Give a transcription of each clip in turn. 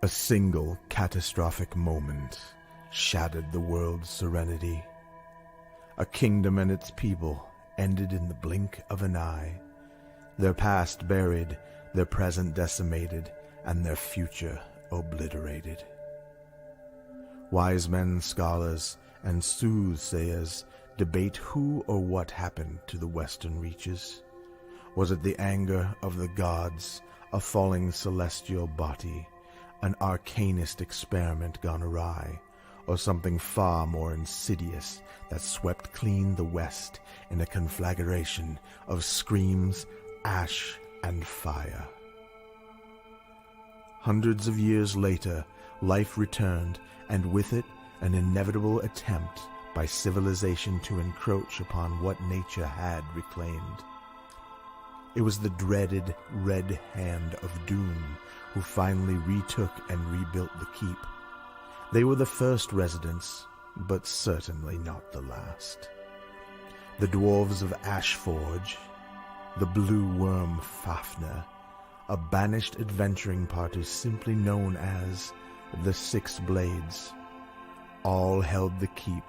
A single catastrophic moment shattered the world's serenity. A kingdom and its people ended in the blink of an eye, their past buried, their present decimated, and their future obliterated. Wise men, scholars, and soothsayers debate who or what happened to the western reaches. Was it the anger of the gods, a falling celestial body, an arcanist experiment gone awry, or something far more insidious that swept clean the west in a conflagration of screams, ash, and fire? Hundreds of years later, life returned, and with it an inevitable attempt by civilization to encroach upon what nature had reclaimed. It was the dreaded Red Hand of Doom who finally retook and rebuilt the keep. They were the first residents, but certainly not the last. The dwarves of Ashforge, the blue worm Fafnir, a banished adventuring party simply known as the Six Blades, all held the keep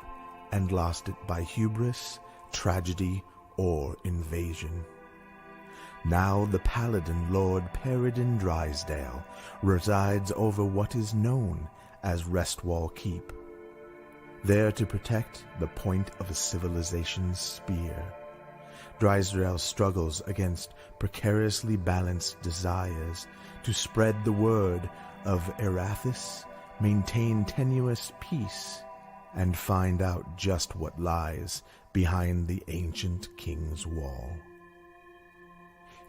and lost it by hubris, tragedy, or invasion. Now the paladin Lord Peridin Drysdale resides over what is known as Restwall Keep, there to protect the point of a civilization's spear. Drysdale struggles against precariously balanced desires to spread the word of Erathis, maintain tenuous peace, and find out just what lies behind the ancient king's wall.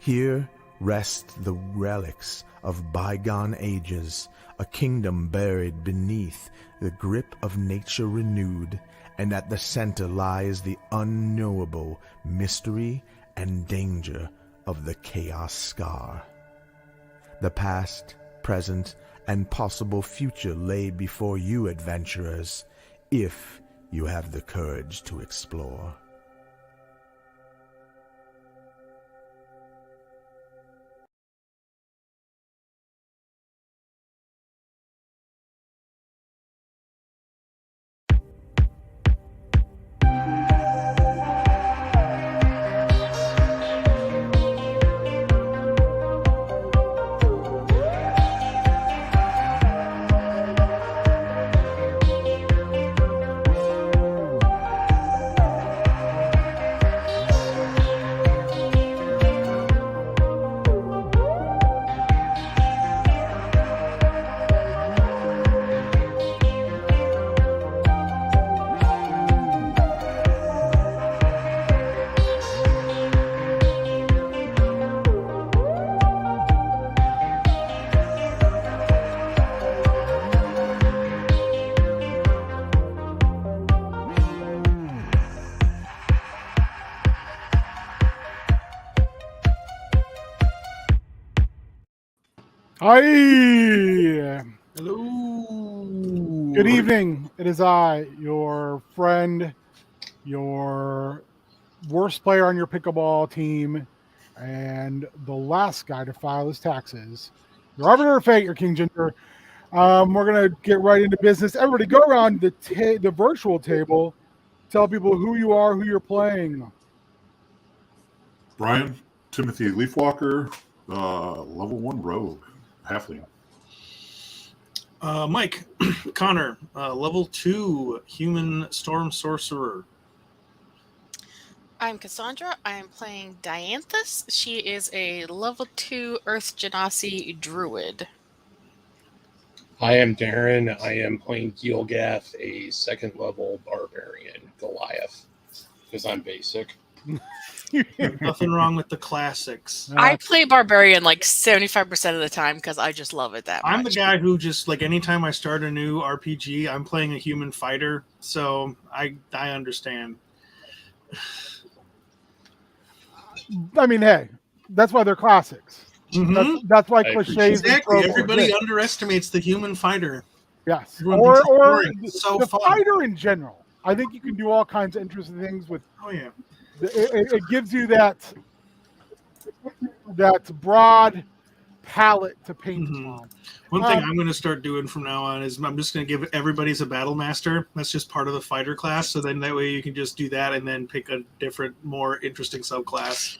Here rest the relics of bygone ages, a kingdom buried beneath the grip of nature renewed, and at the center lies the unknowable mystery and danger of the Chaos Scar. The past, present, and possible future lay before you, adventurers, if you have the courage to explore. Hi! Hello! Good evening. It is I, your friend, your worst player on your pickleball team, and the last guy to file his taxes. Your arbiter of fate, your King Ginger. We're going to get right into business. Everybody go around the virtual table. Tell people who you are, who you're playing. Brian, Timothy Leafwalker, level 1 rogue, halfling. Mike, Connor, level 2 human storm sorcerer. I'm Cassandra. I am playing Dianthus. She is a level 2 Earth Genasi druid. I am Darren. I am playing Gilgath, a second level barbarian Goliath, because I'm basic. Nothing wrong with the classics. I play Barbarian like 75% of the time because I just love it that much. I'm the guy who just, like, anytime I start a new RPG, I'm playing a human fighter, so I understand. I mean, hey, that's why they're classics. Mm-hmm. That's why cliches. Exactly. Everybody underestimates the human fighter. Yes. Everyone Or thinks it's so the fun. fighter in general. I think you can do all kinds of interesting things with. Oh yeah. It gives you that broad palette to paint Mhm. on. One thing I'm going to start doing from now on is I'm just going to give everybody's a battle master. That's just part of the fighter class. So then that way you can just do that and then pick a different, more interesting subclass.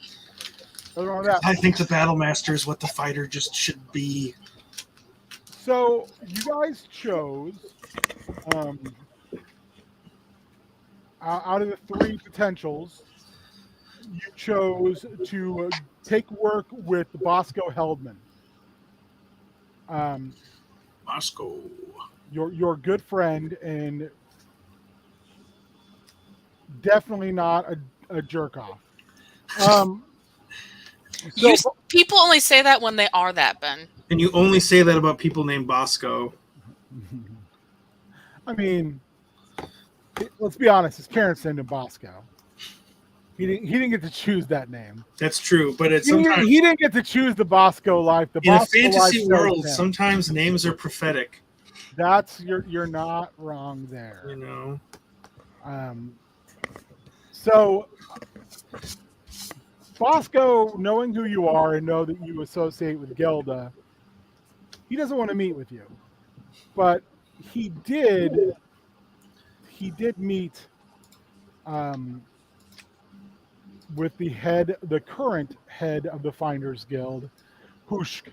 Nothing wrong with that. I think the battle master is what the fighter just should be. So you guys chose out of the 3 potentials, you chose to take work with Bosco Heldman. Moscow. Your good friend and definitely not a jerk off. People only say that when they are that, Ben. And you only say that about people named Bosco. I mean, let's be honest. It's Karen and Bosco. He didn't get to choose that name. That's true, but it's He didn't get to choose the Bosco life. The in a Bosco fantasy life world, chose him. sometimes names are prophetic. That's you're not wrong there. You know. So Bosco, knowing who you are and know that you associate with Gelda, he doesn't want to meet with you. But he did meet with the current head of the Finders Guild, Hushk.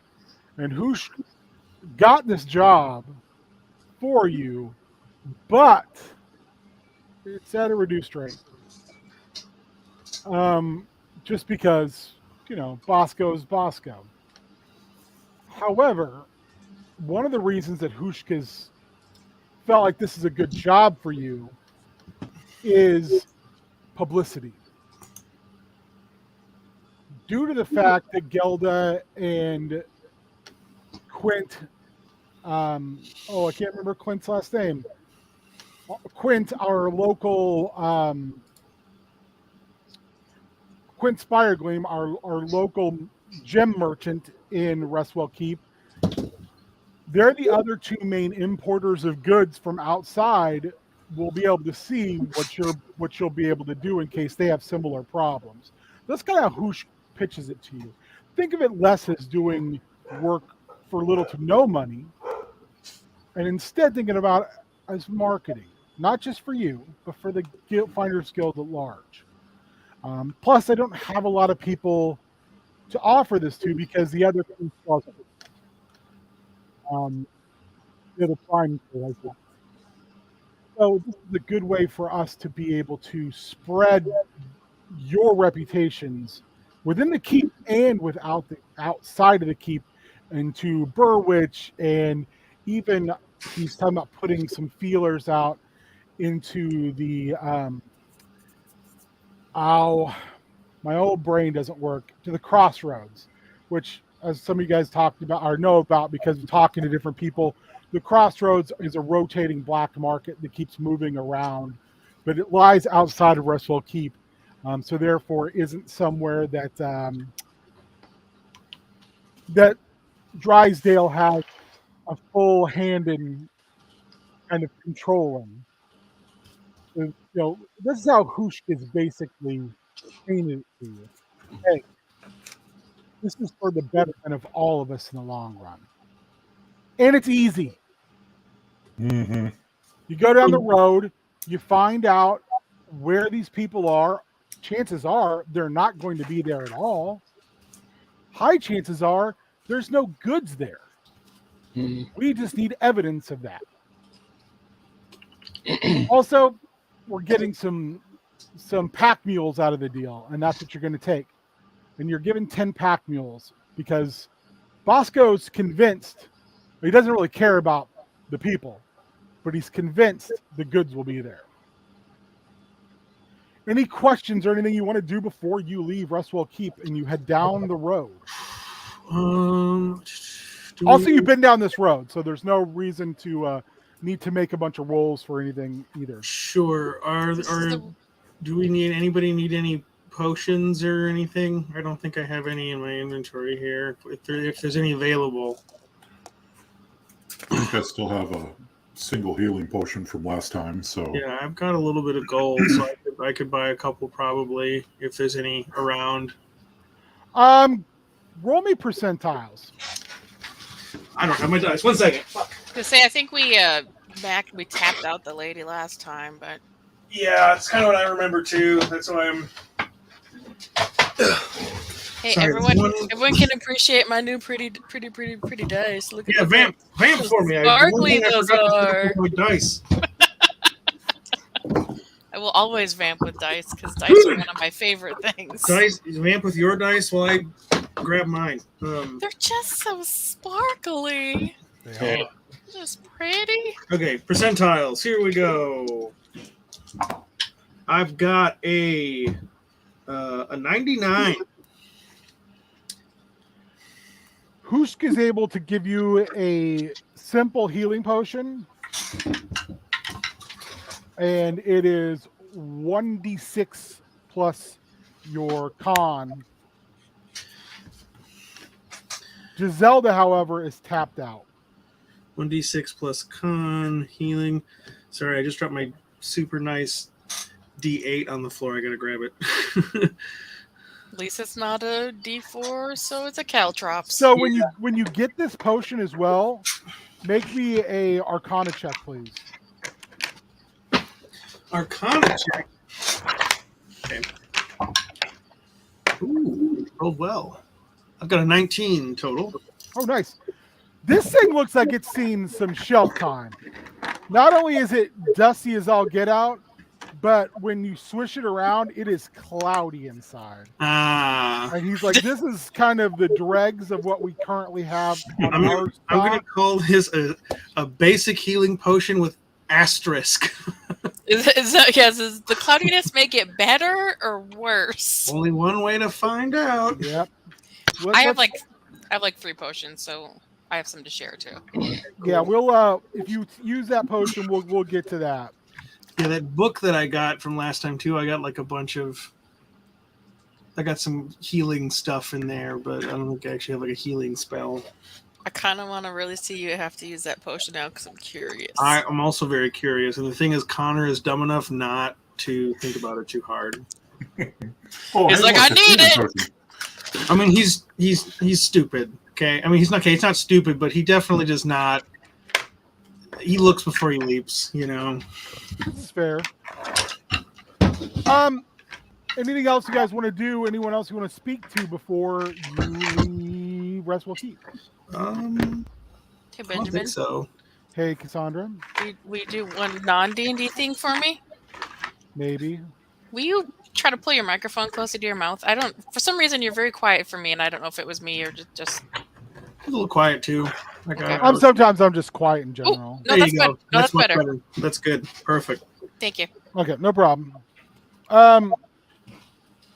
And Hushk got this job for you, but it's at a reduced rate. Just because, Bosco is Bosco. However, one of the reasons that Hushk has felt like this is a good job for you is publicity. Due to the fact that Gelda and Quint, I can't remember Quint's last name. Quint, our local, Quint Spiregleam, our local gem merchant in Restwell Keep, they're the other 2 main importers of goods from outside. Will be able to see what you'll be able to do in case they have similar problems. That's kind of how Hush pitches it to you. Think of it less as doing work for little to no money, and instead thinking about it as marketing, not just for you, but for the Finders Guild at large. Plus, I don't have a lot of people to offer this to because the other thing doesn't. The prime like that. So this is a good way for us to be able to spread your reputations within the keep and outside of the keep into Burwich, and even he's talking about putting some feelers out into the my old brain doesn't work, to the Crossroads, which, as some of you guys talked about or know about because of talking to different people, the Crossroads is a rotating black market that keeps moving around, but it lies outside of Restwell Keep, so therefore isn't somewhere that that Drysdale has a full hand in kind of controlling. This is how Hushk is basically painted to you. Hey, this is for the betterment of all of us in the long run. And it's easy. Mm-hmm. You go down the road, you find out where these people are. Chances are they're not going to be there at all. High chances are there's no goods there. We just need evidence of that. Also, we're getting some pack mules out of the deal, and that's what you're going to take. And you're given 10 pack mules because Bosco's convinced. He doesn't really care about the people, but he's convinced the goods will be there. Any questions or anything you want to do before you leave Restwell Keep and you head down the road? Also, you've been down this road, so there's no reason to need to make a bunch of rolls for anything either. Sure. Do anybody need any potions or anything? I don't think I have any in my inventory here. If there's any available. I think I still have a single healing potion from last time. So yeah, I've got a little bit of gold, so I could buy a couple probably if there's any around. Roll me percentiles. I don't have my dice. 1 second. Fuck. To say, I think we tapped out the lady last time, but Yeah, it's kind of what I remember too. That's why I'm. hey, Sorry, everyone can appreciate my new pretty dice. Look at Yeah, vamp for me. Sparkly those are. My dice. I will always vamp with dice because dice are one of my favorite things. Dice, vamp with your dice while I grab mine. They're just so sparkly. They are. Just pretty. Okay, percentiles. Here we go. I've got a 99. Husk is able to give you a simple healing potion, and it is 1d6 plus your con. Giselda, however, is tapped out. 1d6 plus con healing. Sorry, I just dropped my super nice d8 on the floor. I gotta grab it. At least it's not a D4, so it's a caltrops. So when you get this potion as well, make me a Arcana check, please. Arcana check. Okay. Ooh, rolled well. I've got a 19 total. Oh, nice. This thing looks like it's seen some shelf time. Not only is it dusty as all get out, but when you swish it around, it is cloudy inside. Ah. And he's like, this is kind of the dregs of what we currently have on I'm our gonna stock. call this a basic healing potion with asterisk. Does the cloudiness make it better or worse? Only one way to find out. Yep. I have like 3 potions, so I have some to share too. Yeah, we'll if you use that potion, we'll get to that. Yeah, that book that I got from last time too, I got like a bunch of. I got some healing stuff in there, but I don't think I actually have like a healing spell. I kind of want to really see you have to use that potion now because I'm curious. I'm also very curious, and the thing is, Connor is dumb enough not to think about it too hard. Oh, He's hey, like, look, I it's need healing it! potion. I mean, he's stupid. Okay, I mean he's not okay. He's not stupid, but he definitely does not. He looks before he leaps. You know. This is fair. Anything else you guys want to do? Anyone else you want to speak to before you leave Rest Will Keep? Hey, I don't Benjamin, think so. Hey, Cassandra, we do one non-D&D thing for me? maybe. Will you try to pull your microphone closer to your mouth? For some reason, you're very quiet for me, and I don't know if it was me or just He's a little quiet too. Like, Okay. Sometimes I'm just quiet in general. no, there that's you good. go. No, that's much better. That's good. Perfect. Thank you. Okay, no problem.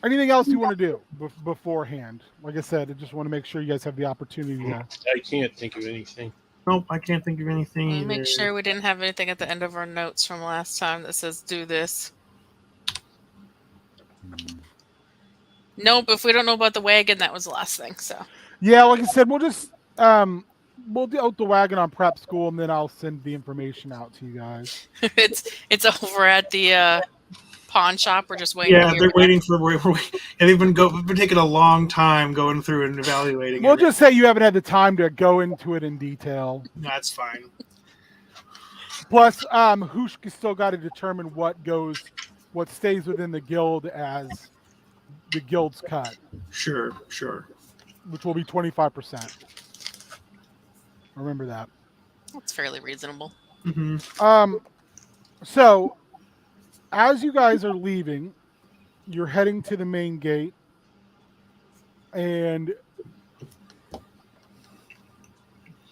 Anything else you want to do beforehand? Like I said, I just want to make sure you guys have the opportunity to. I can't think of anything. Nope, I can't think of anything. Let me make either. sure we didn't have anything at the end of our notes from last time that says do this. Nope, if we don't know about the wagon, that was the last thing. So Yeah, like I said, we'll just we'll do out the wagon on prep school, and then I'll send the information out to you guys. it's over at the pawn shop. We're just waiting. Yeah, to hear they're back. waiting for. And they've been taking a long time going through and evaluating. We'll everything. just say you haven't had the time to go into it in detail. That's fine. Plus, Hushk has still got to determine what stays within the guild as the guild's cut, Sure. which will be 25%. Remember that. That's fairly reasonable. Mm-hmm. So, as you guys are leaving, you're heading to the main gate, and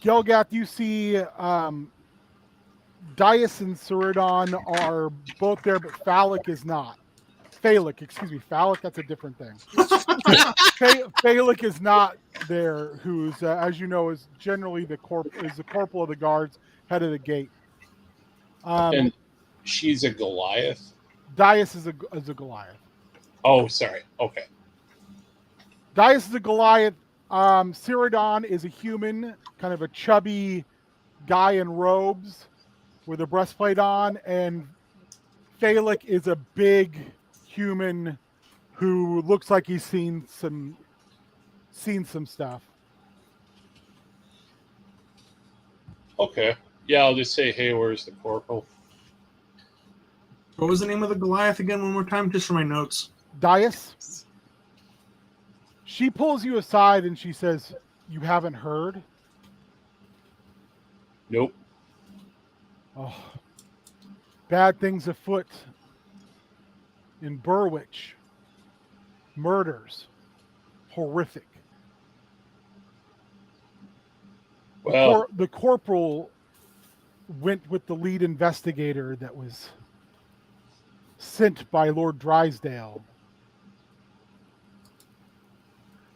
Gelgath, you see Dias and Ceridon are both there, but Phallic is not. Phallic, excuse me. Phallic, that's a different thing. Phallic is not there, who's, as you know, is generally the corporal of the guards, head of the gate. And she's a Goliath. Dias is a Goliath. Oh, sorry. Okay. Dias is a Goliath. Ceridon is a human, kind of a chubby guy in robes with a breastplate on, and Phallic is a big human who looks like he's seen some stuff. Okay. Yeah, I'll just say, hey, where's the corporal? What was the name of the Goliath again? One more time, just for my notes. Dias, she pulls you aside and she says, "You haven't heard? Nope. Oh, bad things afoot in Berwick. Murders. Horrific. Well, The corporal went with the lead investigator that was sent by Lord Drysdale.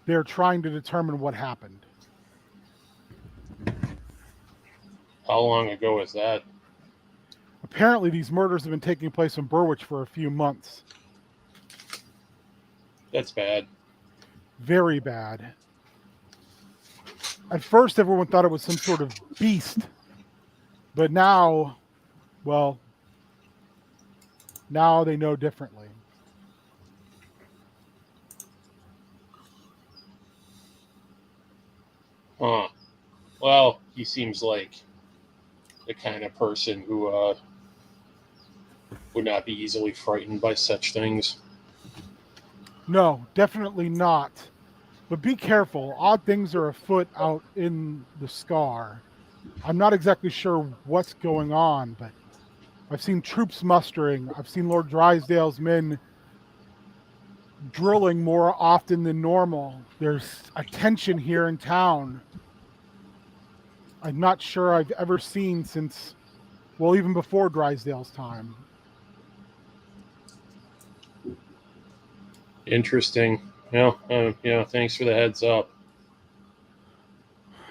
They're trying to determine what happened. how long ago was that? Apparently, these murders have been taking place in Berwick for a few months. That's bad. Very bad. At first, everyone thought it was some sort of beast. But now, well, now they know differently. Huh. Well, he seems like the kind of person who would not be easily frightened by such things. No, definitely not. But be careful. Odd things are afoot out in the Scar. I'm not exactly sure what's going on, but I've seen troops mustering. I've seen Lord Drysdale's men drilling more often than normal. There's a tension here in town I'm not sure I've ever seen since, well, even before Drysdale's time. Interesting. Well, thanks for the heads up.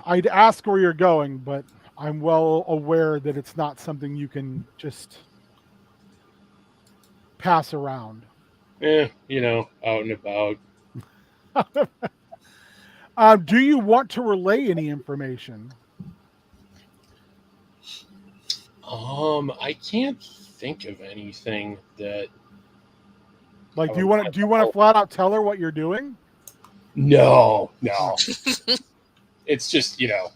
I'd ask where you're going, but I'm well aware that it's not something you can just pass around. Out and about. Do you want to relay any information? I can't think of anything that. Like, do you want to flat out tell her what you're doing? No. It's just, yeah.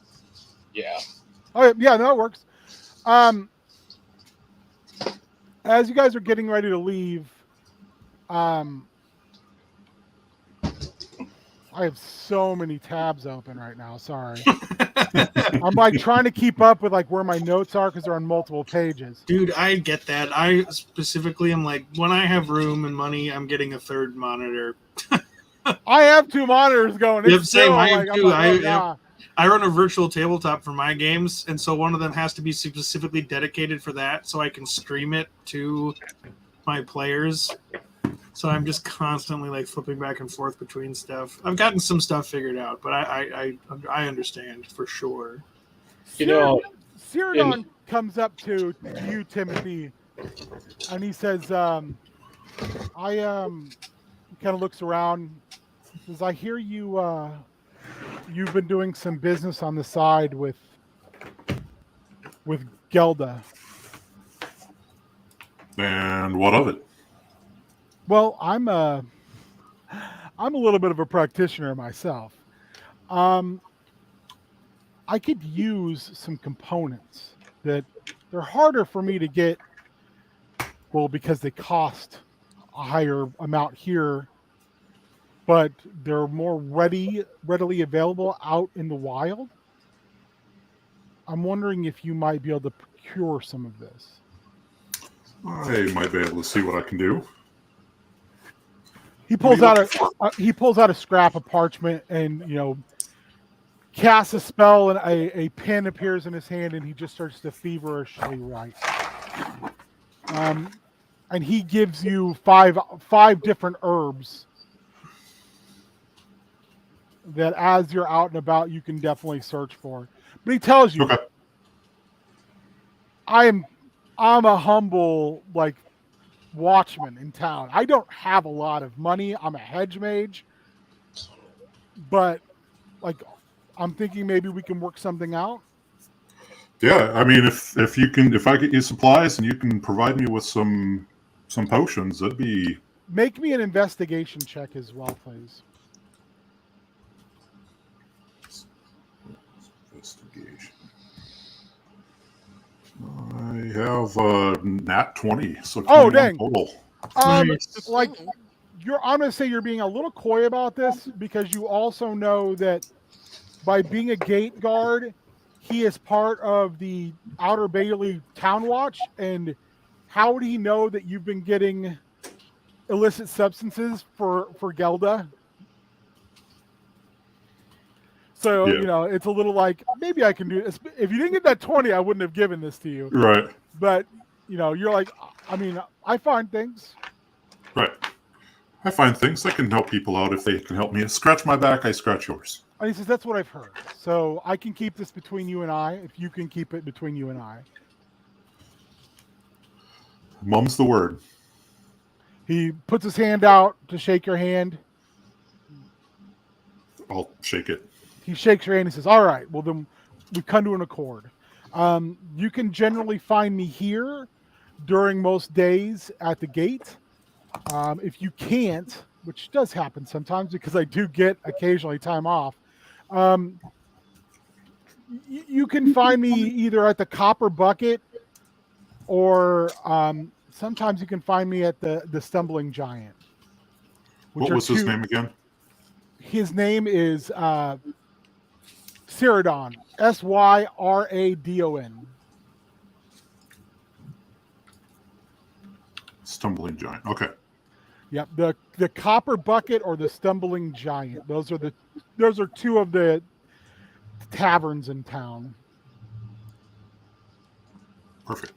Oh yeah, no, it works. As you guys are getting ready to leave, I have so many tabs open right now. Sorry. I'm like trying to keep up with like where my notes are because they're on multiple pages. Dude, I get that. I specifically am like, when I have room and money, I'm getting a third monitor. I have 2 monitors going. Yep, It's same. still, I have like, I'm two. like, oh, yeah. I run a virtual tabletop for my games, and so one of them has to be specifically dedicated for that, so I can stream it to my players. So I'm just constantly like flipping back and forth between stuff. I've gotten some stuff figured out, but I understand for sure. Cyrano comes up to you, Timothy, and he says, he kind of looks around, says, I hear you've been doing some business on the side with Gelda. And what of it? Well, I'm a little bit of a practitioner myself. I could use some components that they're harder for me to get, well, because they cost a higher amount here, but they're more readily available out in the wild. I'm wondering if you might be able to procure some of this. I might be able to see what I can do. He pulls out a scrap of parchment and, casts a spell, and a pen appears in his hand, and he just starts to feverishly write. And he gives you five different herbs that, as you're out and about, you can definitely search for. But he tells you, Okay. I'm a humble watchman in town. I don't have a lot of money. I'm a hedge mage, but I'm thinking maybe we can work something out. Yeah, I mean, if I get you supplies and you can provide me with some potions, that'd be. Make me an investigation check as well, please. Investigation. I have nat 20, so 21 Oh, dang. total. Nice. Like I'm gonna say you're being a little coy about this because you also know that by being a gate guard, he is part of the Outer Bailey Town Watch, and how would he know that you've been getting illicit substances for Gelda? So, Yeah. it's a little like, maybe I can do this. If you didn't get that 20, I wouldn't have given this to you. Right. But, you're like, I mean, I find things. Right. I find things that can help people out if they can help me. Scratch my back, I scratch yours. And he says, that's what I've heard. So I can keep this between you and I, if you can keep it between you and I. Mum's the word. He puts his hand out to shake your hand. I'll shake it. He shakes your hand and says, all right, well, then we've come to an accord. You can generally find me here during most days at the gate. If you can't, which does happen sometimes because I do get occasionally time off, you can find me either at the Copper Bucket or sometimes you can find me at the Stumbling Giant. What was his name again? His name is Syradon. Syradon. Stumbling Giant. Okay. Yep. The Copper Bucket or the Stumbling Giant. Those are two of the taverns in town. Perfect.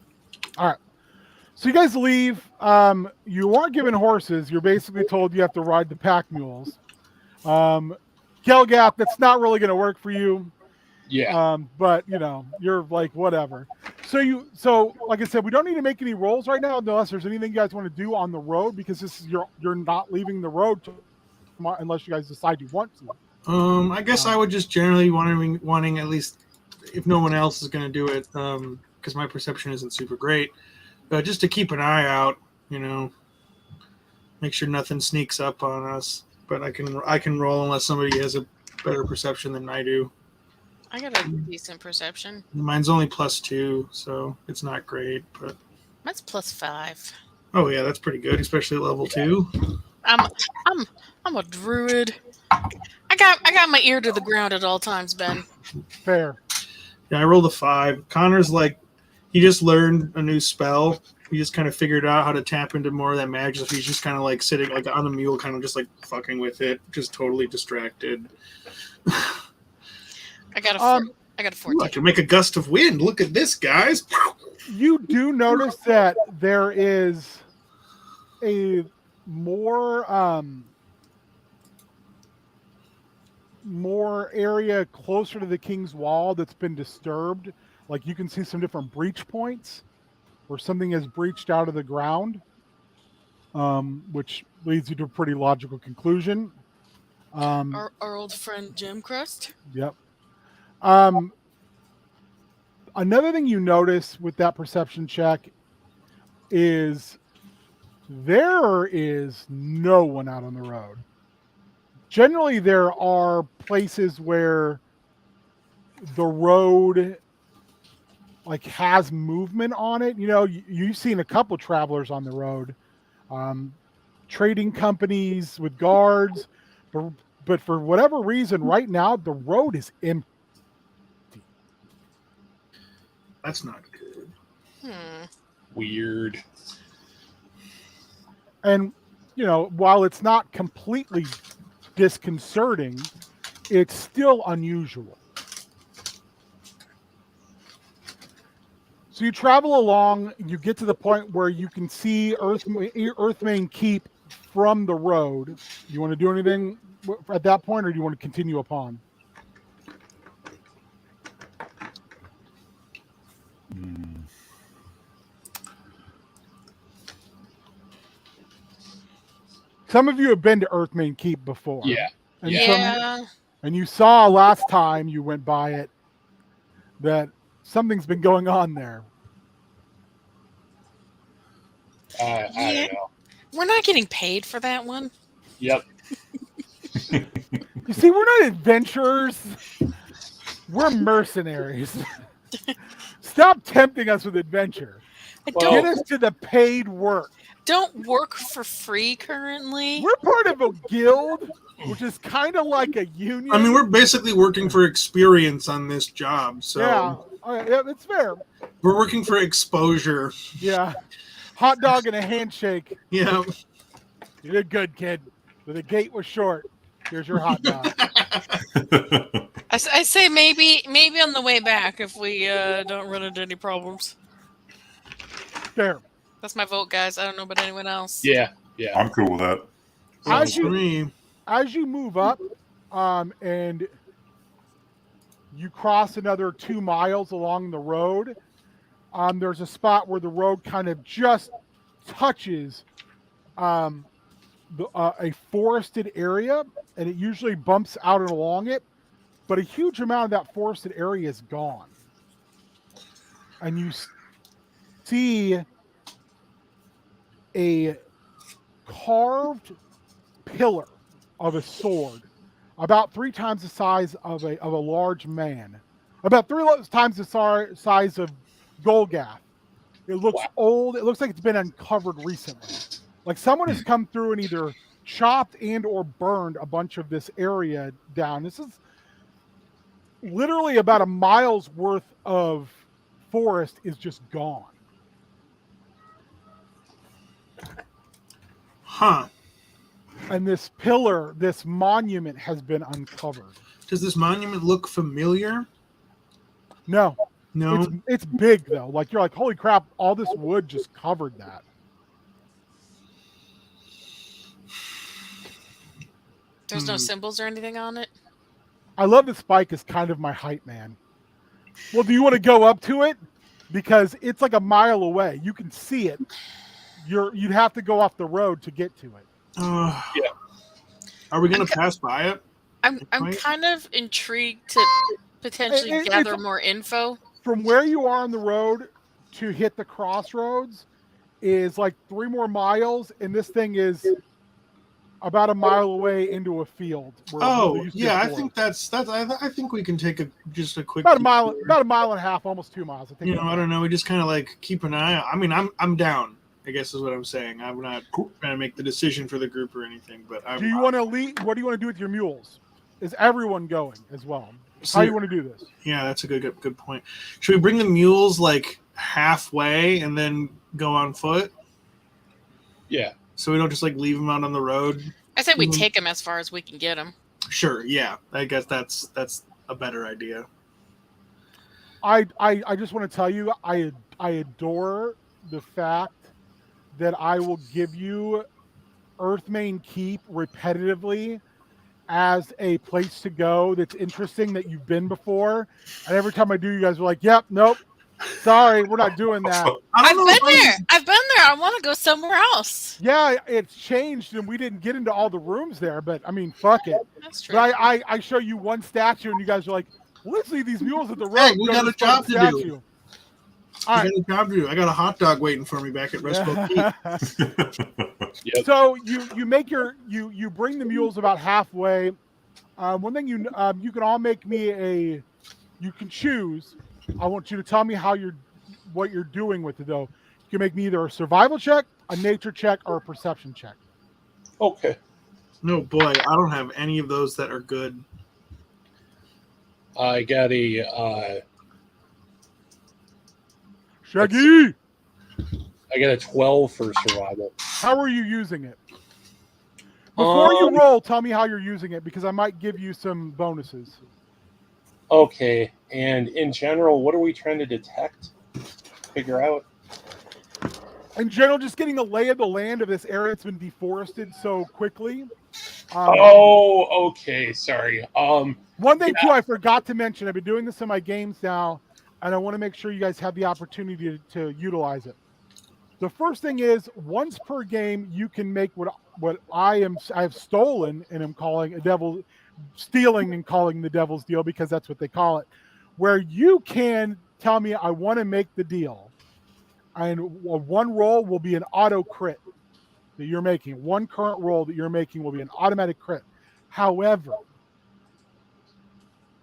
All right. So you guys leave. You aren't given horses. You're basically told you have to ride the pack mules. Gelgap, that's not really going to work for you. Yeah. But you're like, whatever. So like I said, we don't need to make any rolls right now unless there's anything you guys want to do on the road, because this is you're not leaving the road unless you guys decide you want to. I guess I would just generally wanting at least, if no one else is going to do it, because my perception isn't super great, just to keep an eye out, make sure nothing sneaks up on us. But I can roll unless somebody has a better perception than I do. I got a decent perception. Mine's only +2, so it's not great, but Mine's +5. oh yeah, that's pretty good, especially at level 2. I'm a druid. I got my ear to the ground at all times, Ben. Fair. Yeah, I rolled a 5. Connor's like, he just learned a new spell. He just kind of figured out how to tap into more of that magic. So he's just kind of like sitting like on the mule, kind of just like fucking with it, just totally distracted. I got a 14. Ooh, I can make a gust of wind. Look at this, guys. You do notice that there is a more area closer to the King's Wall that's been disturbed. Like you can see some different breach points where something has breached out of the ground, which leads you to a pretty logical conclusion. Our old friend Jim Crust. Yep. Another thing you notice with that perception check is there is no one out on the road. Generally, there are places where the road like has movement on it. You've seen a couple travelers on the road, trading companies with guards, but for whatever reason, right now the road is empty. That's not good. Weird. And while it's not completely disconcerting, it's still unusual. So you travel along, you get to the point where you can see Earthmane Keep from the road. You want to do anything at that point, or do you want to continue upon? Some of you have been to Earthmane Keep before. Yeah. And Yeah. and you saw last time you went by it that something's been going on there. I don't know. We're not getting paid for that one. Yep. You see, we're not adventurers. We're mercenaries. Stop tempting us with adventure. I Well- Get don't us to the paid work. work for free currently. We're part of a guild, which is kind of like a union. I mean, we're basically working for experience on this job, so yeah, yeah, that's fair. we're working for exposure. Yeah, hot dog and a handshake. Yeah. You did good, kid. But the gate was short. Here's your hot dog. I say maybe on the way back if we don't run into any problems. Fair. That's my vote, guys. I don't know about anyone else. Yeah. I'm cool with that. As For you, me. as you move up, and you cross another 2 miles along the road, there's a spot where the road kind of just touches a forested area, and it usually bumps out and along it, but a huge amount of that forested area is gone. And you see a carved pillar of a sword, about 3 times the size of a large man, about 3 times the size of Golgath. It looks old. It looks like it's been uncovered recently. Like someone has come through and either chopped and or burned a bunch of this area down. This is literally about a mile's worth of forest is just gone. Huh. And this pillar, this monument has been uncovered. Does this monument look familiar? No, No. it's big though. Like you're like, holy crap! All this wood just covered that. There's no symbols or anything on it. I love the spike is kind of my height, man. Well, do you want to go up to it? Because it's like a mile away. You can see it. You'd have to go off the road to get to it. Yeah. Are we going to Okay. pass by it? I'm Right. kind of intrigued to potentially It- gather it's- more info. From where you are on the road to hit the crossroads is like 3 more miles, and this thing is about a mile away into a field. Where Oh, there used to be a yeah. I forest. think that's. I think we can take just a quick. about a mile, detour. about a mile and a half, almost 2 miles. I think. You know, I don't know. We just kind of like keep an eye out. I mean, I'm down. I guess is what I'm saying. I'm not Cool. trying to make the decision for the group or anything, but I'm. Do you want to lead? What do you want to do with your mules? Is everyone going as well? How do you want to do this? Yeah, that's a good point. Should we bring the mules like halfway and then go on foot, Yeah. so we don't just like leave them out on the road? I say we Mhm. take them as far as we can get them. Sure. Yeah, I guess that's a better idea. I just want to tell you, I adore the fact that I will give you Earthmain Keep repetitively as a place to go that's interesting that you've been before. And every time I do, you guys are like, yep, nope, sorry, we're not doing that. I I've don't been know if there. I've been there. I want to go somewhere else. Yeah, it's changed and we didn't get into all the rooms there, but I mean, fuck it. That's true. But I show you one statue and you guys are like, well, let's leave these mules at the road. Hey, and we go got to a this fucking job to do. statue." I All right. got a job to do. I got a hot dog waiting for me back at Restful Peak. Yep. So you make you bring the mules about halfway. One thing you can all make me you can choose. I want you to tell me what you're doing with it though. You can make me either a survival check, a nature check, or a perception check. Okay. No boy, I don't have any of those that are good. I got a Shaggy, I got a 12 for survival. how are you using it? Before you roll, tell me how you're using it because I might give you some bonuses. Okay. And in general, what are we trying to detect? Figure out? In general, just getting a lay of the land of this area that's been deforested so quickly. Oh, okay. Sorry. One thing too, I forgot to mention. I've been doing this in my games now, and I want to make sure you guys have the opportunity to utilize it. The first thing is once per game, you can make what I have stolen and am calling stealing and calling the devil's deal because that's what they call it, where you can tell me I want to make the deal, and one roll will be an auto crit that you're making. One current roll that you're making will be an automatic crit. However,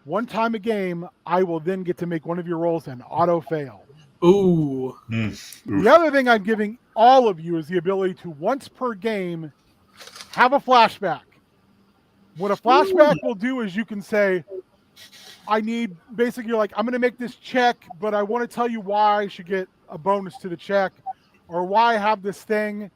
one time a game, I will then get to make one of your rolls an auto fail. Ooh. Oof. The other thing I'm giving all of you is the ability to once per game have a flashback. What a flashback will do is you can say, I need, basically you're like, I'm going to make this check, but I want to tell you why I should get a bonus to the check, or why I have this thing,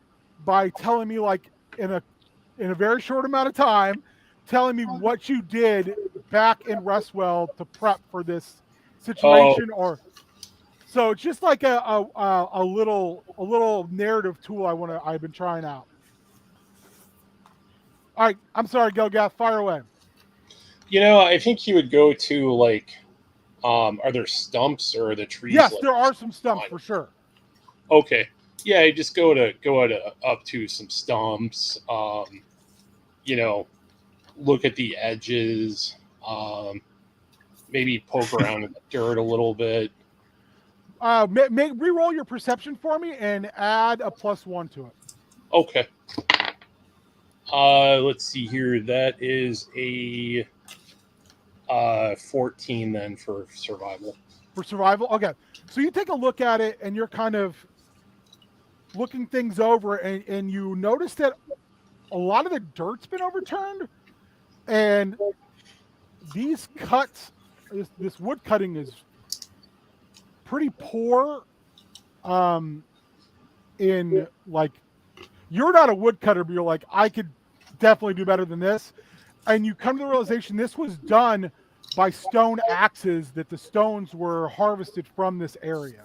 by telling me, like, in a very short amount of time, telling me what you did back in Restwell to prep for this situation. Or so it's just like a little narrative tool I've been trying out. All right, I'm sorry, Gilgath, fire away. I think he would go to like, are there stumps or are the trees? Yes, like, there are some stumps for sure. Okay, yeah, I just go up to some stumps. Look at the edges. Maybe poke around in the dirt a little bit. Re-roll your perception for me and add a +1 to it. Okay. Let's see here. That is a 14 then for survival. For survival? Okay. So you take a look at it and you're kind of looking things over, and you notice that a lot of the dirt's been overturned, and these cuts, this wood cutting is pretty poor. In like, you're not a woodcutter, but you're like, I could definitely do better than this. And you come to the realization this was done by stone axes, that the stones were harvested from this area.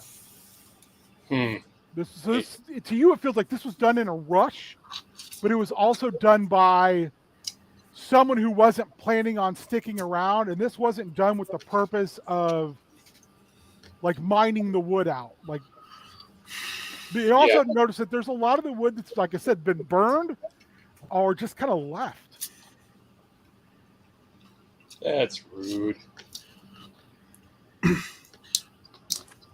This, to you, it feels like this was done in a rush, but it was also done by someone who wasn't planning on sticking around, and this wasn't done with the purpose of like mining the wood out. Like, you also notice that there's a lot of the wood that's, like I said, been burned or just kind of left. That's rude.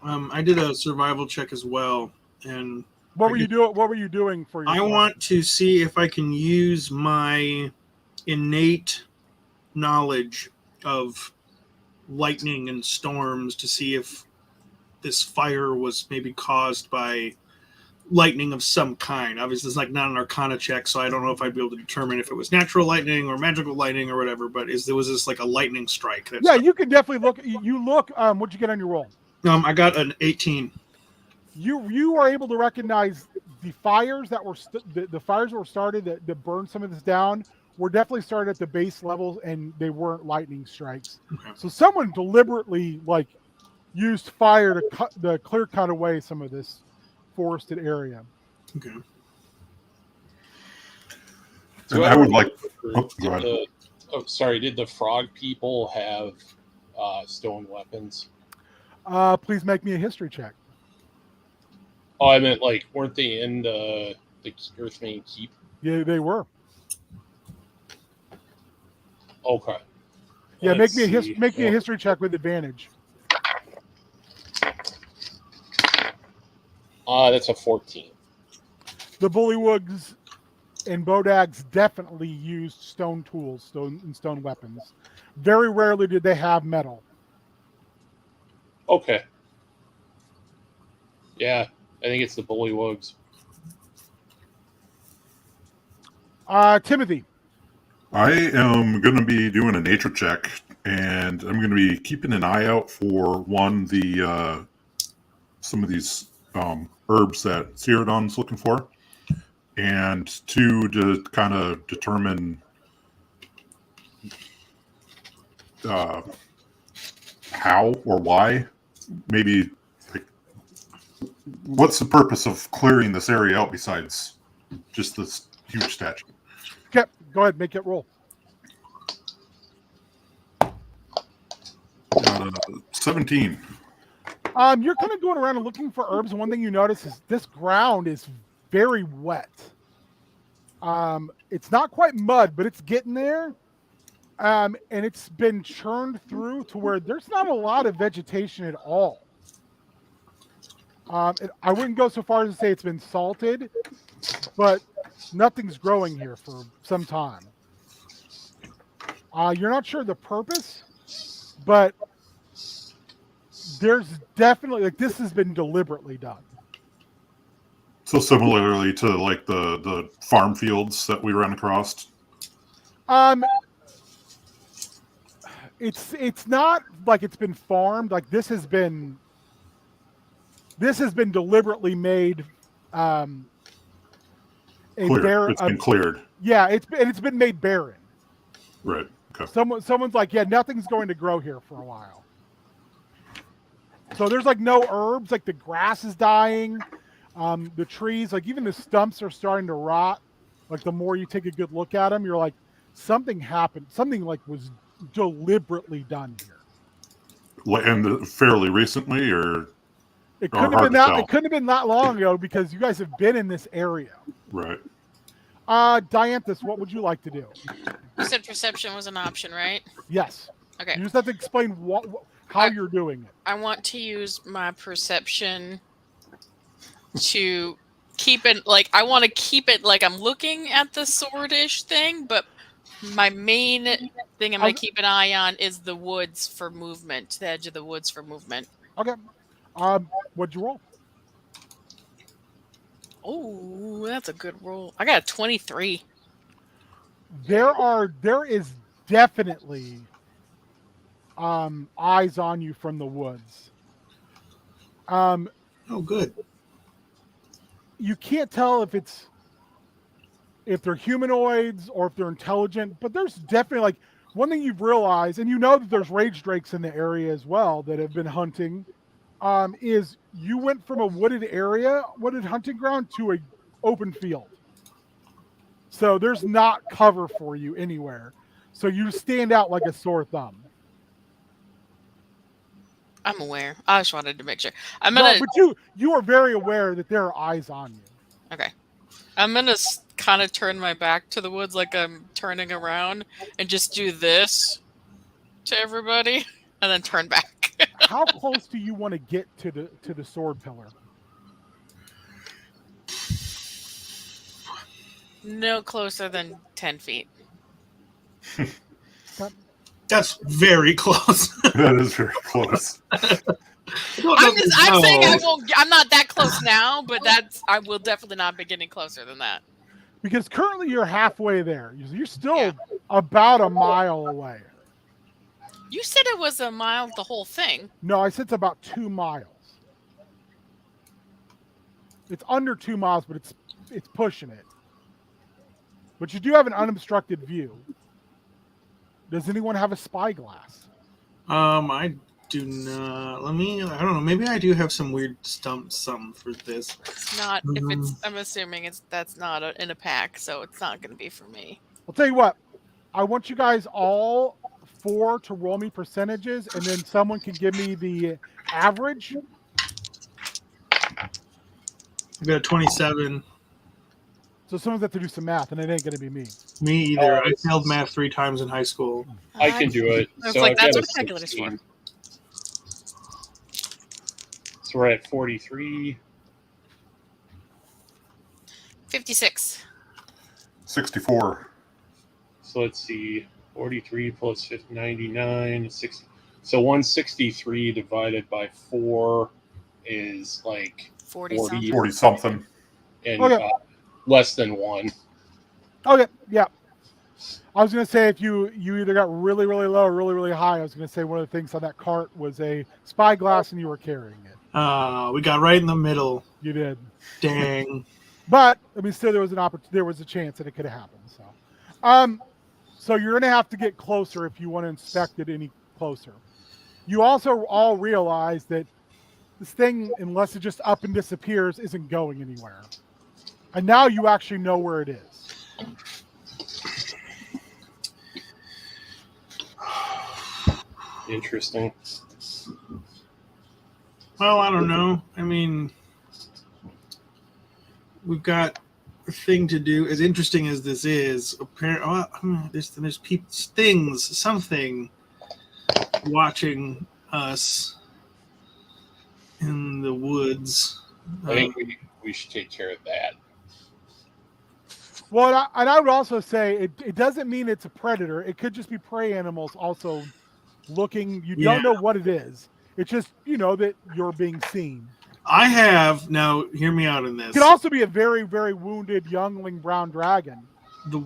I did a survival check as well, and What were you doing? What were you doing for your? I want to see if I can use my innate knowledge of lightning and storms to see if this fire was maybe caused by lightning of some kind. Obviously, it's like not an Arcana check, so I don't know if I'd be able to determine if it was natural lightning or magical lightning or whatever. But was this like a lightning strike? Yeah, you can definitely look. You look. What'd you get on your roll? I got an 18. You are able to recognize the fires that were the fires that were started that burned some of this down were definitely started at the base levels, and they weren't lightning strikes. Okay. So someone deliberately used fire to clear cut away some of this forested area. Okay. And I would like. Go ahead. Did the frog people have stone weapons? Please make me a history check. Oh, I meant weren't they in the Earthmain Keep? Yeah, they were. Okay. Yeah, Let's make me see. a history check with advantage. That's a 14. The Bullywugs and Bodags definitely used stone tools, stone weapons. Very rarely did they have metal. Okay. Yeah, I think it's the Bullywugs. Timothy. I am going to be doing a nature check, and I'm going to be keeping an eye out for some of these herbs that Cyrodiil's looking for, and two, to kind of determine how or why. Maybe what's the purpose of clearing this area out besides just this huge statue? Okay, go ahead, make it roll. 17. You're kind of going around and looking for herbs, and one thing you notice is this ground is very wet. It's not quite mud, but it's getting there. And it's been churned through to where there's not a lot of vegetation at all. I wouldn't go so far as to say it's been salted, but nothing's growing here for some time. You're not sure the purpose, but there's definitely like this has been deliberately done. So similarly to like the farm fields that we ran across. It's not like it's been farmed. Like this has been deliberately made. It's been cleared. Yeah, it's been made barren. Right. Okay. Someone's like, yeah, nothing's going to grow here for a while. So there's like no herbs. Like the grass is dying. The trees, like even the stumps are starting to rot. Like the more you take a good look at them, you're like, something happened. Something like was deliberately done here. And fairly recently, or it couldn't have been that. It couldn't have been that long ago because you guys have been in this area. Right. Dianthus, what would you like to do? You said perception was an option, right? Yes. Okay. You just have to explain how you're doing it. I want to use my perception to keep it like I want to keep it like I'm looking at the swordish thing, but my main thing I'm gonna keep an eye on is the woods for movement, the edge of the woods for movement. Okay. What'd you roll? Oh, that's a good roll. I got a 23. There is definitely eyes on you from the woods. Oh, good. You can't tell if they're humanoids or if they're intelligent, but there's definitely like one thing you've realized, and you know that there's rage drakes in the area as well that have been hunting, is you went from a wooded hunting ground to a open field. So there's not cover for you anywhere. So you stand out like a sore thumb. I'm aware. I just wanted to make sure. But you are very aware that there are eyes on you. Okay. I'm gonna kind of turn my back to the woods like I'm turning around and just do this to everybody and then turn back. How close do you want to get to the sword pillar? No closer than 10 feet. That's very close. That is very close. I'm saying I'm not that close now, but I will definitely not be getting closer than that. Because currently you're halfway there. You're still about a mile away. You said it was a mile the whole thing. No, I said it's about 2 miles. It's under 2 miles, but it's pushing it. But you do have an unobstructed view. Does anyone have a spyglass? I do not. I don't know. Maybe I do have some weird something for this. It's not. I'm assuming that's not in a pack, so it's not going to be for me. I'll tell you what. I want you guys all 4 to roll me percentages, and then someone can give me the average. I got a 27. So someone's have to do some math, and it ain't going to be me. Me either. I failed math 3 times in high school. I can do it. It's So like I've that's got what a calculator's 16. for. So we're at 43. 56. 64. So let's see. 43 plus 50, 99, 60. So 163 divided by 4 is like 40 40. something. 40 something. and Okay. less than 1. Okay, yeah. I was going to say if you either got really, really low or really, really high, I was going to say one of the things on that cart was a spyglass and you were carrying it. We got right in the middle. You did. Dang. But, I mean, still there was there was a chance that it could have happened. So you're going to have to get closer if you want to inspect it any closer. You also all realize that this thing, unless it just up and disappears, isn't going anywhere. And now you actually know where it is. Interesting. Well, I don't know. I mean, we've got a thing to do. As interesting as this is, apparently, there's people, things, something watching us in the woods. I think we should take care of that. Well, and I would also say it doesn't mean it's a predator. It could just be prey animals also looking. You don't know what it is. It's just, you know, that you're being seen. I have now. Hear me out in this. It could also be a very, very wounded youngling brown dragon. There's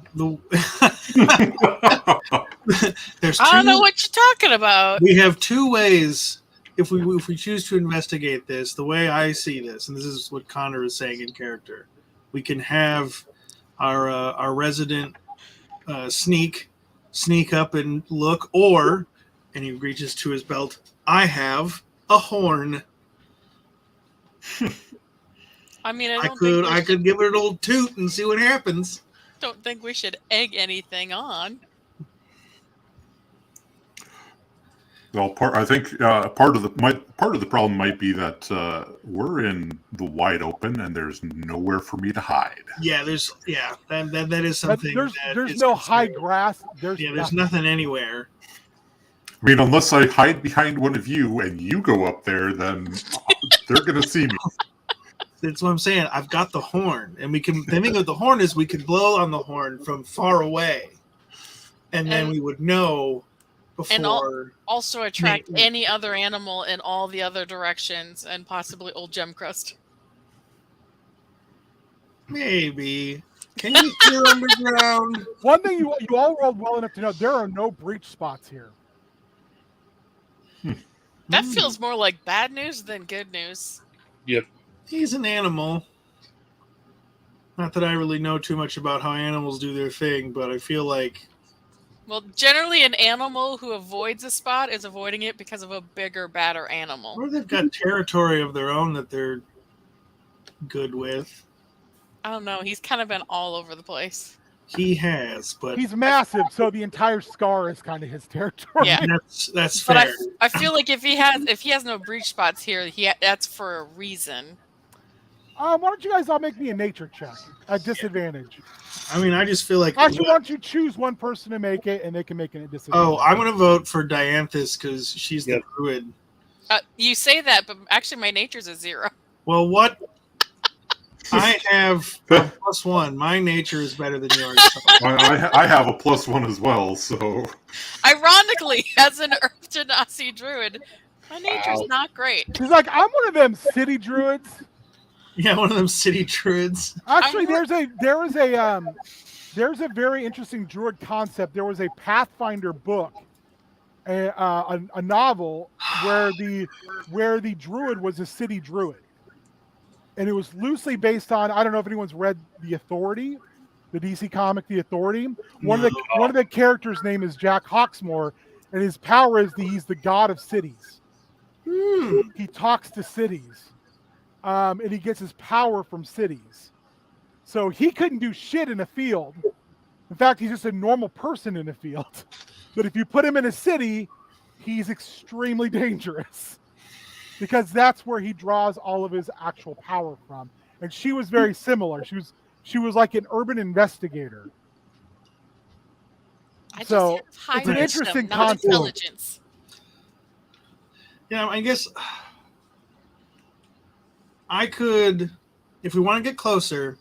I don't know two. what you're talking about. We have two ways if we choose to investigate this. The way I see this, and this is what Connor is saying in character, we can have our resident sneak up and look, or, and he reaches to his belt, I have a horn. I mean, I could give it an old toot and see what happens. don't think we should egg anything on. Well, I think part of the problem might be that we're in the wide open and there's nowhere for me to hide. Yeah, that is But something. there's no high grass. There's nothing anywhere. I mean, unless I hide behind one of you and you go up there, then they're going to see me. That's what I'm saying. I've got the horn, and we can. The thing with the horn is we could blow on the horn from far away, and then we would know before. Also attract any other animal in all the other directions, and possibly old Gemcrust. Maybe. Can you hear underground? One thing you all rolled well enough to know, there are no breach spots here. That feels more like bad news than good news. Yep. He's an animal. Not that I really know too much about how animals do their thing, but I feel like. Well, generally, an animal who avoids a spot is avoiding it because of a bigger, badder animal. Or they've got territory of their own that they're good with. I don't know. He's kind of been all over the place. He has, but He's massive, so the entire scar is kind of his territory. Yeah. that's But fair. I feel like if he has no breach spots here, that's for a reason. Why don't you guys all make me a nature check at disadvantage? I mean, I just feel like. Actually, why don't you choose one person to make it, and they can make it a disadvantage? Oh, I'm going to vote for Dianthus because she's the druid. You say that, but actually my nature's a 0. Well, what? I have a +1. My nature is better than yours. I have a +1 as well, so. Ironically, as an Earth Genasi druid, my nature's not great. She's like, I'm one of them city druids. Yeah, one of them city druids. Actually, there's a very interesting druid concept. There was a Pathfinder book, a novel where the druid was a city druid, and it was loosely based on. I don't know if anyone's read The Authority, the DC comic The Authority. One of the characters' name is Jack Hawksmoor, and his power is he's the god of cities. He talks to cities. And he gets his power from cities. So he couldn't do shit in a field. In fact, he's just a normal person in a field. But if you put him in a city, he's extremely dangerous. Because that's where he draws all of his actual power from. And she was very similar. She was like an urban investigator. It's an interesting concept. Intelligence. I guess I could, if we want to get closer,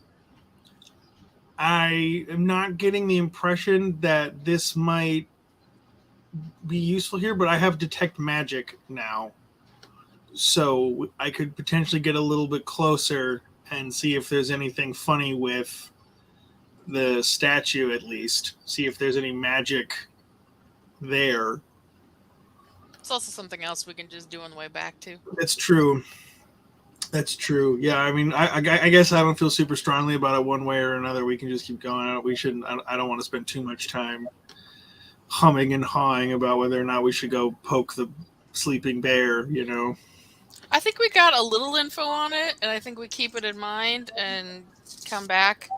I am not getting the impression that this might be useful here, but I have detect magic now. So I could potentially get a little bit closer and see if there's anything funny with the statue, at least. See if there's any magic there. It's also something else we can just do on the way back, too. That's true. That's true. Yeah, I mean, I guess I don't feel super strongly about it one way or another. We can just keep going. We shouldn't. I don't want to spend too much time humming and hawing about whether or not we should go poke the sleeping bear. I think we got a little info on it, and I think we keep it in mind and come back.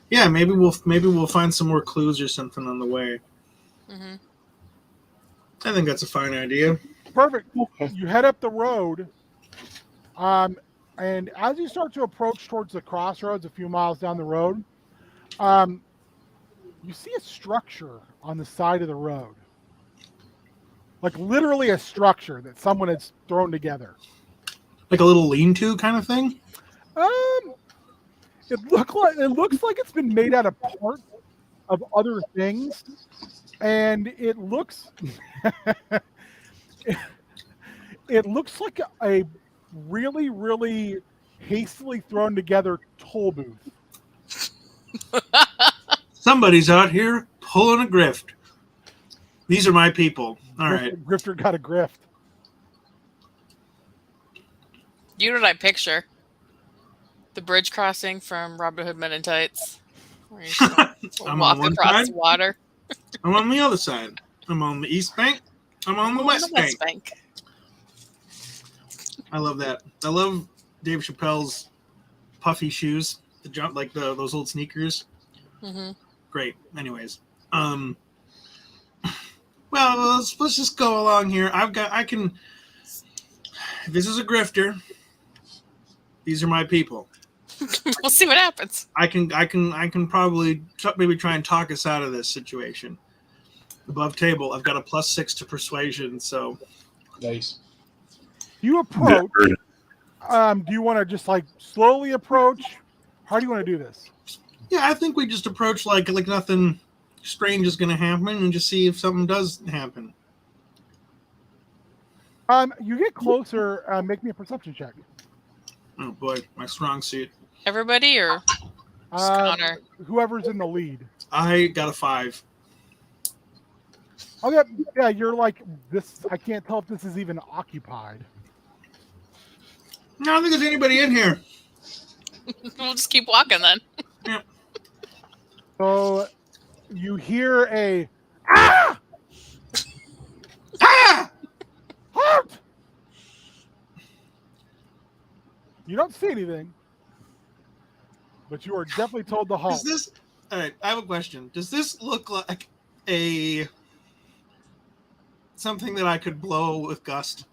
Yeah, maybe we'll find some more clues or something on the way. Mm-hmm. I think that's a fine idea. Perfect. You head up the road. And as you start to approach towards the crossroads a few miles down the road, you see a structure on the side of the road. Like literally a structure that someone has thrown together. Like a little lean-to kind of thing? It looks like it's been made out of parts of other things. And it looks It looks like a really, really hastily thrown together toll booth. Somebody's out here pulling a grift. These are my people. All right. Grifter got a grift. You know what I picture? The bridge crossing from Robin Hood Men in Tights. Where you just I'm walk on one across side. the water. I'm on the other side. I'm on the east bank. I'm on the west bank. I love that. I love Dave Chappelle's puffy shoes. The jump, like those old sneakers. Mm-hmm. Great. Anyways, well, let's just go along here. I can. If this is a grifter, these are my people. We'll see what happens. I can probably maybe try and talk us out of this situation. Above table, I've got a +6 to persuasion, so Nice. You approach. Do you want to just like slowly approach? How do you want to do this? yeah, I think we just approach like nothing strange is going to happen, and just see if something does happen. You get closer. Make me a perception check. Oh boy, my strong suit. Everybody or just Connor? Whoever's in the lead. I got a 5. Oh yeah. You're like this. I can't tell if this is even occupied. No, I don't think there's anybody in here. We'll just keep walking then. So you hear a ah! Ah! Halt! You don't see anything, but you are definitely told to halt. Is this? All right, I have a question. Does this look like something that I could blow with gust?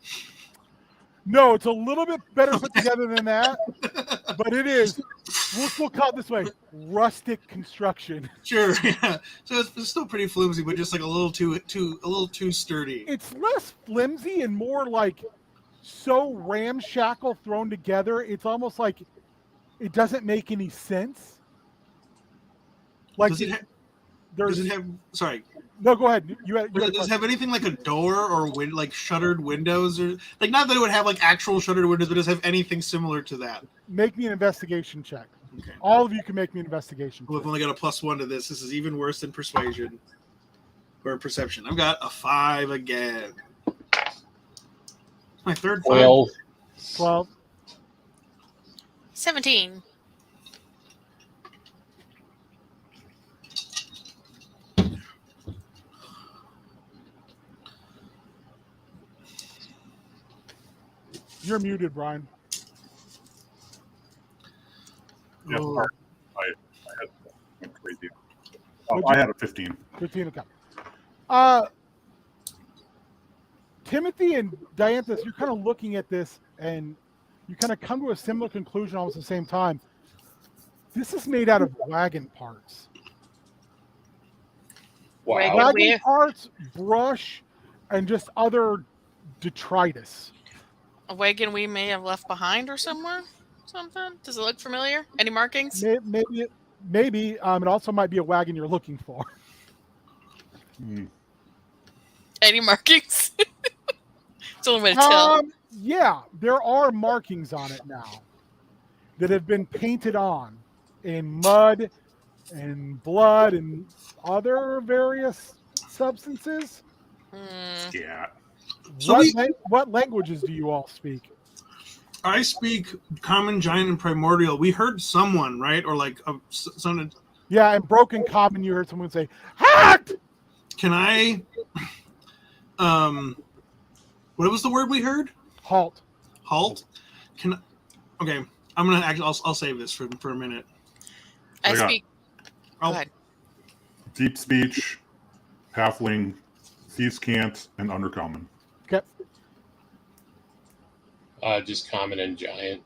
No, it's a little bit better put together than that, but it is. We'll call it this way: rustic construction. Sure, yeah. So it's still pretty flimsy, but just like a little too sturdy. It's less flimsy and more like so ramshackle thrown together. It's almost like it doesn't make any sense. Like Does it have? Sorry. No, go ahead. You had a Does it question. have anything like a door or like shuttered windows, or like not that it would have like actual shuttered windows, but does it have anything similar to that? Make me an investigation check. Okay. All of you can make me an investigation Well, I've check. only got a +1 to this. This is even worse than persuasion or perception. I've got a 5 again. My third 5. 12. 12. 17. You're muted, Brian. Yeah, Oh. sorry. I had crazy. I had a 15. 15, okay. Timothy and Dianthus, you're kind of looking at this and you kind of come to a similar conclusion almost at the same time. This is made out of wagon parts. Wow. Wagon Wagon wheel. parts, brush, and just other detritus. A wagon we may have left behind or somewhere? Something? Does it look familiar? Any markings? Maybe. It also might be a wagon you're looking for. Any markings? It's the only way to tell. Yeah, there are markings on it now that have been painted on in mud and blood and other various substances. Hmm. Yeah. So What languages do you all speak? I speak Common, Giant, and Primordial. We heard someone, right? Or like someone. Yeah, in Broken Common, you heard someone say, "Hat!" Can I? What was the word we heard? Halt. Halt. Okay, I'm gonna actually. I'll save this for a minute. I I got- speak. Go ahead. Deep speech, halfling, thieves' cant, and undercommon. Okay. Just common and giant.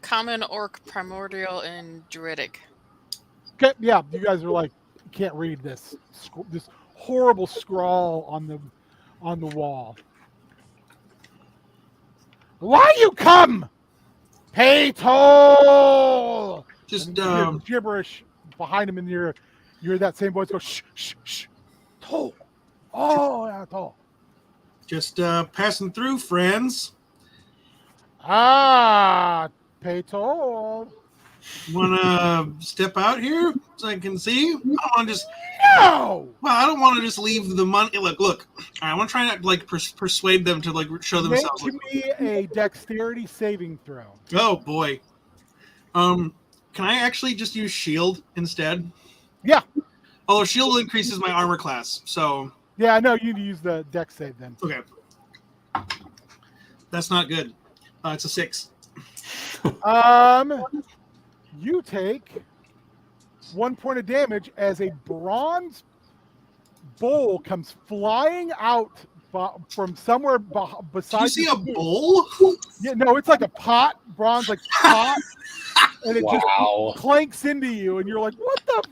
Common, Orc, Primordial, and Druidic. Okay. Yeah, you guys are like, you can't read this horrible scrawl on the wall. Why you come? Pay toll. Just And you hear gibberish behind him, and you hear that same voice go, shh, shh, shh, toll. Oh, yeah, toll. Just passing through, friends. Pay toll. Want to step out here so I can see? I don't want to just. No! Well, I don't want to just leave the money. Look. I want to try not like persuade them to like show Make themselves. me a dexterity saving throw. Oh boy. Can I actually just use shield instead? Yeah. Although shield increases my armor class, so Yeah, I know you need to use the dex save then. okay. That's not good. It's a 6. You take 1 point of damage as a bronze bowl comes flying out from somewhere Do beside. you see a bowl? Yeah, no, it's like a pot, bronze like pot, and it Wow. just clanks into you, and you're like, "What the?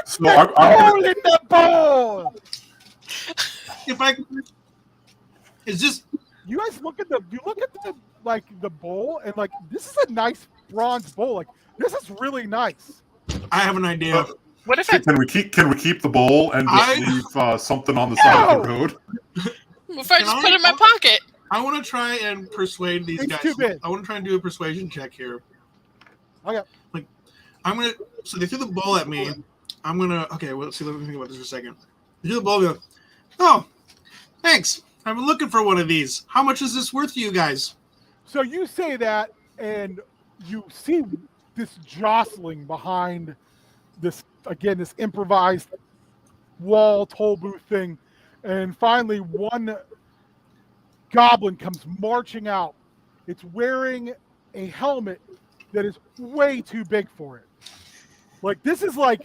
So I'm Bowl in the bowl!" If I is this You guys look at the the bowl, and like this is a nice bronze bowl. Like this is really nice. I have an idea. What if I Can we keep the bowl and just leave something on the side of the road? just put it in my pocket? I want to try and persuade these It's guys. too big. I want to try and do a persuasion check here. Okay. Like, so they threw the ball at me. Okay, well, let's see, let me think about this for a second. They threw the ball at me. Oh, thanks. I've been looking for one of these. How much is this worth to you guys? So you say that, and you see this jostling behind this improvised wall toll booth thing, and finally one goblin comes marching out. It's wearing a helmet that is way too big for it. Like this is like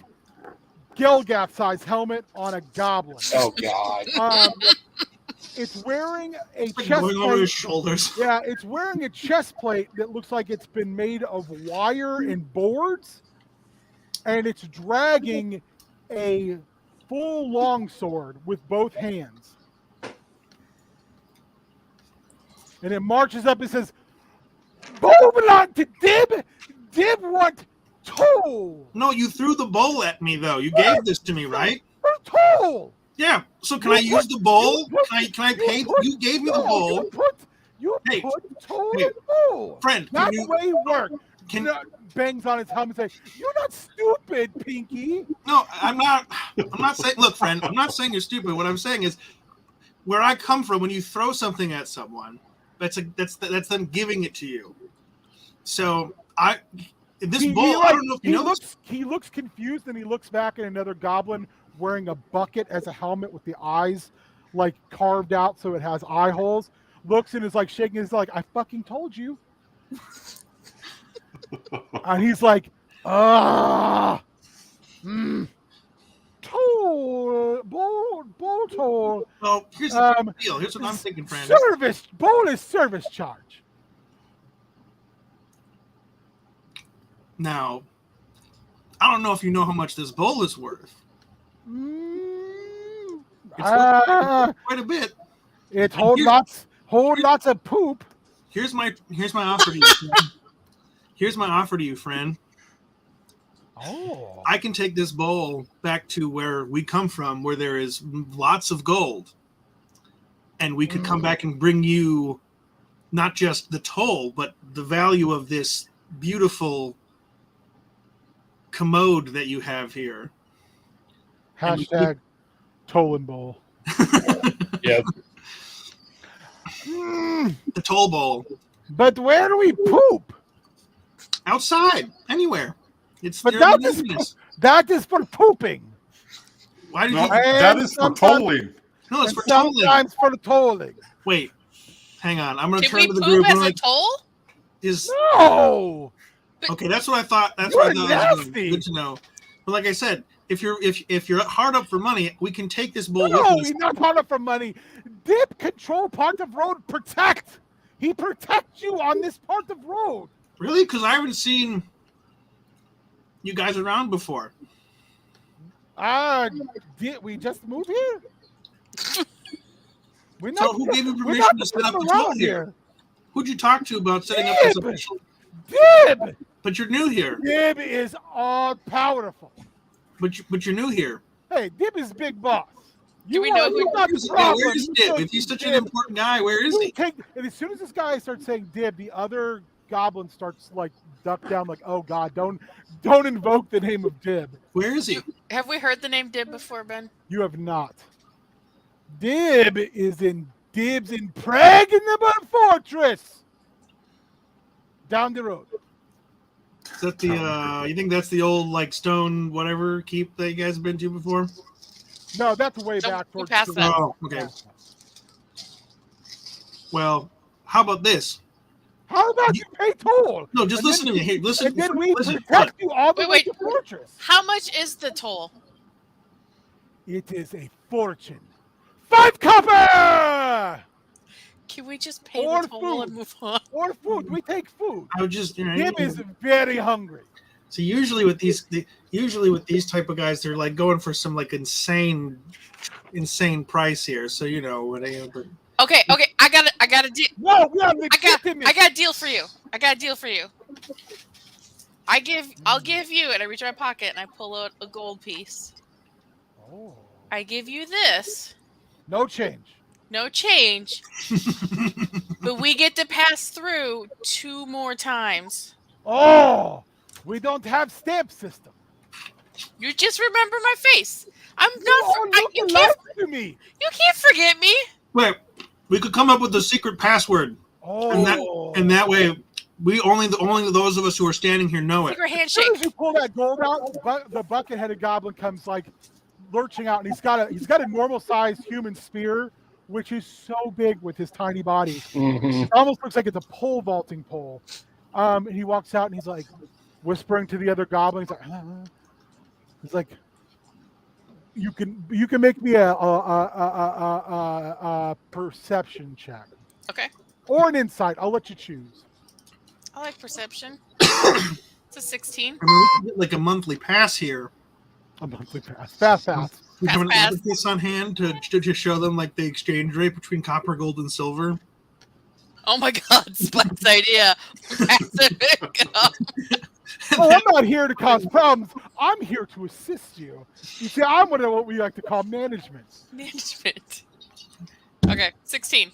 Gelgath size helmet on a goblin. Oh God. It's wearing a Like chest going over plate. his shoulders. Yeah, it's wearing a chest plate that looks like it's been made of wire and boards, and it's dragging a full longsword with both hands. And it marches up and says, "Bolan to Dib! Dib want toll! No, you threw the bowl at me though. You gave this to me, right? For toll! Yeah. So can I use the bowl? Can I pay? You gave me the No, bowl. You Hey, put toll hey, in the bowl! Friend, Not can the you? way you work. Can Bangs on his helmet and says, "You're not stupid, Pinky." No, I'm not. I'm not saying. Look, friend, I'm not saying you're stupid. What I'm saying is, where I come from, when you throw something at someone, that's them giving it to you. So this bowl. I don't know if you know this. He looks confused, and he looks back at another goblin wearing a bucket as a helmet with the eyes like carved out so it has eye holes. Looks and is like shaking his like, "I fucking told you." And he's like, toll, bowl toll. Well, here's the deal. Here's what I'm thinking, friend. Bowl is service charge. Now, I don't know if you know how much this bowl is worth. It's worth quite a bit. It hold lots of poop. Here's my offer to you. Friend. Here's my offer to you, friend. Oh. I can take this bowl back to where we come from, where there is lots of gold, and we could come back and bring you not just the toll, but the value of this beautiful commode that you have here. Hashtag Tolan Bowl. Yeah. The toll bowl. But where do we poop? Outside, anywhere. But they're that miscellaneous. that is for pooping. Why did No, you? that is for sometimes- tolling. No, it's And for tolling. sometimes for the tolling. Wait, hang on. I'm going to Can turn we to the poop group. as I'm a like, toll? is No. okay. That's what I thought. That's You're what I thought. Was nasty. good to know. But like I said, if you're hard up for money, we can take this bowl No, with us. he's not part of for money. Dip control part of road protect. He protects you on this part of road. Really? Because I haven't seen you guys around before. Did we just move here? We're So who gave you we're permission not to set up the around toll here? Who'd you talk to about setting up this Dib. official? Dib. But you're new here. Dib is all powerful. But you're new here. Hey, Dib is big boss. Do we know who? you got the Yeah, problem. where is You Dib? said If he's such an Dib. important guy, where is he? And as soon as this guy starts saying Dib, the other goblin starts like duck down, like, oh God, don't invoke the name of Dib. Where is he? Have we heard the name Dib before, Ben? You have not. Dib is in Dib's impregnable fortress down the road. Is that the you think that's the old like stone whatever keep that you guys have been to before? No, that's way Nope, back we towards passed the that. Oh, okay. Well, how about this? How about you pay toll? No, just And listen then- to me. Hey, listen. And then we listen. protect you all the Wait, way wait. to fortress. How much is the toll? It is a fortune. 5 copper! Can we just pay Or the toll and food. move on? Or food. We take food. I would just, you know, Dib is very hungry. so usually with these type of guys, they're like going for some like insane price here. So you know what Okay, I got a deal. No, we are I legitimate. got a deal for you. I'll give you, and I reach in my pocket and I pull out a gold piece. Oh. I give you this. No change. No change, but we get to pass through 2 more times. Oh, we don't have stamp system. You just remember my face. I'm not. Oh, you look can't. alive to me. You can't forget me. Wait, we could come up with a secret password, Oh. and that way, we only those of us who are standing here know it. Secret As soon as handshake. you pull that gold out, the bucket-headed goblin comes like lurching out, and he's got a normal-sized human spear, which is so big with his tiny body. Mhm. It almost looks like it's a pole vaulting pole. And he walks out and he's like whispering to the other goblins. He's like, you can make me a perception check Okay, or an insight. I'll let you choose. I like perception. It's a 16. I mean, we can get like a monthly pass here. A monthly pass. Fast. We have an Pass. abacus on hand to just show them like the exchange rate between copper, gold, and silver. Oh my God, Spike's idea. Passive income. Oh, I'm not here to cause problems. I'm here to assist you. You see, I'm what we like to call management. Management. Okay, 16.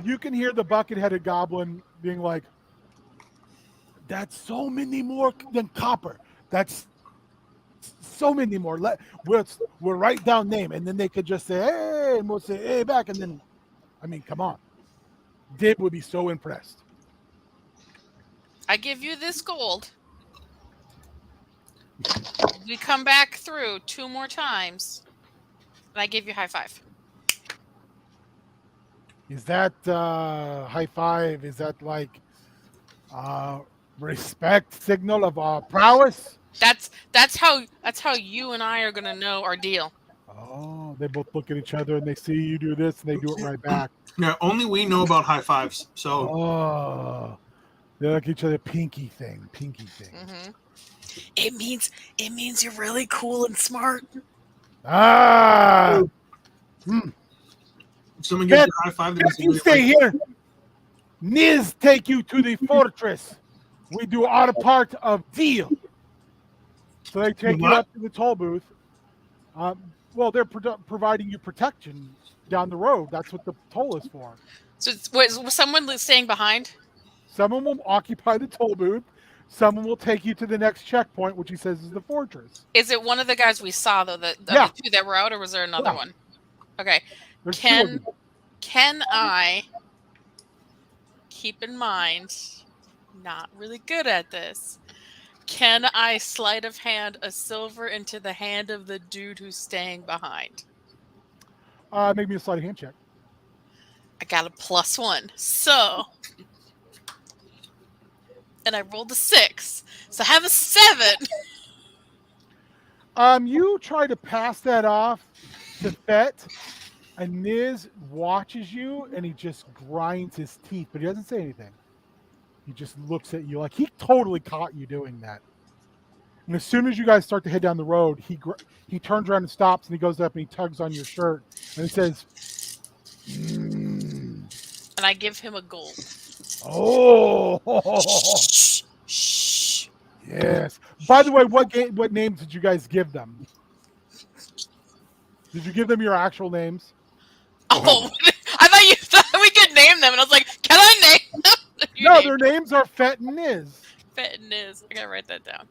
You can hear the bucket-headed goblin being like, "That's so many more than copper. That's so many more. We'll write down name, and then they could just say, hey, and we'll say, hey, back, and then, I mean, come on. Dib would be so impressed. I give you this gold. We come back through 2 more times, and I give you high five. Is that high five? Is that like respect signal of prowess? That's how you and I are gonna know our deal. Oh, they both look at each other and they see you do this and they do it right back. Yeah, only we know about high fives. So Oh, they look at each other. Pinky thing. Mm-hmm. It means you're really cool and smart. Ah, if someone gives Bet- you a high five, if you stay here, Niz take you to the fortress. We do our part of deal. So they take you What? up to the toll booth. Well, they're providing you protection down the road. That's what the toll is for. So was someone staying behind? Someone will occupy the toll booth. Someone will take you to the next checkpoint, which he says is the fortress. Is it one of the guys we saw though? The Yeah. 2 that were out, or was there another Yeah. one? Okay. There's two of them. Can I keep in mind? Not really good at this. Can I sleight of hand a silver into the hand of the dude who's staying behind? Make me a sleight of hand check. I got a +1. So, and I rolled a 6. So I have a 7. You try to pass that off to Fett, and Niz watches you, and he just grinds his teeth, but he doesn't say anything. He just looks at you like he totally caught you doing that. And as soon as you guys start to head down the road, he turns around and stops, and he goes up and he tugs on your shirt, and he says, And I give him a gold. "Oh, Shh. Shh. yes, By the way, what names did you guys give them? Did you give them your actual names? Oh, I thought you thought we could name them, and I was like, can I name them? You No, named their names are Fett and Niz. Fett and Niz. I gotta write that down.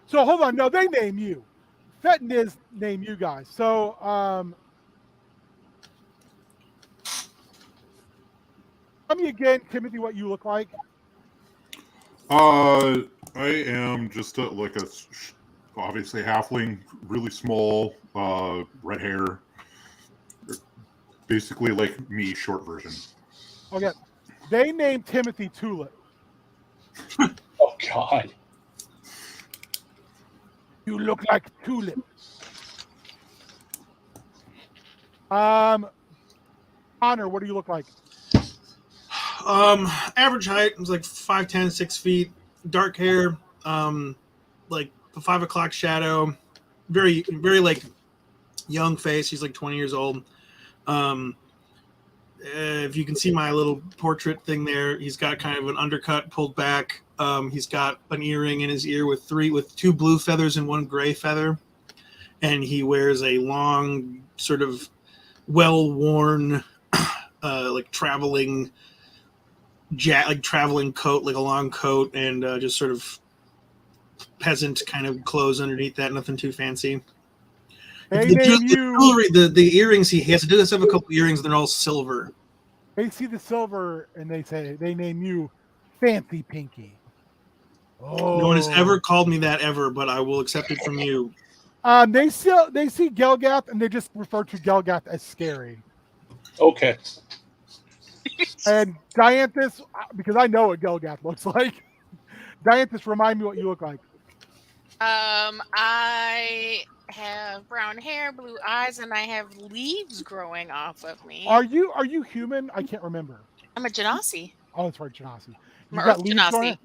So hold on, no, they name you. Fett and Niz name you guys. So tell me again, Timothy, what you look like. I am just obviously halfling, really small, red hair. Basically like me, short version. Okay. They named Timothy Tulip. Oh God. You look like Tulip. Connor, what do you look like? Average height was like 5'10", 6 feet, dark hair, like the 5 o'clock shadow, very, very like young face. He's like 20 years old. If you can see my little portrait thing there, he's got kind of an undercut pulled back. He's got an earring in his ear with 2 blue feathers and 1 gray feather, and he wears a long, sort of well-worn, like traveling coat, like a long coat, and just sort of peasant kind of clothes underneath that. Nothing too fancy. They The name you. jewelry, the earrings he has to do this. Have a couple earrings, and they're all silver. They see the silver and they name you Fancy Pinky. Oh. No one has ever called me that ever, but I will accept it from you. They see Gelgath and they just refer to Gelgath as scary. Okay. And Dianthus, because I know what Gelgath looks like. Dianthus, remind me what you look like. I have brown hair, blue eyes, and I have leaves growing off of me. Are you human? I can't remember. I'm a genasi. Oh, that's right, Genasi. I'm You an got earth leaves genasi. growing?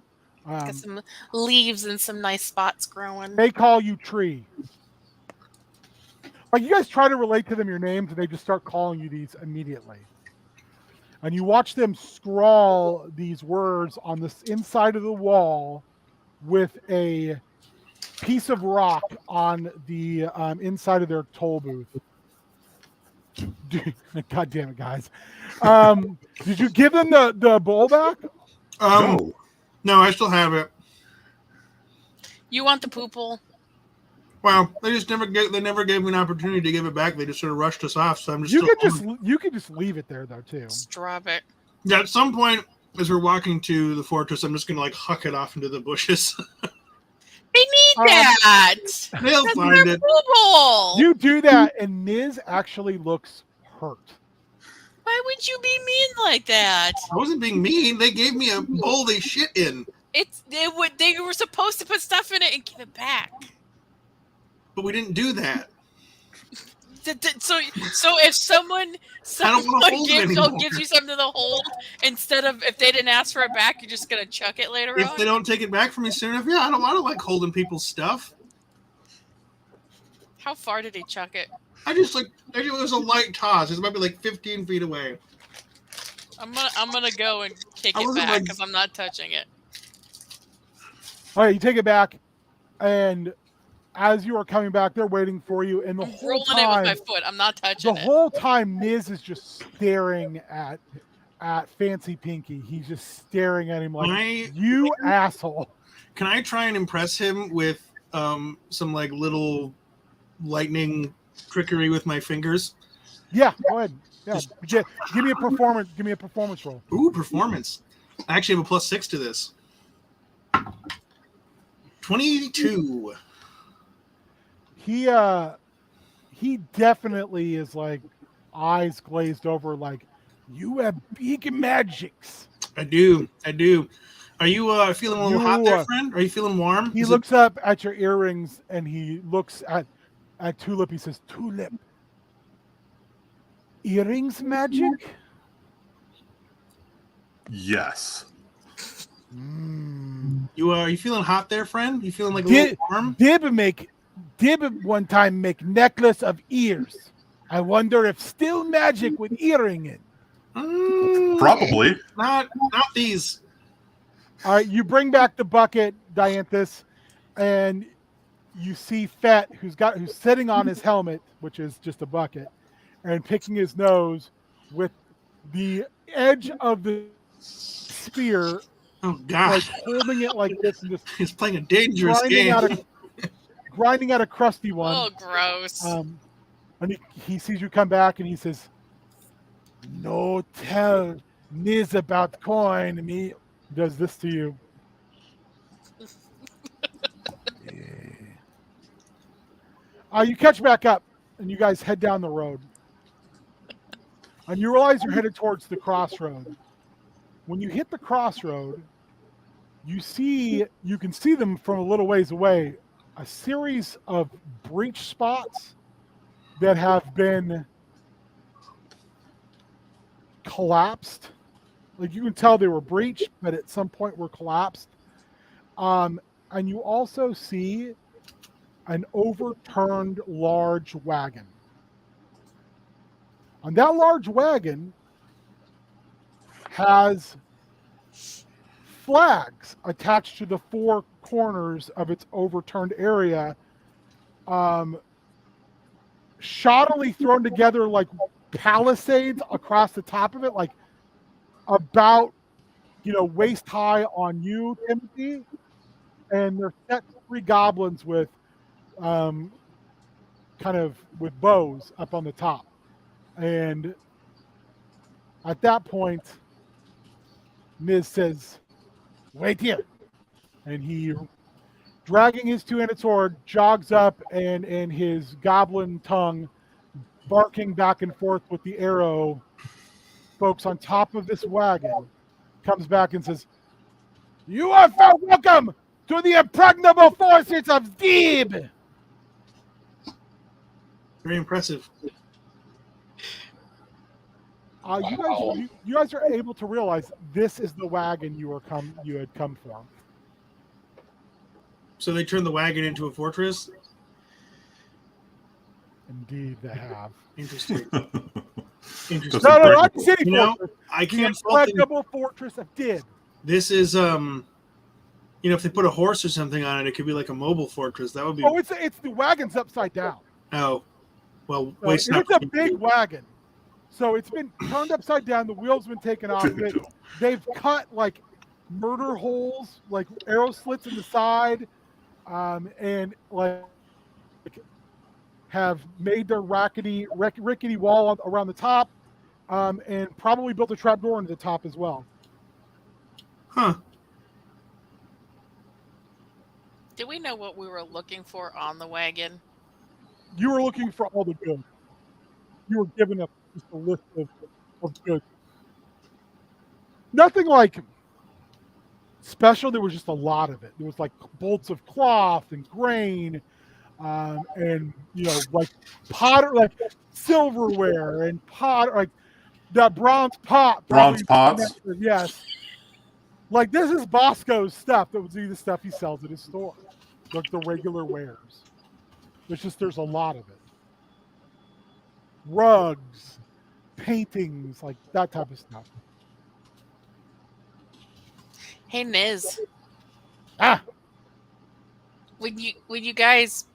Got some leaves and some nice spots growing. They call you Tree. Like you guys try to relate to them your names, and they just start calling you these immediately. And you watch them scrawl these words on the inside of the wall with a piece of rock on the inside of their toll booth. God damn it, guys! Did you give them the bowl back? No. No, I still have it. You want the poople? Wow, they never gave me an opportunity to give it back. They just sort of rushed us off. So I'm just You still could just leave it there though too. Just drop it. Yeah, at some point as we're walking to the fortress, I'm just gonna like huck it off into the bushes. They need that. They'll That's find their it. poople. You do that, and Niz actually looks hurt. Why would you be mean like that? I wasn't being mean. They gave me a bowl they shit in, They were supposed to put stuff in it and give it back. but we didn't do that. So if someone I don't wanna hold it anymore. gives you something to hold instead of if they didn't ask for it back, you're just gonna chuck it later If on. they don't take it back from me soon enough, yeah, I don't like holding people's stuff. How far did he chuck it? It was a light toss. It might be like 15 feet away. I'm gonna go and kick I it wasn't back like- because I'm not touching it. All right, you take it back, and as you are coming back, they're waiting for you. And the I'm whole rolling time, it with my foot. I'm not the touching it. whole time, Niz is just staring at Fancy Pinky. He's just staring at him like, "You asshole." Can I try and impress him with some like little lightning trickery with my fingers? Yeah, go ahead. Yeah, give me a performance. Give me a performance roll. Ooh, performance. I actually have a +6 to this. 22. He definitely is like eyes glazed over, like, "You have big magics." I do. Are you feeling a little hot there, You, friend? Are you feeling warm? He Is looks up at your earrings and he looks at Tulip. He says, "Tulip, earrings magic?" Yes. are you feeling hot there, friend? You feeling like a Did- little warm? Dib one time make necklace of ears. I wonder if still magic with earring in. Probably. Not these. All right, you bring back the bucket, Dianthus, and you see Fett, who's sitting on his helmet, which is just a bucket, and picking his nose with the edge of the spear, Oh God, like holding it like this and just he's playing a dangerous grinding game. grinding out a crusty one. Oh, gross. And he sees you come back and he says, "No tell Niz about coin me." He does this to you. You catch back up and you guys head down the road. And you realize you're headed towards the crossroad. When you hit the crossroad, you can see them from a little ways away, a series of breach spots that have been collapsed. Like you can tell they were breached, but at some point were collapsed. And you also see an overturned large wagon. And that large wagon has flags attached to the four corners of its overturned area, shoddily thrown together like palisades across the top of it, like about waist high on you, Timothy. And they're set 3 goblins with kind of with bows up on the top. And at that point, Miz says, "Wait here." And he, dragging his two-handed sword, jogs up and in his goblin tongue, barking back and forth with the arrow, folks on top of this wagon, comes back and says, "You are welcome to the impregnable forces of Deeb." Very impressive. You guys are able to realize this is the wagon you had come for. So they turned the wagon into a fortress. Indeed, they have. Interesting. That's Interesting. No, impregnable. not the city You know, fortress. I The can't fault them. impregnable fortress of Dib. This is if they put a horse or something on it, it could be like a mobile fortress. That would be. Oh, it's the wagon's upside down. Oh, well, So waste it's not. a big wagon. So it's been turned upside down. The wheels been taken off. They've cut like murder holes, like arrow slits in the side, and like have made their rickety wall around the top, and probably built a trapdoor into the top as well. Huh. Did we know what we were looking for on the wagon? You were looking for all the goods. You were given up just a list of goods. Nothing like special. There was just a lot of it. There was like bolts of cloth and grain, and like potter, like silverware and pot, like that bronze pot. Bronze probably- pots? Yes. Like this is Bosco's stuff. That would be the stuff he sells at his store, like the regular wares. There's a lot of it. Rugs, paintings, like that type of stuff. Hey, Niz, Ah, when you guys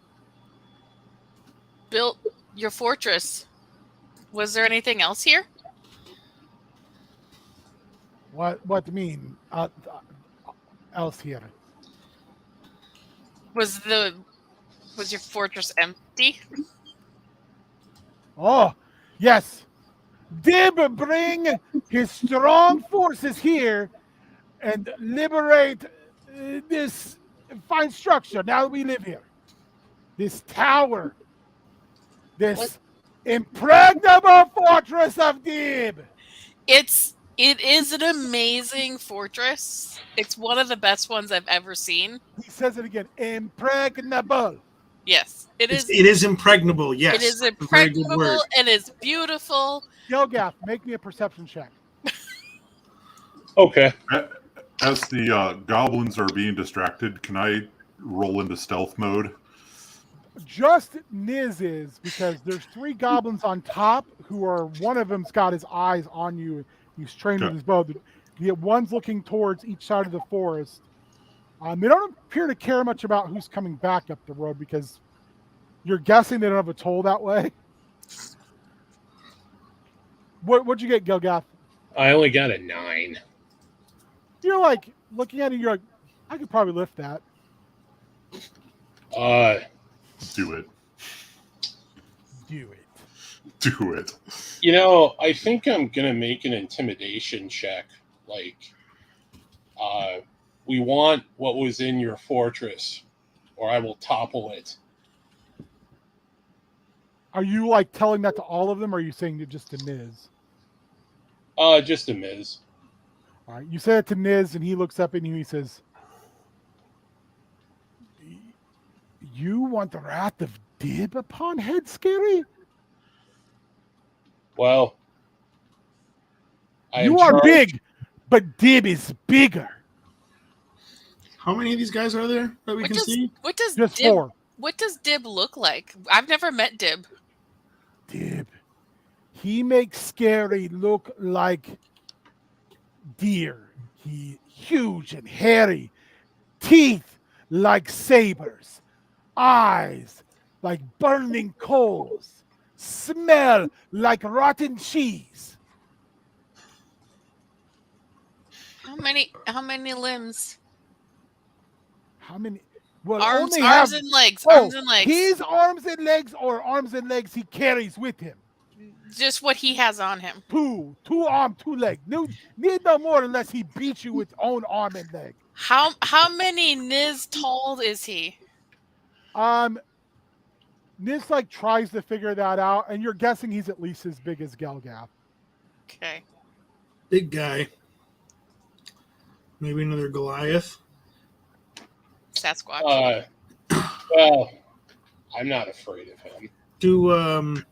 built your fortress, was there anything else here? what do you mean? Else here? Was your fortress empty? Oh, yes. Dib bring his strong forces here and liberate this fine structure. Now we live here. This tower. This impregnable fortress of Dib. It is an amazing fortress. It's one of the best ones I've ever seen. He says it again. Impregnable. Yes, it is. It is impregnable. Yes. It is A very good word. impregnable and it's beautiful. Gelgath, make me a perception check. Okay. As the goblins are being distracted, can I roll into stealth mode? Just Niz is, because there's 3 goblins on top who are, one of them's got his eyes on you. He's trained with Okay. his bow. One's looking towards each side of the forest. They don't appear to care much about who's coming back up the road because you're guessing they don't have a toll that way. What'd you get, Gilgath? I only got a 9. You're like looking at it. You're like, I could probably lift that. Do it. Do it. Do it. You know, I think I'm gonna make an intimidation check. Like, we want what was in your fortress, or I will topple it. Are you like telling that to all of them, or are you saying it just to Niz? Just a Miz. All right, you say it to Niz, and he looks up at you. He says, "You want the wrath of Dib upon head, Scary? Well, You are big, but Dib is bigger. How many of these guys are there that we can see? What does Just Dib? 4. What does Dib look like? I've never met Dib. Dib. He makes Scary look like deer. He huge and hairy, teeth like sabers, eyes like burning coals, smell like rotten cheese. How many limbs? How many? Well, Arms, only arms have, and legs. oh, Arms and legs. his arms and legs, or arms and legs he carries with him. Just what he has on him. Two arm, 2 leg. No, need no more unless he beats you with own arm and leg. How many Niz tall is he? Niz like tries to figure that out, and you're guessing he's at least as big as Gelgath. Okay. Big guy. Maybe another Goliath. Sasquatch. Well, I'm not afraid of him. Do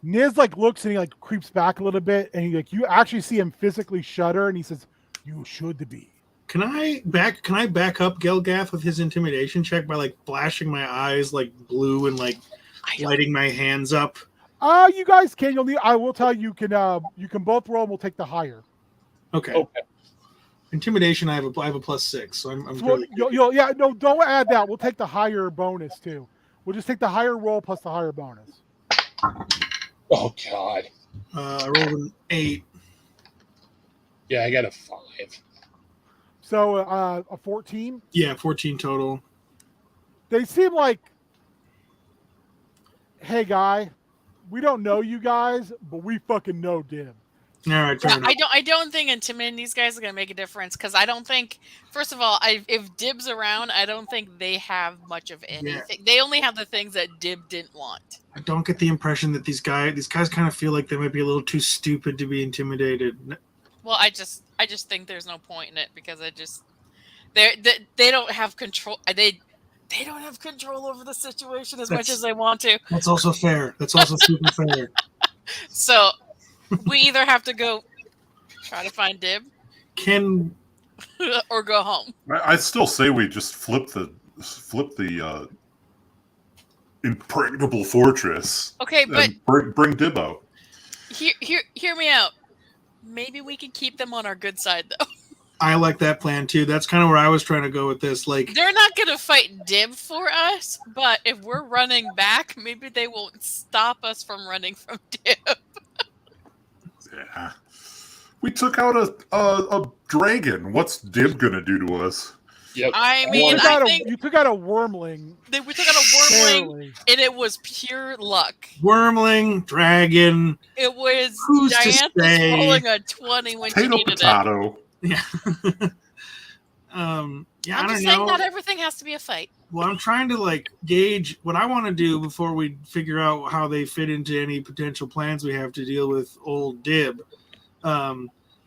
Niz like looks and he like creeps back a little bit, and you actually see him physically shudder, and he says, "You should be." Can I back up Gelgath with his intimidation check by like flashing my eyes like blue and like lighting my hands up? You guys can. I will tell you can both roll, and we'll take the higher. Okay. Okay. Intimidation. I have a +6, so I'm So good. don't add that. We'll take the higher bonus too. We'll just take the higher roll plus the higher bonus. Oh God. I rolled an 8. Yeah, I got a 5. So a 14. Yeah, 14 total. They seem like, hey guy, we don't know you guys, but we fucking know Dib. All right, fair Yeah, enough. I don't think intimidating these guys is gonna make a difference because I don't think. First of all, if Dib's around, I don't think they have much of anything. They only have the things that Dib didn't want. I don't get the impression that these guys kind of feel like they might be a little too stupid to be intimidated. Well, I just think there's no point in it because they don't have control. They don't have control over the situation as much as they want to. That's also fair. That's also super fair. So we either have to go try to find Dib or go home. I still say we just flip the impregnable fortress. Okay, but and bring Dib out. hear me out. Maybe we can keep them on our good side, though. I like that plan too. That's kind of where I was trying to go with this. Like, They're not going to fight Dib for us, but if we're running back, maybe they won't stop us from running from Dib. Yeah. We took out a dragon. What's Dib gonna do to us? Yep. I mean, You took out a wormling. we took out a wormling, Barely. and it was pure luck. wormling, dragon. It was Who's to Diantha say? rolling a 20 when she Potato, needed potato. Yeah. Yeah, it. I I'm don't just saying know. not everything has to be a fight. Well, I'm trying to like gauge what I want to do before we figure out how they fit into any potential plans we have to deal with old Dib.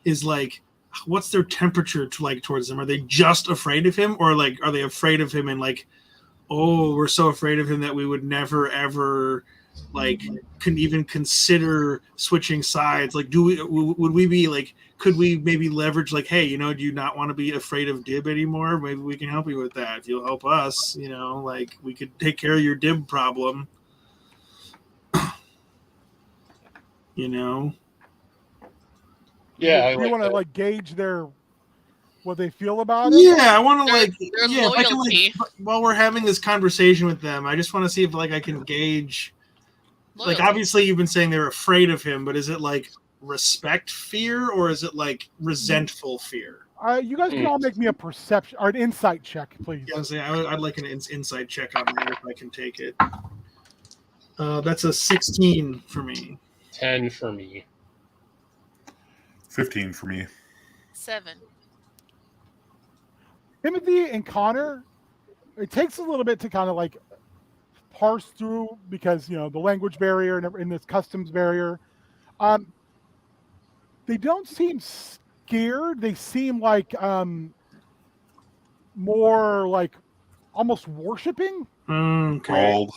Is like, what's their temperature towards him? Are they just afraid of him, or like are they afraid of him and like, oh, we're so afraid of him that we would never ever like couldn't even consider switching sides? Like, would we be like, could we maybe leverage like, hey, do you not want to be afraid of Dib anymore? Maybe we can help you with that if you'll help us. Like we could take care of your Dib problem. Yeah, I We like want to that. like gauge their what they feel about it. Yeah, I want to Their- like their yeah. If I can, loyalty. while we're having this conversation with them, I just want to see if like I can gauge. Like Loyalty. obviously you've been saying they're afraid of him, but is it like respect fear or is it like resentful fear? You guys can all make me a perception or an insight check, please. Yeah, I'd like an insight check on that if I can take it. That's a 16 for me. 10 for me. 15 for me. 7. Timothy and Connor, it takes a little bit to kind of like parse through because the language barrier and this customs barrier. They don't seem scared. They seem like more like almost worshiping. Okay. Called.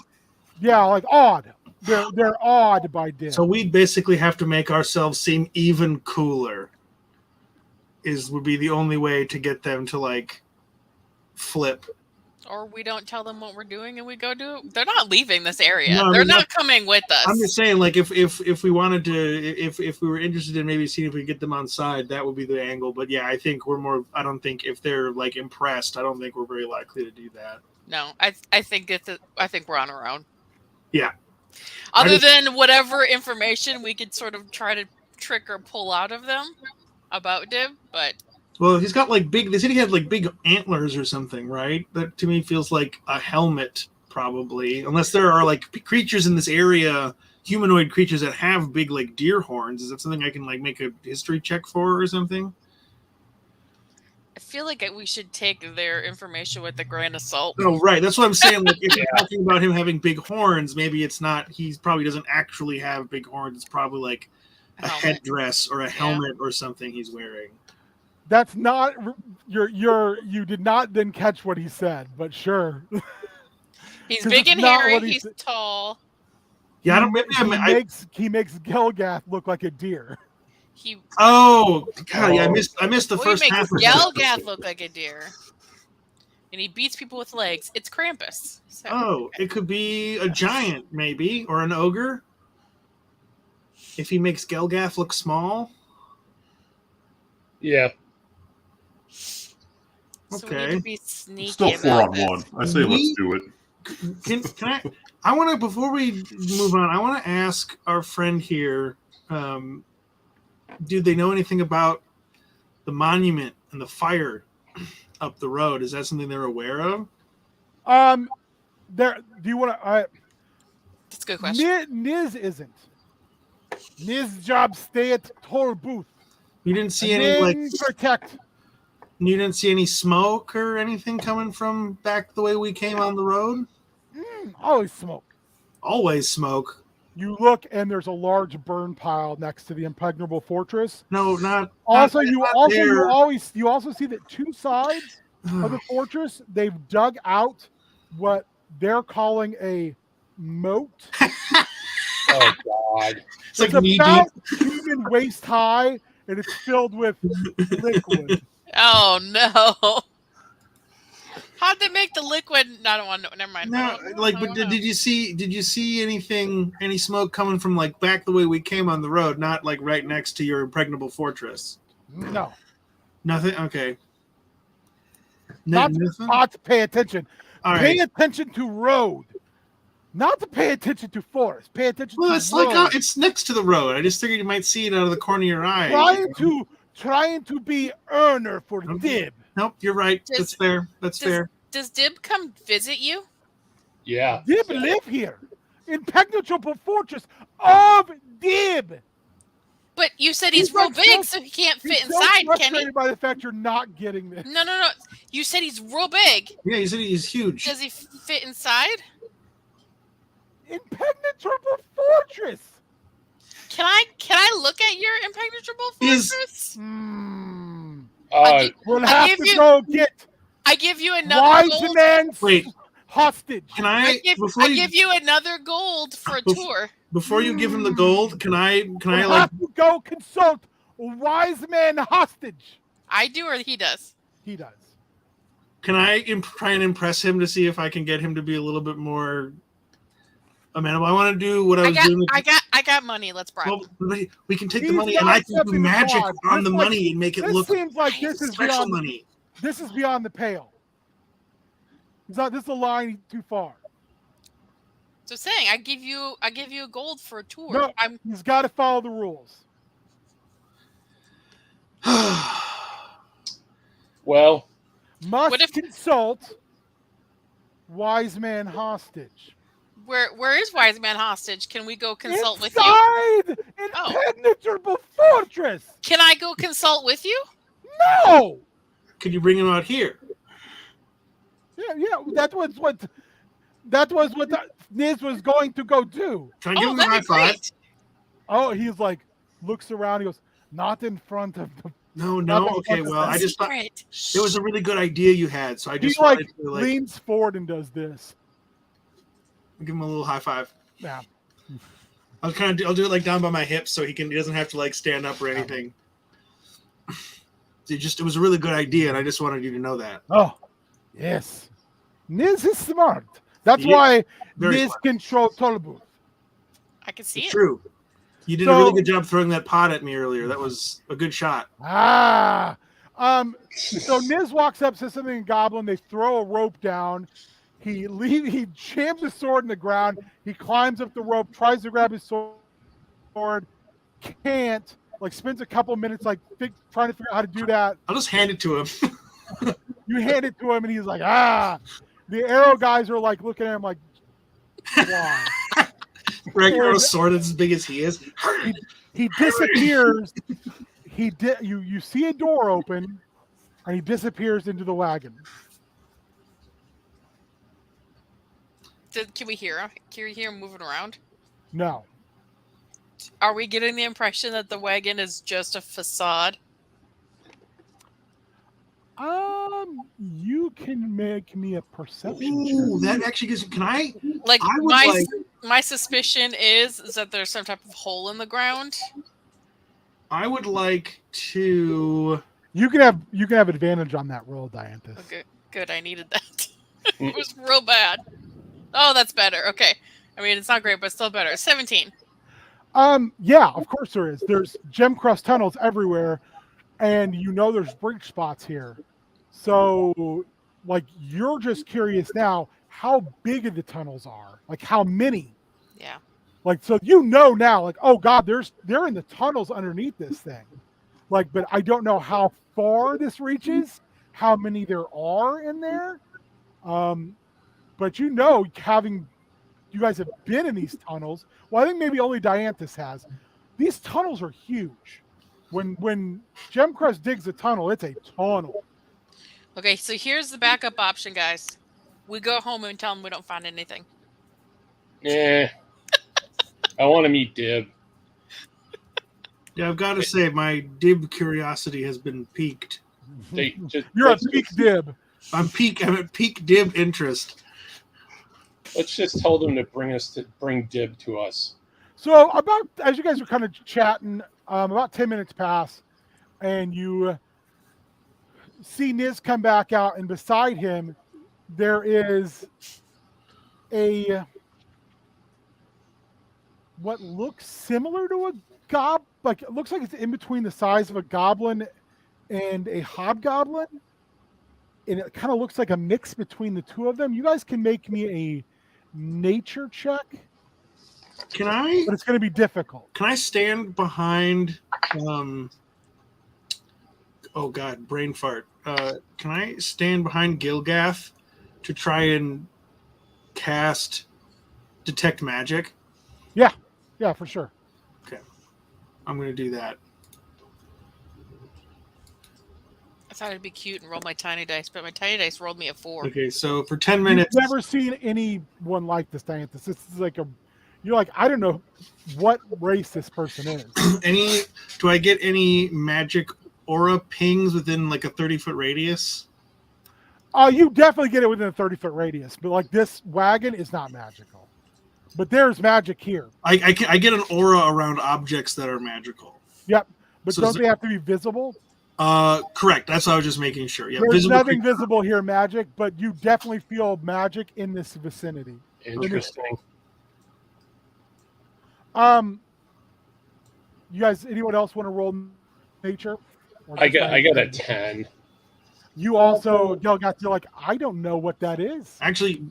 Yeah, like awed. They're awed by Dim. So we basically have to make ourselves seem even cooler. Would be the only way to get them to like flip. Or we don't tell them what we're doing and we go do it. They're not leaving this area. No, They're they're not coming with us. I'm just saying, like, if we wanted to, if we were interested in maybe seeing if we could get them on side, that would be the angle. But yeah, I think we're more. I don't think if they're like impressed, I don't think we're very likely to do that. No, I think I think we're on our own. Yeah. Other than whatever information we could sort of try to trick or pull out of them about Dib, but Well, he's got like big. They said he had like big antlers or something, right? That to me feels like a helmet, probably. Unless there are like creatures in this area, humanoid creatures that have big like deer horns. Is that something I can like make a history check for or something? I feel like we should take their information with a grain of salt. Oh, right. That's what I'm saying. Like, if you're talking about him having big horns, maybe it's not. He probably doesn't actually have big horns. It's probably like a Helmet. headdress or a helmet or something he's wearing. That's not you did not then catch what he said, but sure. He's 'Cause big it's and not hairy. what he He's said. tall. Yeah, I don't. Maybe He makes Gelgath look like a deer. He Oh God! Yeah, I missed the he first makes half of that. Gelgath look like a deer, and he beats people with legs. It's Krampus. So. Oh, it could be a giant, maybe, or an ogre. If he makes Gelgath look small. Yeah. So we Okay. need to be sneaky Still 4 about on this. 1. I say let's do it. Can I want to, before we move on, I want to ask our friend here, do they know anything about the monument and the fire up the road? Is that something they're aware of? There. Do you want to? That's a good question. Niz isn't. Niz's job stay at toll booth. You didn't see and any then protect. you didn't see any smoke or anything coming from back the way we came on the road? Always smoke. Always smoke. You look and there's a large burn pile next to the impregnable fortress. No, not Also, not- you not also there. you also see that two sides of the fortress they've dug out what they're calling a moat. Oh God. It's like It's knee about deep. human waist high, and it's filled with liquid. Oh no! How'd they make the liquid? No, I don't want to. Never mind. No, I don't like, but know. did you see any smoke coming from like back the way we came on the road, not like right next to your impregnable fortress? No, Nothing. Okay. not Nothing. to pay attention. All Pay right. attention to road, not to pay attention to forest. Pay attention Well, to it's road. like it's next to the road. I just figured you might see it out of the corner of your eye. trying to be earner for Okay. Dib. Nope, you're right. Does- That's fair. That's fair. Does Dib come visit you? Yeah. Dib live here. Impenetrable fortress of Dib. But you said he's He's real like big, so- so he can't He's fit so inside, can he? frustrated by the fact you're not getting this. No. You said he's real big. Yeah, he said he's huge. Does he fit inside? Impenetrable fortress. Can I look at your impenetrable Is- fortress? Hmm. We'll I have give to you- go get I give you another wise gold. man's Wait. hostage. Can I before give you another gold for a Bef- tour. before you give him the gold? Can I We'll like? have to go consult a wise man hostage. I do, or he does. He does. Can I try and impress him to see if I can get him to be a little bit more Amanda, I want to do what I was doing. I got money. Let's bribe. Well, we can take the He's money, and I can do accepting the magic fraud. on This the like- money and make it This look seems like this is special beyond. money. This is beyond the pale. It's not. This is a line too far. So saying I give you a gold for a tour. No, I'm he's got to follow the rules. Well, Must What if- consult wise man hostage. where is Wise Man hostage? Can we go consult with you? Inside Oh. impenetrable fortress. Can I go consult with you? No. Could you bring him out here? Yeah. That was what Niz was going to go do. Can I give Oh, him a high that'd be five? great. Oh, he's like looks around. He goes, not in front of the. No. Nothing Okay, what's well, I that? just thought Great. it was a really good idea you had, so I He just like wanted to leans forward and does this. give him a little high five. Yeah. I'll do it like down by my hips, so he doesn't have to like stand up or anything. It was a really good idea, and I just wanted you to know that. Oh, yes. Niz is smart. That's Yeah, why very Niz smart. controls Tolbooth. I can see It's it. true. You did a So- really good job throwing that pot at me earlier. That was a good shot. So Niz walks up, says something in Goblin. They throw a rope down. He jams his sword in the ground. He climbs up the rope, tries to grab his sword, can't. Like spends a couple minutes like trying to figure out how to do that. I'll just hand it to him. You hand it to him, and he's like, The arrow guys are like looking at him like, why? Regular sword as big as he is. He disappears. You see a door open, and he disappears into the wagon. Can we hear him? Can we hear him moving around? No. Are we getting the impression that the wagon is just a facade? You can make me a perception Ooh, check. that actually gives. Can I? Like I would my suspicion is that there's some type of hole in the ground. I would like to. You can have advantage on that roll, Dianthus. Okay, good. I needed that. It was real bad. Oh, that's better. Okay. I mean, it's not great, but still better. 17. Yeah, of course there is. There's gem crust tunnels everywhere, and there's breach spots here. So, like, you're just curious now how big the tunnels are. Like, how many? Yeah. Like, so now, like, oh God, they're in the tunnels underneath this thing. Like, but I don't know how far this reaches, how many there are in there. But you guys have been in these tunnels. Well, I think maybe only Dianthus has. These tunnels are huge. When Gemcrest digs a tunnel, it's a tunnel. Okay, so here's the backup option, guys. We go home and tell them we don't find anything. I want to meet Dib. Yeah, I've got to say, my dib curiosity has been piqued. You're a peak dib. I'm at peak dib interest. Let's just tell them to bring Dib to us. So as you guys are kind of chatting, about 10 minutes pass, and you see Niz come back out, and beside him there is what looks similar to a like it looks like it's in between the size of a goblin and a hobgoblin, and it kind of looks like a mix between the two of them. You guys can make me a nature check. Can I? But it's going to be difficult. Can I stand behind? Oh God, brain fart. Can I stand behind Gilgath to try and cast detect magic? Yeah, for sure. I'm going to do that. I thought it'd be cute and roll my tiny dice, but my tiny dice rolled me a 4. Okay, so for 10 minutes. You've never seen anyone like this, Dianthus. This is like you're like, I don't know what race this person is. Do I get any magic aura pings within like a 30-foot radius? You definitely get it within a 30-foot radius, but like this wagon is not magical. But there's magic here. I get an aura around objects that are magical. Yep. But So don't is they have to be visible? Correct. That's what I was just making sure. Yeah, There's visible nothing creature. visible here, magic, but you definitely feel magic in this vicinity. Interesting. You guys, anyone else want to roll nature? Or I just got a 10. You also, Delgat, you're like, I don't know what that is. Actually,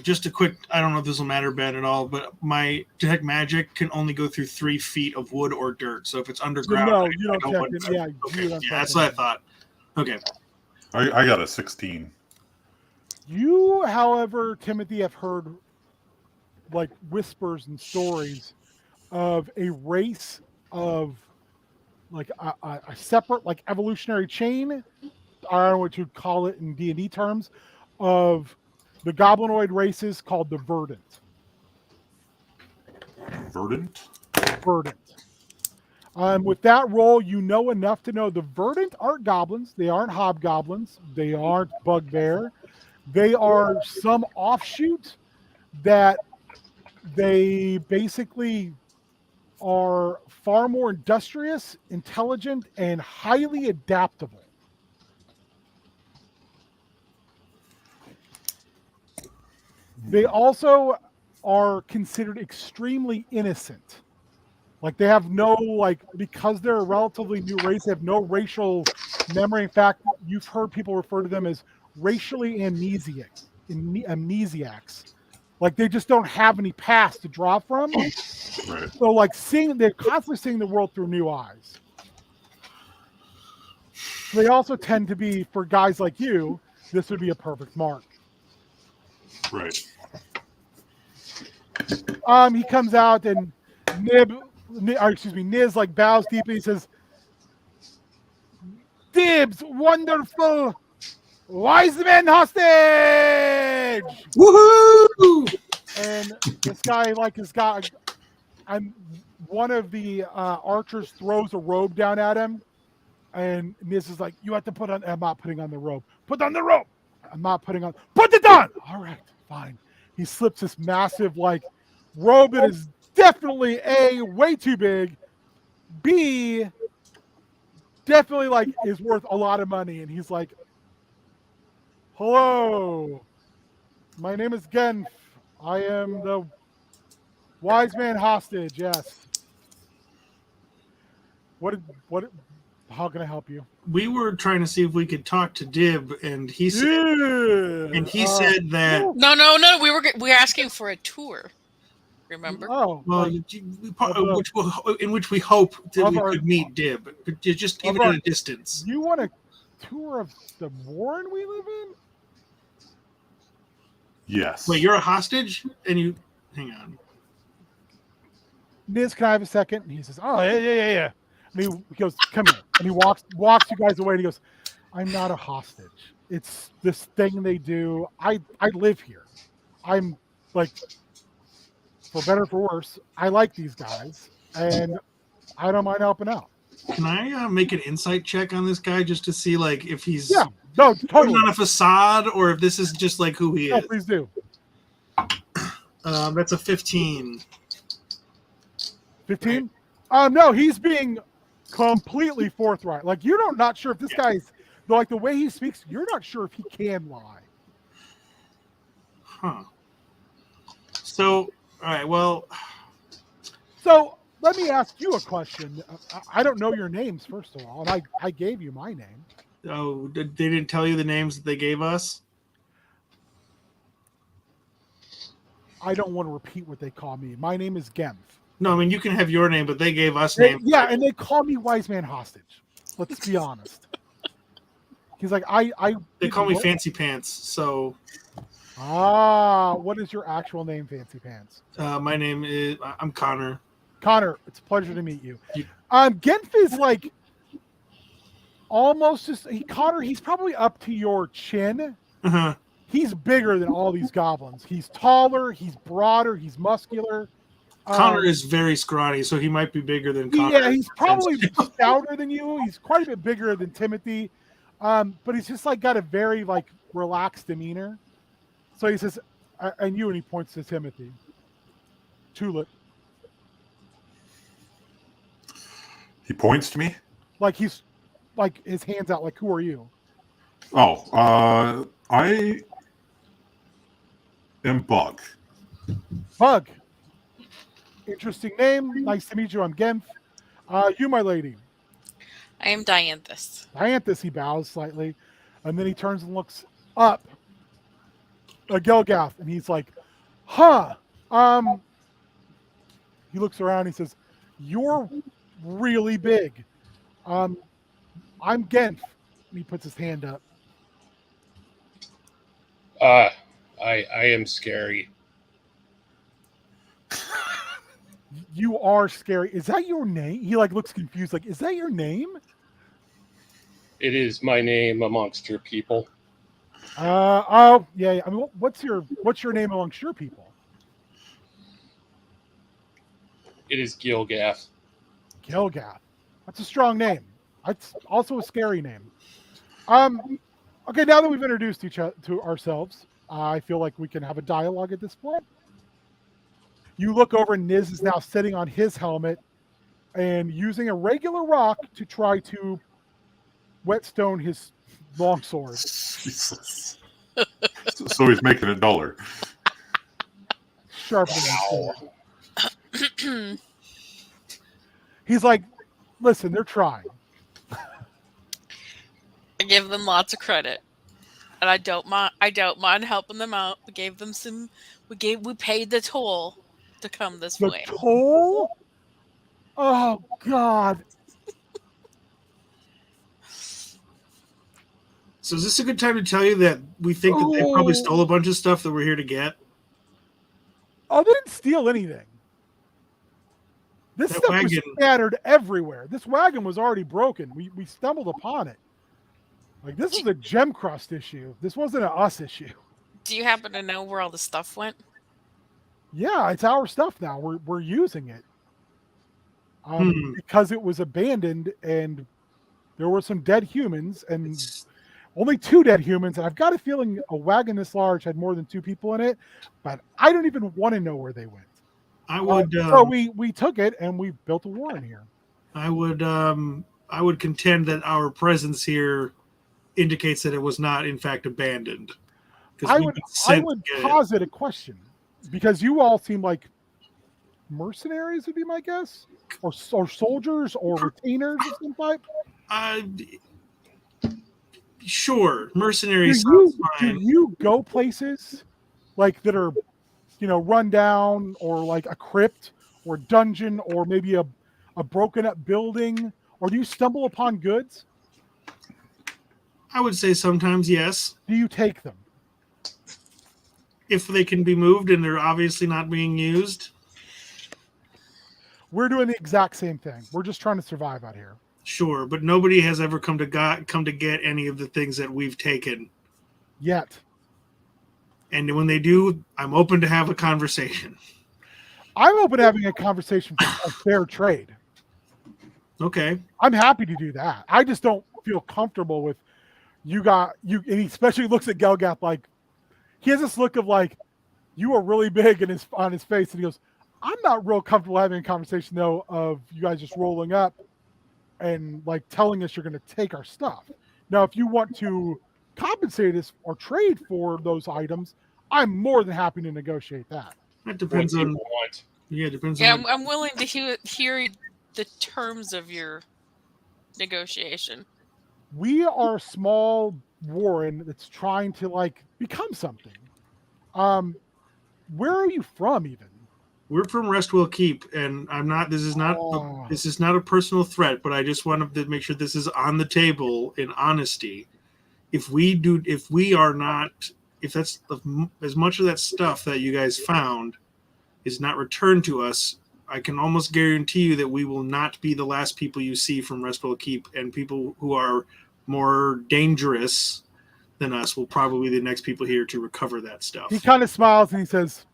just a quick, I don't know if this will matter bad at all, but my detect magic can only go through 3 feet of wood or dirt. So if it's underground, No, I you don't want check it. to- Yeah, okay. you don't Yeah, check that's it. what I thought. Okay. I got a 16. You, however, Timothy, have heard like whispers and stories of a race of like a separate like evolutionary chain. I don't know what you'd call it in D&D terms, of the goblinoid races called the Verdant. Verdant? Verdant. With that roll, you know enough to know the Verdant aren't goblins. They aren't hobgoblins. They aren't bugbear. They are some offshoot that they basically are far more industrious, intelligent, and highly adaptable. They also are considered extremely innocent. Like they have no because they're a relatively new race, they have no racial memory. In fact, you've heard people refer to them as racially amnesiacs. Like they just don't have any past to draw from. Right. So they're constantly seeing the world through new eyes. They also tend to be, for guys like you, this would be a perfect mark. Right. He comes out and Niz like bows deeply. He says, "Dibs, wonderful, wise men hostage!" Woohoo! And this guy and one of the archers throws a robe down at him, and Niz is like, "You have to put on." I'm not putting on the robe. Put on the robe. I'm not putting on. Put it on. All right, fine. He slips this massive robe that is definitely A, way too big, B, definitely is worth a lot of money. And he's like, "Hello, my name is Genf. I am the wise man hostage. Yes. How can I help you?" We were trying to see if we could talk to Dib, and he said, said that. No. We were asking for a tour. Remember? Oh, Well, in which we hope that we could meet Dib, but just even at a distance. you want a tour of the warren we live in? Yes. Wait, you're a hostage, and you hang on. Niz, can I have a second? And he says, "Oh, yeah. And he goes, "Come here." And he walks you guys away. And he goes, "I'm not a hostage. It's this thing they do. I live here. I'm for better or for worse, I like these guys, and I don't mind helping out." Can I make an insight check on this guy just to see if he's No, putting totally. on a facade or if this is just who he No, is? please do. That's a 15. 15? No, he's being completely forthright. You're not sure if this guy's the way he speaks, you're not sure if he can lie. Huh. So, all right, well, So let me ask you a question. I don't know your names, first of all, and I gave you my name. oh, they didn't tell you the names that they gave us? I don't want to repeat what they call me. My name is Genf. No, I mean, you can have your name, but they gave us names. Yeah, and they call me Wise Man Hostage. Let's be honest. He's like, They call me Fancy Pants, so what is your actual name, Fancy Pants? my name is, I'm Connor. Connor, it's a pleasure to meet you. Genf is almost just Connor, he's probably up to your chin. Uh-huh. He's bigger than all these goblins. He's taller, he's broader, he's muscular. Connor is very scrawny, so he might be bigger than Connor. Yeah, he's probably stouter than you. He's quite a bit bigger than Timothy. But he's just got a very relaxed demeanor. So he says, and he points to Timothy. Tulip. He points to me. He's his hands out. Who are you? Oh, I am Bug. Bug. Interesting name. Nice to meet you. I'm Genf. You, my lady. I am Dianthus. Dianthus, he bows slightly, and then he turns and looks up at Gelgath, and he's like, huh. He looks around, he says, you're really big. I'm Genf. And he puts his hand up. I am scary. You are scary. Is that your name? He like looks confused, like, is that your name? It is my name amongst your people. Oh, yeah. I mean, what's your name amongst your people? It is Gilgath. Gilgath. That's a strong name. That's also a scary name. Okay, now that we've introduced each other to ourselves, I feel like we can have a dialogue at this point. You look over, and Niz is now sitting on his helmet and using a regular rock to try to whetstone his longsword. Jesus. So he's making it duller. Sharpening it. He's like, listen, they're trying. I give them lots of credit, and I don't mind helping them out. We gave them some. We paid the toll to come this The way. toll? Oh God. So is this a good time to tell you that we think that they probably stole a bunch of stuff that we're here to get? Oh, they didn't steal anything. This That stuff was wagon- scattered everywhere. This wagon was already broken. We stumbled upon it. Like, this is a gem crust issue. This wasn't an us issue. Do you happen to know where all the stuff went? Yeah, it's our stuff now. We're using it. Because it was abandoned and there were some dead humans and only 2 dead humans. And I've got a feeling a wagon this large had more than 2 people in it, but I don't even want to know where they went. I would. So we took it and we built a war in here. I would contend that our presence here indicates that it was not, in fact, abandoned. 'Cause I we would could sense it. posit a question because you all seem like mercenaries would be my guess, or soldiers or retainers of some type. Sure, mercenary Do sounds fine. you go places like that are, run down, or like a crypt or a dungeon or maybe a broken up building, or do you stumble upon goods? I would say sometimes yes, Do you take them? if they can be moved and they're obviously not being used. We're doing the exact same thing. We're just trying to survive out here. Sure, but nobody has ever come to get any of the things that we've taken. Yet. And when they do, I'm open to have a conversation. I'm open to having a conversation for a fair trade. Okay. I'm happy to do that. I just don't feel comfortable with you. And he especially looks at Gelgath like he has this look of like, you are really big on his face, and he goes, I'm not real comfortable having a conversation though of you guys just rolling up and like telling us you're going to take our stuff. Now, if you want to compensate us or trade for those items, I'm more than happy to negotiate that. That depends What on. people want. Yeah, depends Yeah, on. I'm willing to hear the terms of your negotiation. We are a small warren that's trying to like become something. Where are you from even? We're from Restwell Keep, and I'm not. This is not. This is not a personal threat, but I just wanted to make sure this is on the table in honesty. If that's as much of that stuff that you guys found is not returned to us, I can almost guarantee you that we will not be the last people you see from Restwell Keep, and people who are more dangerous than us will probably be the next people here to recover that stuff. He kind of smiles and he says,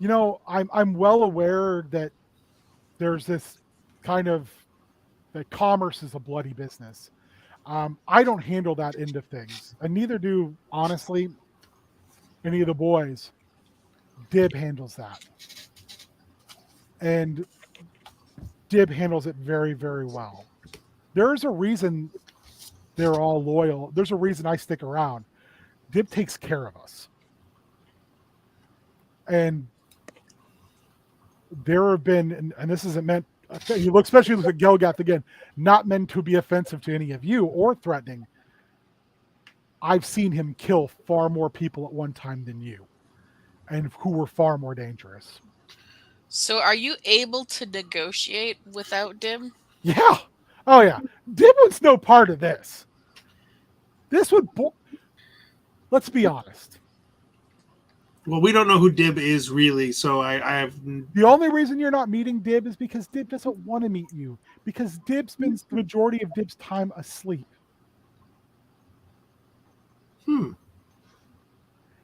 I'm well aware that there's this kind of that commerce is a bloody business. I don't handle that end of things, and neither do, honestly, any of the boys. Dib handles that, and Dib handles it very, very well. There's a reason they're all loyal. There's a reason I stick around. Dib takes care of us, and there have been, and this isn't meant, you look, especially look at Gelgath again, not meant to be offensive to any of you or threatening. I've seen him kill far more people at one time than you, and who were far more dangerous. So are you able to negotiate without Dim? Yeah. Oh yeah. Dib was no part of this. This would. Let's be honest. Well, we don't know who Dib is really, so I have. The only reason you're not meeting Dib is because Dib doesn't want to meet you. Because Dib spends the majority of Dib's time asleep.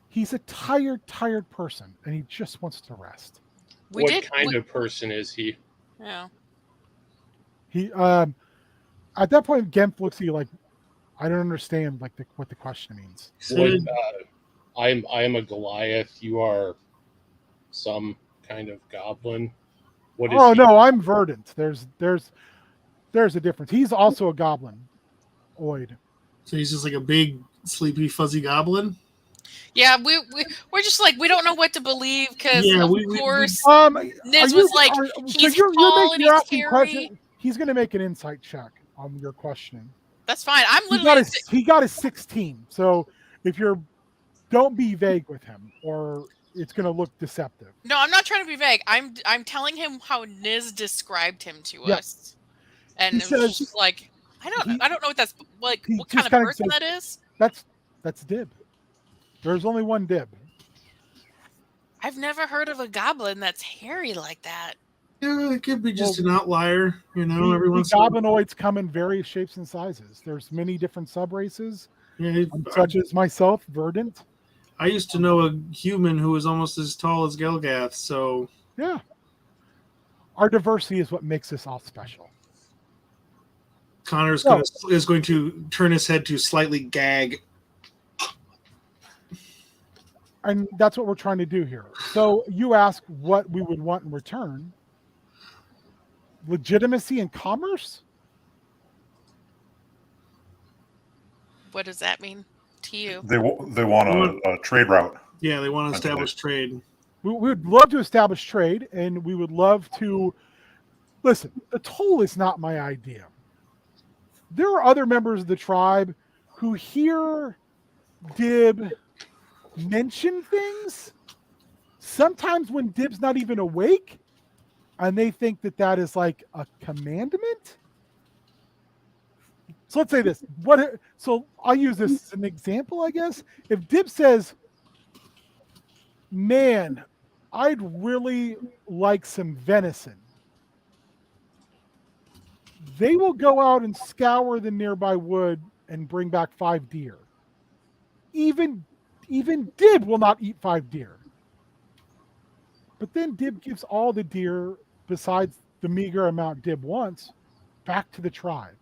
He's a tired person, and he just wants to rest. What kind of person is he? Yeah. He at that point, Gemp looks at you like, I don't understand like what the question means. I am a Goliath. You are some kind of goblin. What is? Oh he? no, I'm Verdant. There's a difference. He's also a goblin. Oid. So he's just like a big, sleepy, fuzzy goblin. Yeah, we're just like, we don't know what to believe because of course Niz was like, he's tall and he's scary. He's going to make an insight check on your questioning. That's fine. I'm literally. He got a 16. So if don't be vague with him, or it's going to look deceptive. No, I'm not trying to be vague. I'm telling him how Niz described him to us, and it was just like, I don't know what that's like. What kind of person that is? That's Dib. There's only one Dib. I've never heard of a goblin that's hairy like that. Yeah, it could be just an outlier, every once in a while. Goblinoids come in various shapes and sizes. There's many different subraces, Yeah, such as myself, Verdant. I used to know a human who was almost as tall as Gelgath, so... Yeah. Our diversity is what makes us all special. Connor is going to turn his head to slightly gag. And that's what we're trying to do here. So you ask what we would want in return. Legitimacy and commerce? What does that mean to you? They want a trade route. Yeah, they want to establish trade. We would love to establish trade, and we would love to... Listen, the toll is not my idea. There are other members of the tribe who hear Dib mention things, sometimes when Dib's not even awake, and they think that is like a commandment. So let's say this. So I'll use this as an example, I guess. If Dib says, man, I'd really like some venison, they will go out and scour the nearby wood and bring back 5 deer. Even Dib will not eat 5 deer. But then Dib gives all the deer, besides the meager amount Dib wants, back to the tribe.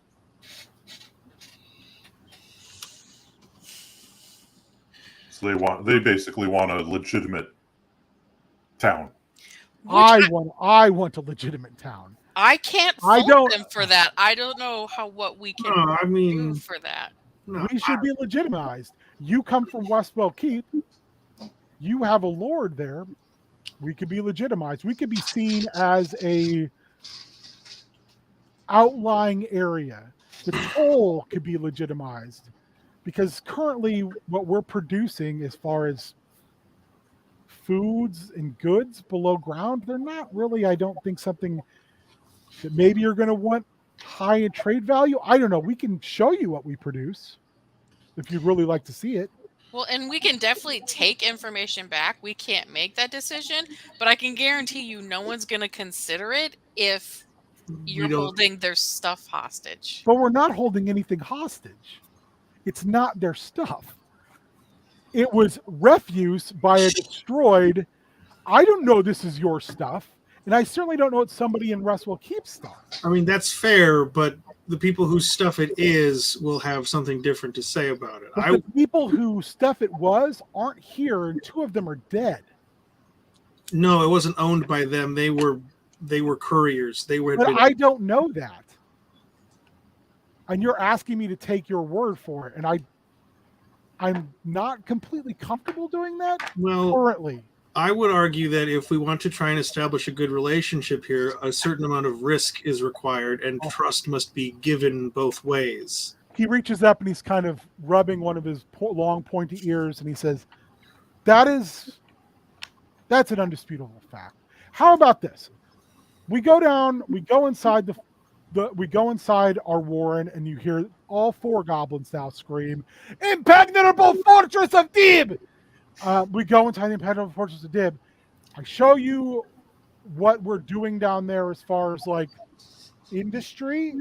So they basically want a legitimate town. I want a legitimate town. I can't fault them for that. I don't know what we can do for that. We should be legitimized. You come from Westwell Keep. You have a lord there. We could be legitimized. We could be seen as a outlying area. The toll could be legitimized. Because currently what we're producing as far as foods and goods below ground, they're not really, I don't think, something that maybe you're going to want high in trade value. I don't know. We can show you what we produce if you'd really like to see it. Well, and we can definitely take information back. We can't make that decision, but I can guarantee you no one's going to consider it if you're holding their stuff hostage. But we're not holding anything hostage. It's not their stuff. It was refuse by a destroyed. I don't know this is your stuff, and I certainly don't know it's somebody in Westwell Keep's stuff. I mean, that's fair, but the people whose stuff it is will have something different to say about it. But the people whose stuff it was aren't here, and 2 of them are dead. No, it wasn't owned by them. They were couriers. But I don't know that. And you're asking me to take your word for it, and I'm not completely comfortable doing that currently. I would argue that if we want to try and establish a good relationship here, a certain amount of risk is required, and trust must be given both ways. He reaches up and he's kind of rubbing one of his long, pointy ears, and he says, that's an undisputable fact. How about this? We go inside we go inside our warren, and you hear all 4 goblins now scream, "Impregnable Fortress of Dib!" We go inside the Impregnable Fortress of Dib. I show you what we're doing down there as far as like industry.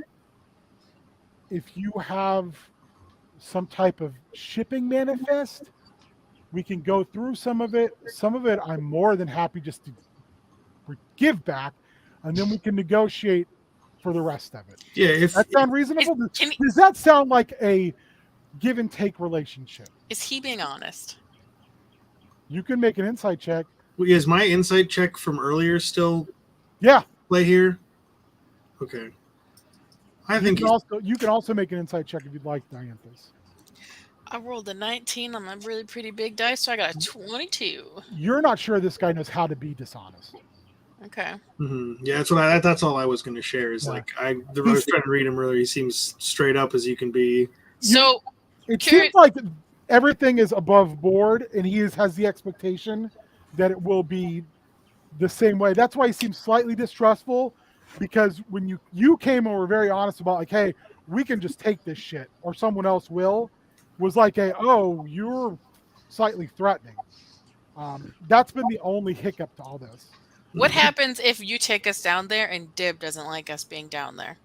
If you have some type of shipping manifest, we can go through some of it. Some of it I'm more than happy just to give back, and then we can negotiate for the rest of it. Yeah, Does that sound reasonable? Can we- Does that sound like a give and take relationship? Is he being honest? You can make an insight check. is my insight check from earlier still Yeah. play here? Okay. I think You can also make an insight check if you'd like, Dianthus. I rolled a 19 on my really pretty big dice, so I got a 22. You're not sure this guy knows how to be dishonest. Okay. Yeah, that's all I was going to share. Is Yeah. like I was trying to read him earlier. He seems straight up as you can be. So It Curi- seems like everything is above board, and he has the expectation that it will be the same way. That's why he seems slightly distrustful, because when you came and were very honest about like, hey, we can just take this shit, or someone else will, was like you're slightly threatening. That's been the only hiccup to all this. what happens if you take us down there and Dib doesn't like us being down there?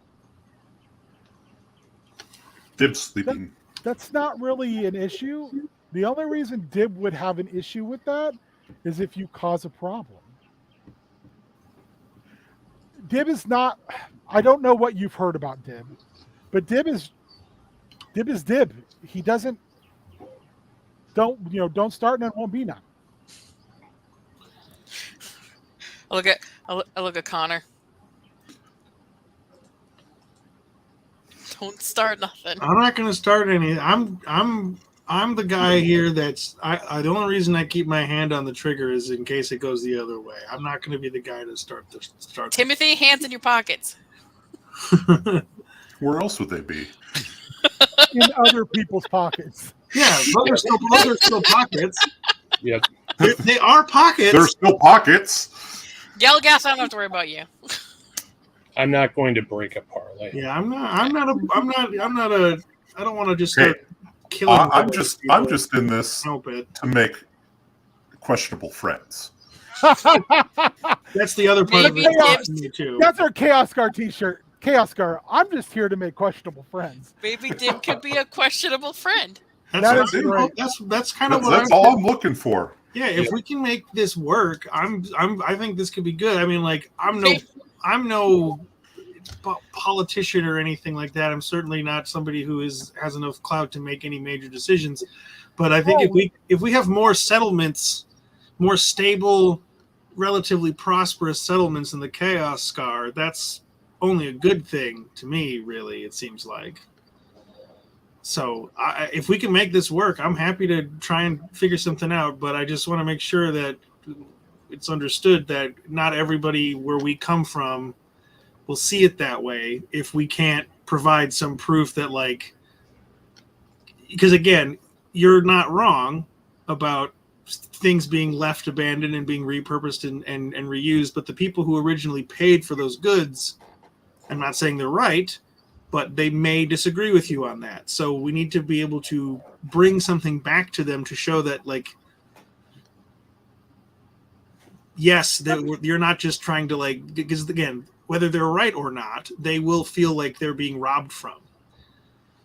Dib's sleeping. That's not really an issue. The only reason Dib would have an issue with that is if you cause a problem. Dib is not. I don't know what you've heard about Dib, but Dib is Dib. He doesn't. Don't start and it won't be none. I look at Connor. Don't start nothing. I'm not going to start any. I'm the guy here. The only reason I keep my hand on the trigger is in case it goes the other way. I'm not going to be the guy to start. Timothy, hands in your pockets. Where else would they be? In other people's pockets. Yeah, those are still pockets. Yep. They are pockets. There's still pockets. Yell gas, I don't have to worry about you. I'm not going to break a parlay. Yeah, I don't want to just start killing. I'm just in this Help it. to make questionable friends. That's the other part Maybe of it. Dibs- Me too. That's our Chaos Scar t-shirt. Chaos Scar. I'm just here to make questionable friends. Maybe Dib could be a questionable friend. That is it. great. That's kind of That's all I'm looking for. Yeah, if we can make this work, I think this could be good. I mean, like I'm no politician or anything like that. I'm certainly not somebody who has enough clout to make any major decisions. But I think if we have more settlements, more stable, relatively prosperous settlements in the Chaos Scar, that's only a good thing to me. Really, it seems like. So if we can make this work, I'm happy to try and figure something out. But I just want to make sure that it's understood that not everybody where we come from will see it that way if we can't provide some proof that, like, because again, you're not wrong about things being left abandoned and being repurposed and reused. But the people who originally paid for those goods, I'm not saying they're right, but they may disagree with you on that. So we need to be able to bring something back to them to show that, like, yes, that you're not just trying to, like, because again, whether they're right or not, they will feel like they're being robbed from.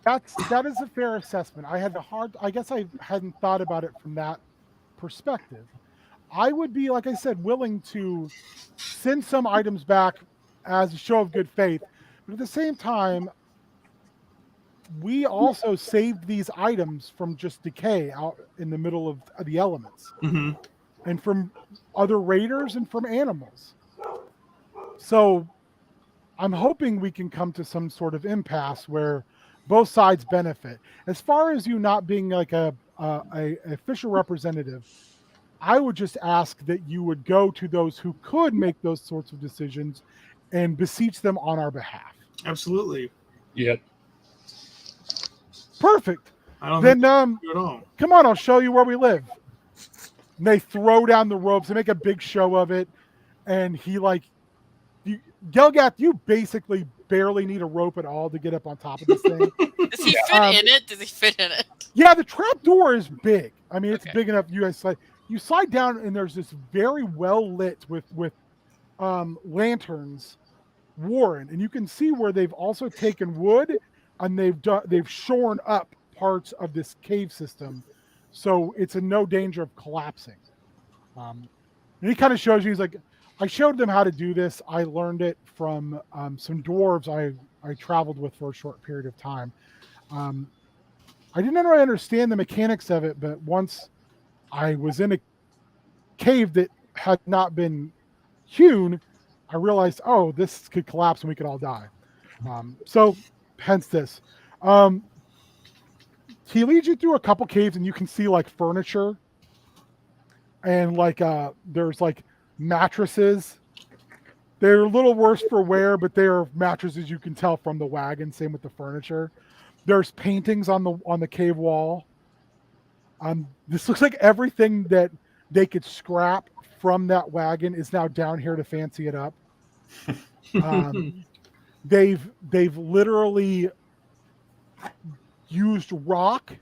That is a fair assessment. I guess I hadn't thought about it from that perspective. I would be, like I said, willing to send some items back as a show of good faith. But at the same time, we also saved these items from just decay out in the middle of the elements, and from other raiders and from animals. So I'm hoping we can come to some sort of impasse where both sides benefit. As far as you not being like a official representative, I would just ask that you would go to those who could make those sorts of decisions and beseech them on our behalf. Absolutely. Yep. Perfect. I don't Then think you at all. come on, I'll show you where we live. And they throw down the ropes. They make a big show of it. And he Gelgath, you basically barely need a rope at all to get up on top of this thing. Does he fit in it? Does he fit in it? Yeah, the trap door is big. I mean, it's Okay. big enough. You guys slide. You slide down, and there's this very well lit with lanterns, Warren, and you can see where they've also taken wood and they've shorn up parts of this cave system, so it's in no danger of collapsing. And he kind of shows you. He's like, I showed them how to do this. I learned it from some dwarves I traveled with for a short period of time. I didn't really understand the mechanics of it, but once I was in a cave that had not been hewn, I realized, oh, this could collapse and we could all die. So hence this. He leads you through a couple caves and you can see like furniture and there's like mattresses. They're a little worse for wear, but they're mattresses you can tell from the wagon. Same with the furniture. There's paintings on the cave wall. This looks like everything that they could scrap from that wagon is now down here to fancy it up. They've literally used rock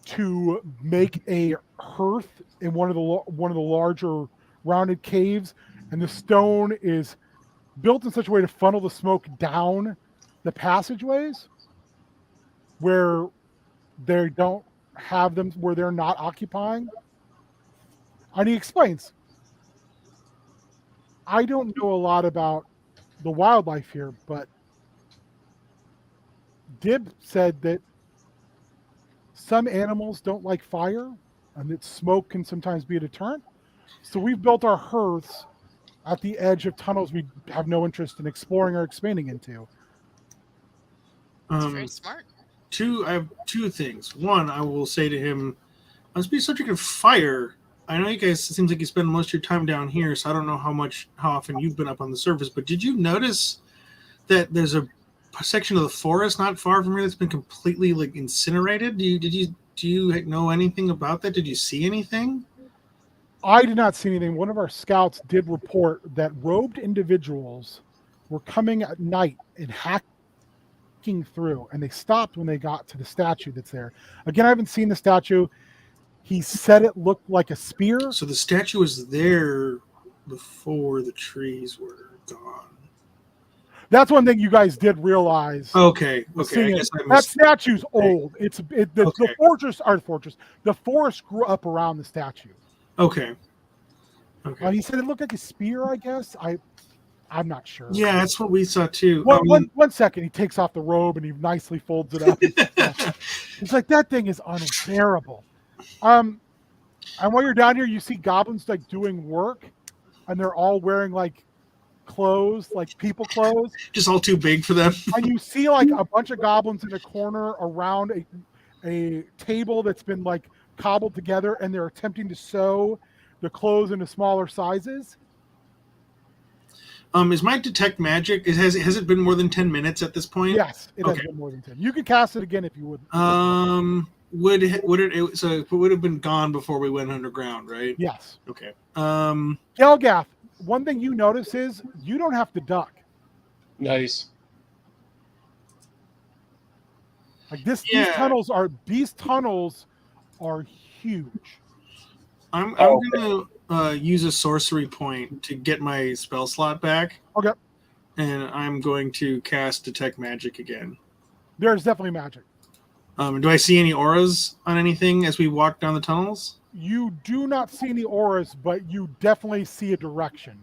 to make a hearth in one of the larger rounded caves, and the stone is built in such a way to funnel the smoke down the passageways where they don't have them where they're not occupying. And he explains, I don't know a lot about the wildlife here, but Dib said that some animals don't like fire and that smoke can sometimes be a deterrent. So we've built our hearths at the edge of tunnels we have no interest in exploring or expanding into. It's very smart. I have two things. One, I will say to him, let's be subject of fire. I know you guys, it seems like you spend most of your time down here, so I don't know how often you've been up on the surface, but did you notice that there's a section of the forest not far from here that's been completely like incinerated? Do you know anything about that? Did you see anything? I did not see anything. One of our scouts did report that robed individuals were coming at night and hacking through, and they stopped when they got to the statue that's there. Again, I haven't seen the statue. He said it looked like a spear. So the statue was there before the trees were gone. That's one thing you guys did realize. Okay. I Seeing guess I that missed. statue's old. The Okay. The forest grew up around the statue. Okay. He said it looked like a spear, I guess. I'm not sure. Yeah, that's what we saw too. One second, he takes off the robe and he nicely folds it up. It's like, that thing is unbearable. And while you're down here, you see goblins like doing work, and they're all wearing like clothes, like people clothes. Just all too big for them. And you see like a bunch of goblins in a corner around a table that's been like cobbled together, and they're attempting to sew the clothes into smaller sizes. Is my detect magic? Has it been more than 10 minutes at this point? Yes, it has Okay. been more than 10. You could cast it again if you would. Would it would have been gone before we went underground, right? Yes. Okay. Gelgath, one thing you notice is you don't have to duck. Nice. Like this, Yeah. these tunnels are huge. I'm gonna use a sorcery point to get my spell slot back. Okay. And I'm going to cast detect magic again. There's definitely magic. Do I see any auras on anything as we walk down the tunnels? You do not see any auras, but you definitely see a direction.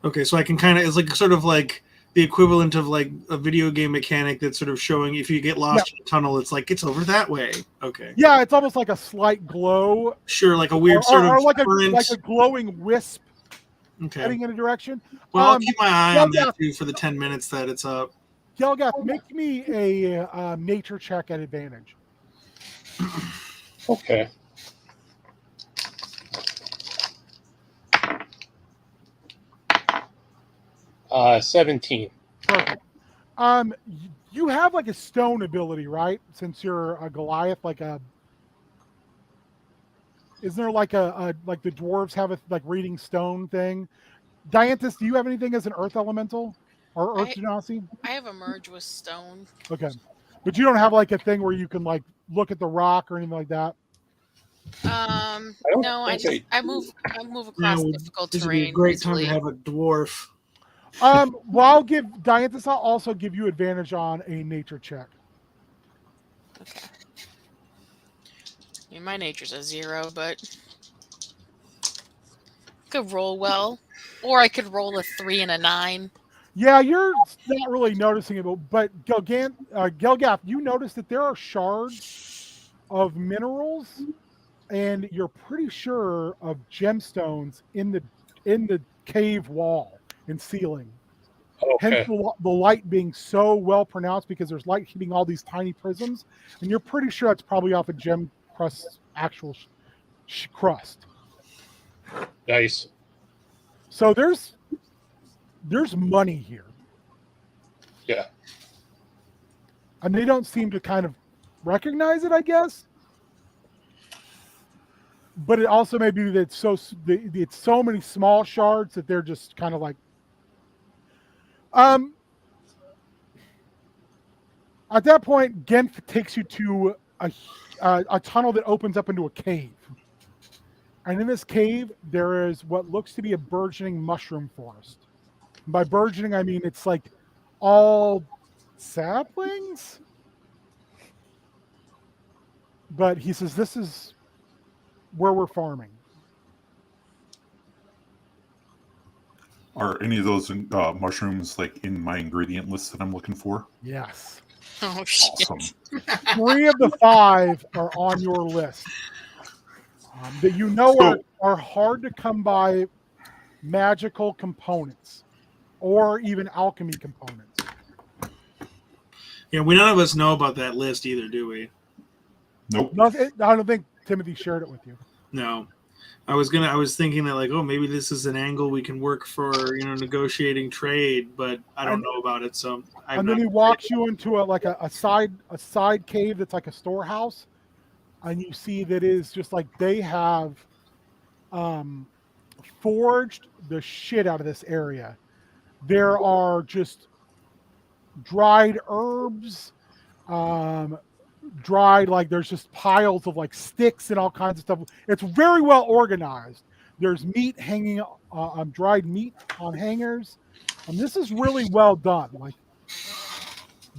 Okay, so I can kind of, it's like sort of like the equivalent of like a video game mechanic that's sort of showing if you get lost in a tunnel, it's like it's over that way. Okay. Yeah, it's almost like a slight glow. Sure, like a weird sort or of like current. a glowing wisp Okay. heading in a direction. Well, I'll keep my eye on yeah. that too for the 10 minutes that it's up. Gelgath, make me a nature check at advantage. Okay. 17. Perfect. You have like a stone ability, right? Since you're a Goliath, isn't there like like the dwarves have a like reading stone thing? Dianthus, do you have anything as an earth elemental or earth genasi? I have a merge with stone. Okay, but you don't have like a thing where you can like look at the rock or anything like that. No, I move across difficult This would be terrain. a great time easily. to have a dwarf. Well, I'll give Dianthus. I'll also give you advantage on a nature check. Okay. I mean, my nature's a 0, but could roll well, or I could roll a 3 and a 9. Yeah, you're not really noticing it, but Gelgath, you notice that there are shards of minerals, and you're pretty sure of gemstones in the cave wall and ceiling. Okay. Hence the light being so well pronounced because there's light hitting all these tiny prisms, and you're pretty sure that's probably off of gem crust's actual crust. Nice. So there's money here. Yeah. And they don't seem to kind of recognize it, I guess. But it also may be that it's so many small shards that they're just kind of like. At that point, Genf takes you to a tunnel that opens up into a cave. And in this cave, there is what looks to be a burgeoning mushroom forest. And by burgeoning, I mean it's like all saplings. But he says this is where we're farming. Are any of those mushrooms like in my ingredient list that I'm looking for? Yes. Oh shit! Awesome. 3 of the 5 are on your list that you know are hard to come by magical components or even alchemy components. Yeah, none of us know about that list either, do we? Nope. I don't think Timothy shared it with you. No. I was thinking that like, oh, maybe this is an angle we can work for, negotiating trade, but I don't know about it. So And then he walks you into a side cave that's like a storehouse, and you see that is just like they have forged the shit out of this area. There are just dried herbs, there's just piles of like sticks and all kinds of stuff. It's very well organized. There's meat hanging on dried meat on hangers, and this is really well done, like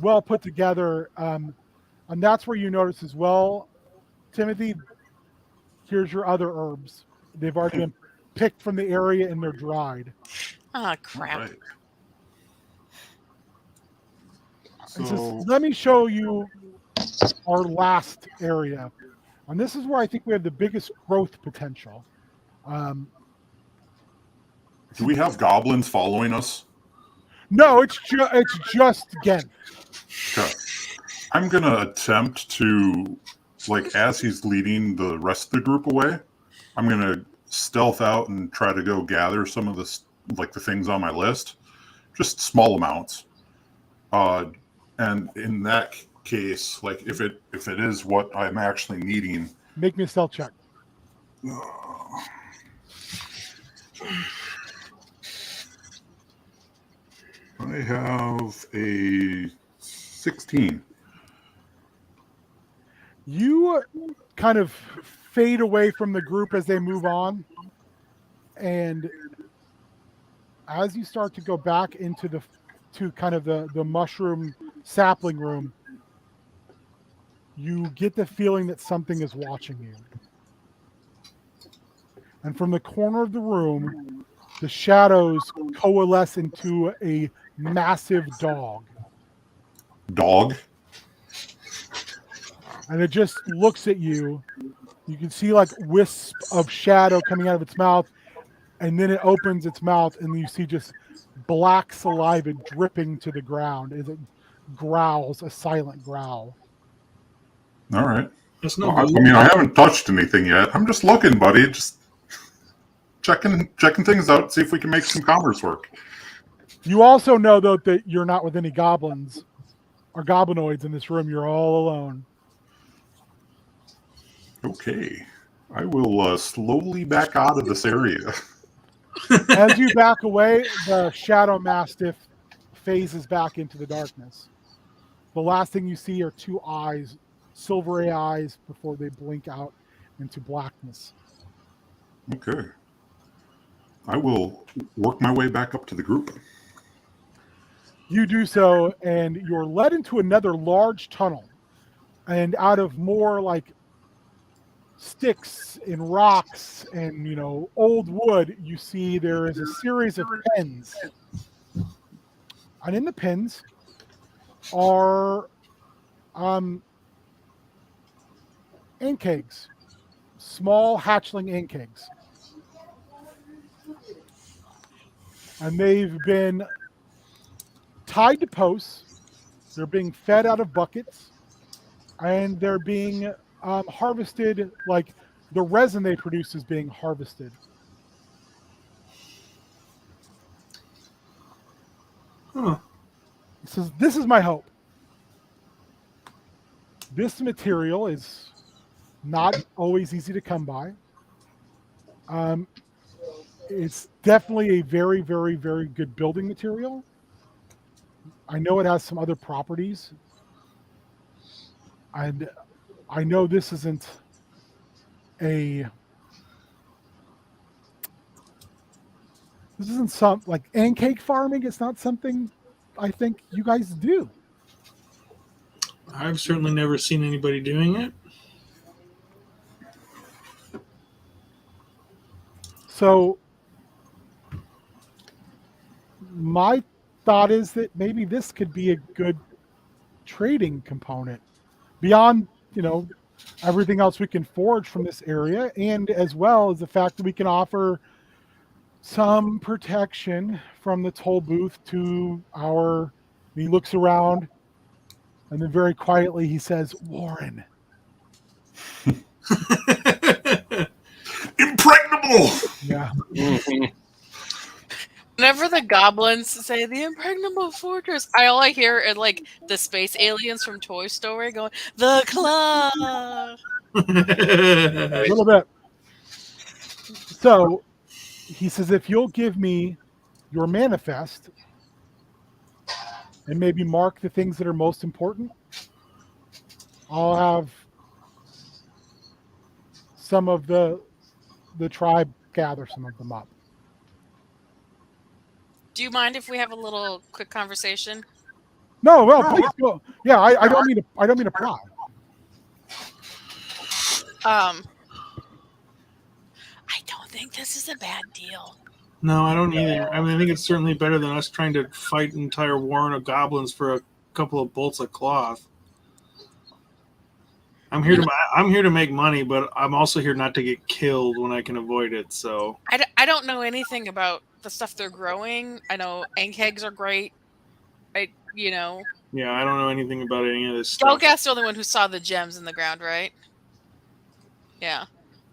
well put together. And that's where you notice as well, Timothy, here's your other herbs. They've already been picked from the area and they're dried. Ah, crap. Right. And So, says, let me show you our last area. And this is where I think we have the biggest growth potential. do we have goblins following us? No, it's just Gent. Okay. I'm gonna attempt to, like, as he's leading the rest of the group away, I'm gonna stealth out and try to go gather some of the things on my list, just small amounts. And in that case, like if it is what I'm actually needing, Make me a stealth check. I have a 16. You kind of fade away from the group as they move on, and as you start to go back into the mushroom sapling room, you get the feeling that something is watching you. And from the corner of the room, the shadows coalesce into a massive dog. Dog? And it just looks at you. You can see like wisp of shadow coming out of its mouth, and then it opens its mouth, and you see just black saliva dripping to the ground as it growls a silent growl. All right. That's no Well, good. I mean, I haven't touched anything yet. I'm just looking, buddy. Just checking things out, see if we can make some commerce work. You also know, though, that you're not with any goblins or goblinoids in this room. You're all alone. Okay. I will slowly back out of this area. As you back away, the Shadow Mastiff phases back into the darkness. The last thing you see are two eyes, silvery eyes, before they blink out into blackness. Okay. I will work my way back up to the group. You do so, and you're led into another large tunnel. And out of more like sticks and rocks and, old wood, you see there is a series of pens. And in the pens are ink eggs, small hatchling ink eggs. And they've been tied to posts. They're being fed out of buckets, and they're being harvested, like the resin they produce is being harvested. Huh. He says, this is my hope. This material is not always easy to come by. It's definitely a very, very, very good building material. I know it has some other properties. And I know this isn't some like ant cake farming. It's not something I think you guys do. I've certainly never seen anybody doing it. So my thought is that maybe this could be a good trading component beyond, everything else we can forge from this area, and as well as the fact that we can offer some protection from the toll booth to he looks around, and then very quietly he says, Warren. Impregnable! Yeah. Mhm. Whenever the goblins say the impregnable fortress, all I hear are like the space aliens from Toy Story going, the claw. A little bit. So he says, if you'll give me your manifest and maybe mark the things that are most important, I'll have some of the tribe gather some of them up. Do you mind if we have a little quick conversation? No, well, please go. Yeah, I don't mean to pry. I don't think this is a bad deal. No, I don't either. I mean, I think it's certainly better than us trying to fight an entire warren of goblins for a couple of bolts of cloth. I'm here to make money, but I'm also here not to get killed when I can avoid it. So I don't know anything about the stuff they're growing. I know ink eggs are great. yeah, I don't know anything about any of this stuff. Gelgast's the only one who saw the gems in the ground, right? Yeah.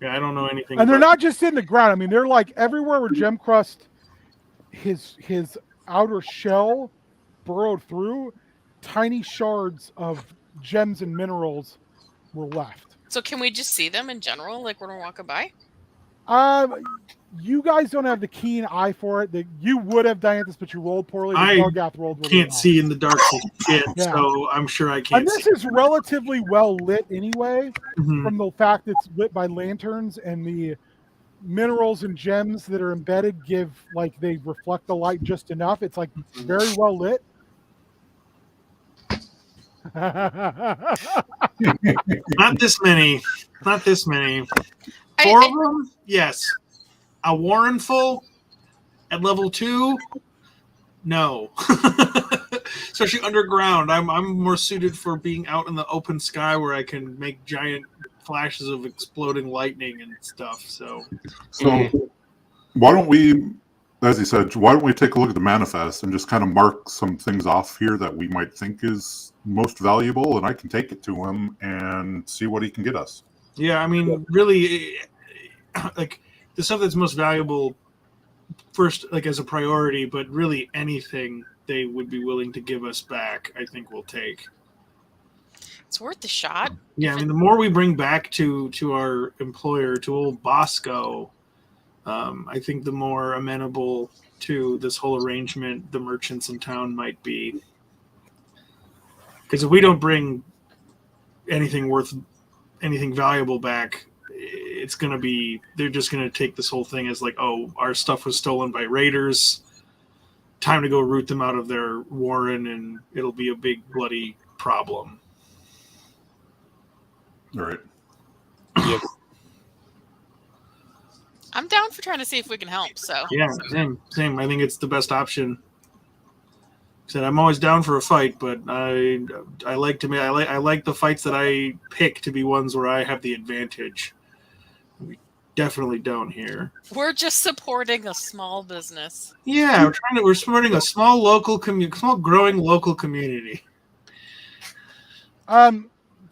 Yeah, I don't know anything. And they're about not just in the ground. I mean, they're like everywhere where Gemcrust, his outer shell burrowed through, tiny shards of gems and minerals were left. So can we just see them in general, like when we're walking by? You guys don't have the keen eye for it. You would have, Dianthus, but you rolled poorly. Gargath rolled really can't well. see in the dark for shit, Yeah. so I'm sure I can't And this see. is relatively well lit anyway, Mhm. from the fact it's lit by lanterns, and the minerals and gems that are embedded they reflect the light just enough. It's like very well lit. Not this many. Not this many. 4 of them? Yes. A warren full at level 2? No. Especially underground. I'm more suited for being out in the open sky where I can make giant flashes of exploding lightning and stuff. So Why don't we, as he said, why don't we take a look at the manifest and just kind of mark some things off here that we might think is most valuable, and I can take it to him and see what he can get us. yeah, I mean, really, like the stuff that's most valuable first, like as a priority, but really anything they would be willing to give us back, I think we'll take. It's worth a shot. Yeah, I mean, the more we bring back to our employer, to old Bosco, I think the more amenable to this whole arrangement the merchants in town might be. Because if we don't bring anything valuable back, it's going to be, they're just going to take this whole thing as like, oh, our stuff was stolen by raiders. Time to go root them out of their warren, and it'll be a big bloody problem. All right. Yep. I'm down for trying to see if we can help. So Yeah, same. I think it's the best option. Said I'm always down for a fight, but I like the fights that I pick to be ones where I have the advantage. We definitely don't here. we're just supporting a small business. Yeah, we're supporting a small growing local community.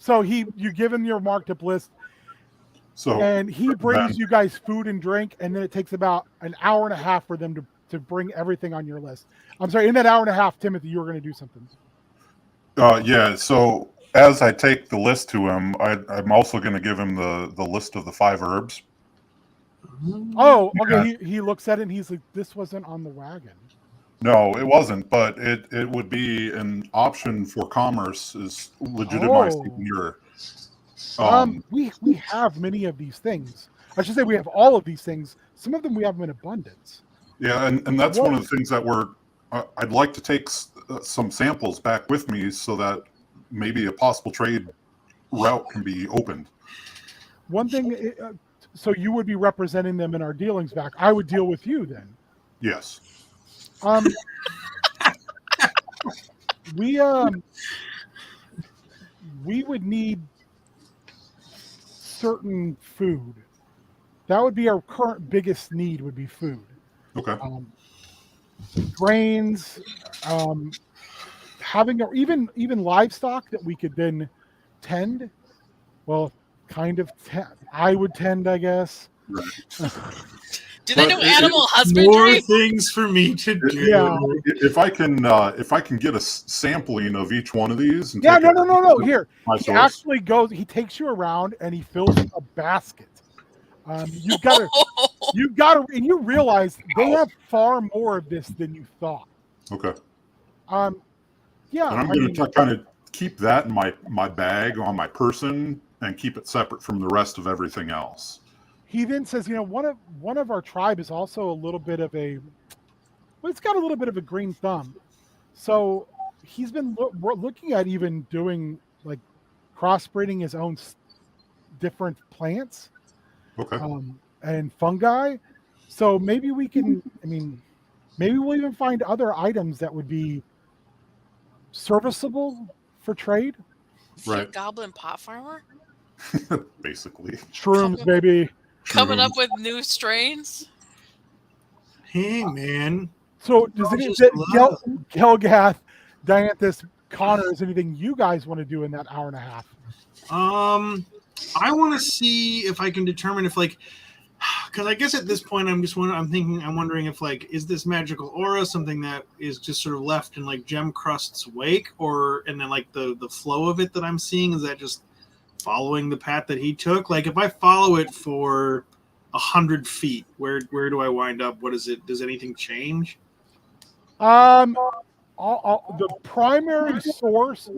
So you give him your marked up list, So and he brings you guys food and drink, and then it takes about an hour and a half for them to bring everything on your list. I'm sorry, in that hour and a half, Timothy, you were going to do something. yeah, so as I take the list to him, I'm also going to give him the list of the 5 herbs. Oh, okay. He looks at it and he's like, "This wasn't on the wagon." No, it wasn't, but it would be an option for commerce, is legitimizing your. We have many of these things. I should say we have all of these things. Some of them we have them in abundance. Yeah, and that's one of the things that I'd like to take some samples back with me so that maybe a possible trade route can be opened. One thing, so you would be representing them in our dealings back. I would deal with you then. Yes. We would need certain food. That would be our current biggest need, would be food. Okay. Grains, having even livestock that we could then tend. Well, kind of. I would tend, I guess. Right. Do they know But animal More husbandry? things for me to do. Yeah. If I can get a sampling of each one of these. And Yeah, take no. it Here, my he source. actually goes. He takes you around and he fills a basket. You've got to, and you realize they have far more of this than you thought. Okay. Yeah. And I'm going to kind of keep that in my bag on my person and keep it separate from the rest of everything else. He then says, one of our tribe is also a little bit of it's got a little bit of a green thumb. So he's been looking at even doing like crossbreeding his own different plants. Okay. And fungi. So maybe we can, maybe we'll even find other items that would be serviceable for trade. Right. Goblin pot farmer Basically. Shrooms, baby. coming up with new strains. Hey, man. So does it Gelgath, Dianthus, Connor, is anything you guys want to do in that hour and a half? I want to see if I can determine if because I guess at this point I'm wondering if is this magical aura something that is just sort of left in Gem Crust's wake, and then the flow of it that I'm seeing, is that just following the path that he took? If I follow it for 100 feet, where do I wind up? What is it? Does anything change? The primary source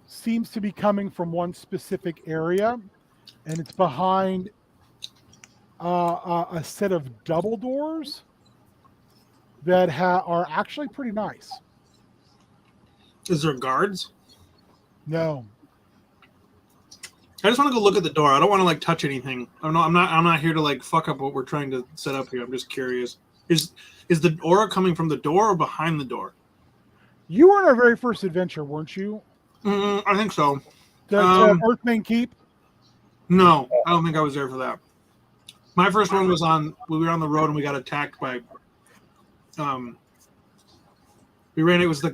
seems to be coming from one specific area, and it's behind a set of double doors that are actually pretty nice. Is there guards? No. I just want to go look at the door. I don't want to touch anything. I'm not here to fuck up what we're trying to set up here. I'm just curious. Is the aura coming from the door or behind the door? You were in our very first adventure, weren't you? I think so. The Earthmain Keep? No, I don't think I was there for that. My first one was we were on the road and we got attacked by We ran. It was the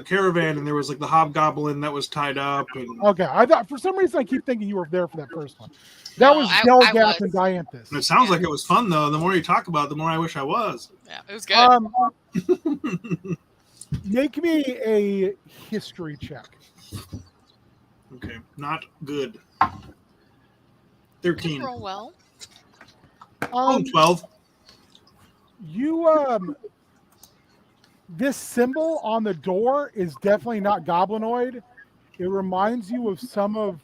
caravan, and there was like the hobgoblin that was tied up. And Okay, I thought for some reason I keep thinking you were there for that first one. That No, was I Gelgath was. and Dianthus. it sounds like it was fun though. The more you talk about it, the more I wish I was. Yeah, it was good. Make me a history check. Okay, not good. Didn't 13. roll well. 12. You this symbol on the door is definitely not goblinoid. It reminds you of some of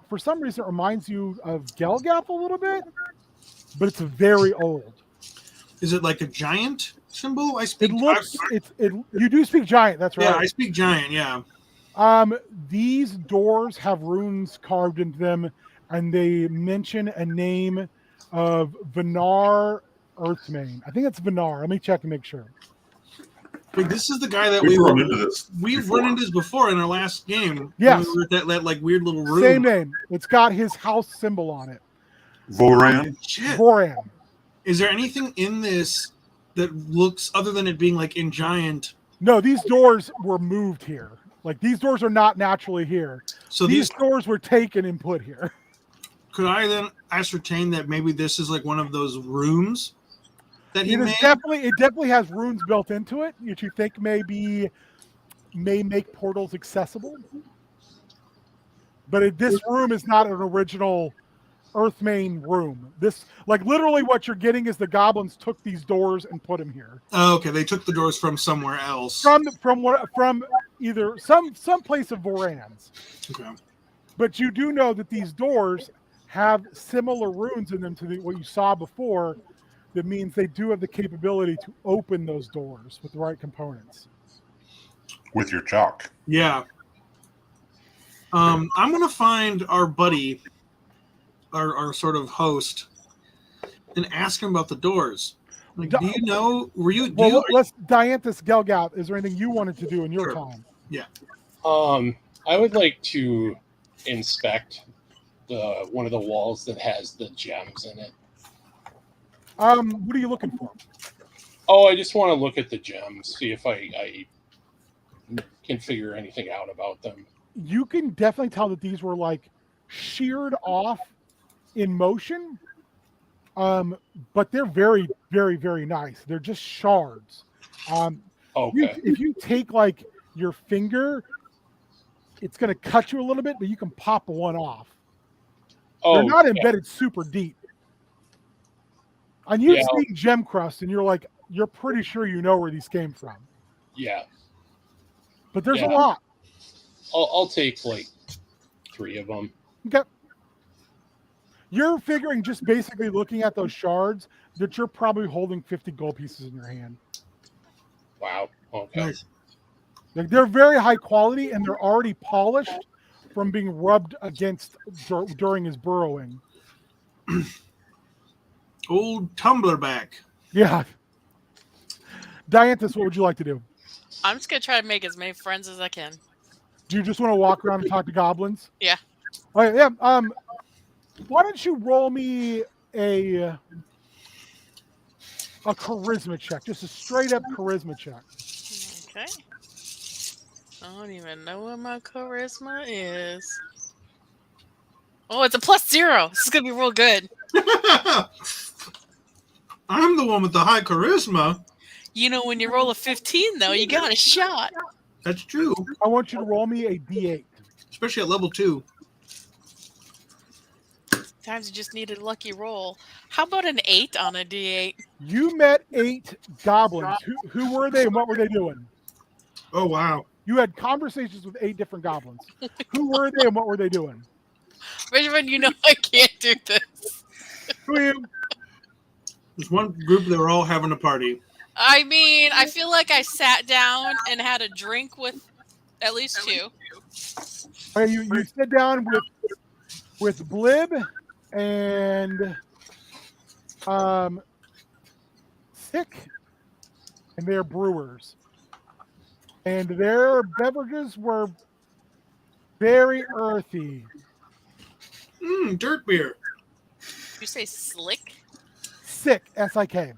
for some reason it reminds you of Gelgath a little bit, but it's very old. Is it like a giant symbol? You do speak giant, that's right. Yeah, I speak giant. Yeah. These doors have runes carved into them, and they mention a name of Vinar Earthmane. I think it's Vinar. Let me check and make sure. Wait, this is the guy that We've run into this. We've before. run into this before in our last game. Yes. When we were at that like weird little room. Same name. It's got his house symbol on it. Voran. Shit. Voran. Is there anything in this that looks other than it being like in giant? No, these doors were moved here. Like these doors are not naturally here. So These these doors were taken and put here. could I then ascertain that maybe this is like one of those rooms that he It made? definitely has runes built into it, which you think may make portals accessible. But this room is not an original Earthmane room. This, like, literally what you're getting is the goblins took these doors and put them here Oh, okay, they took the doors from somewhere else. from either some place of Voran's. Okay. But you do know that these doors have similar runes in them to what you saw before. That means they do have the capability to open those doors with the right components. With your chalk. Yeah. I'm gonna find our buddy, our sort of host, and ask him about the doors. Like, do you know? Let's Dianthus Gelgath. Is there anything you wanted to do in your Sure. time? I would like to inspect one of the walls that has the gems in it. What are you looking for? Oh, I just want to look at the gems, see if I can figure anything out about them. You can definitely tell that these were like sheared off in motion, but they're very, very, very nice. They're just shards. Okay. If you take like your finger, it's going to cut you a little bit, but you can pop one off. They're not embedded super deep. And you've seen gem crust, and you're pretty sure you know where these came from. Yeah. But there's a lot. I'll take like 3 of them. Okay. You're figuring, just basically looking at those shards, that you're probably holding 50 gold pieces in your hand. Wow. Okay. Nice. Like, they're very high quality, and they're already polished from being rubbed against during his burrowing. Old tumbler back. Yeah. Dianthus, what would you like to do? I'm just gonna try to make as many friends as I can. Do you just want to walk around and talk to goblins? Yeah. All right, yeah. Why don't you roll me a charisma check, just a straight up charisma check. Okay. I don't even know what my charisma is. Oh, it's a +0. This is gonna be real good. I'm the one with the high charisma. You know, when you roll a 15, though, you got a shot. That's true, I want you to roll me a d8. especially at level 2. Sometimes you just need a lucky roll. How about an 8 on a D8? You met 8 goblins. Who were they and what were they doing? Oh wow! You had conversations with 8 different goblins. Who were they and what were they doing? Benjamin, you know I can't do this. Who are you? There's one group that were all having a party. I mean, I feel like I sat down and had a drink with at least 2. Okay, you sit down with Blib and Sick, and they're brewers. And their beverages were very earthy. Dirt beer. Did you say slick? Sick, S-I-K.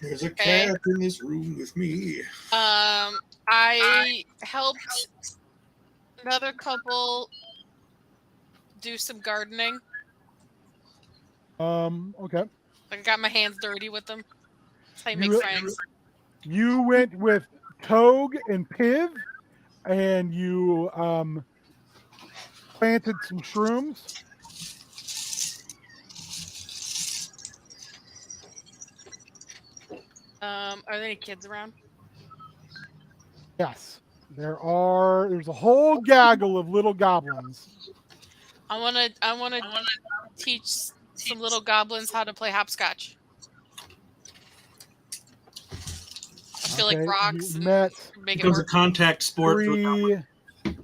There's a Okay. cat in this room with me. I helped another couple do some gardening. Okay. I got my hands dirty with them. That's how you You- make friends. You went with Togue and Piv, and you planted some shrooms. Are there any kids around? Yes, there's a whole gaggle of little goblins. I wanna teach some little goblins how to play hopscotch. I feel Okay, like rocks you and met make it Becomes a work. contact sport. For 3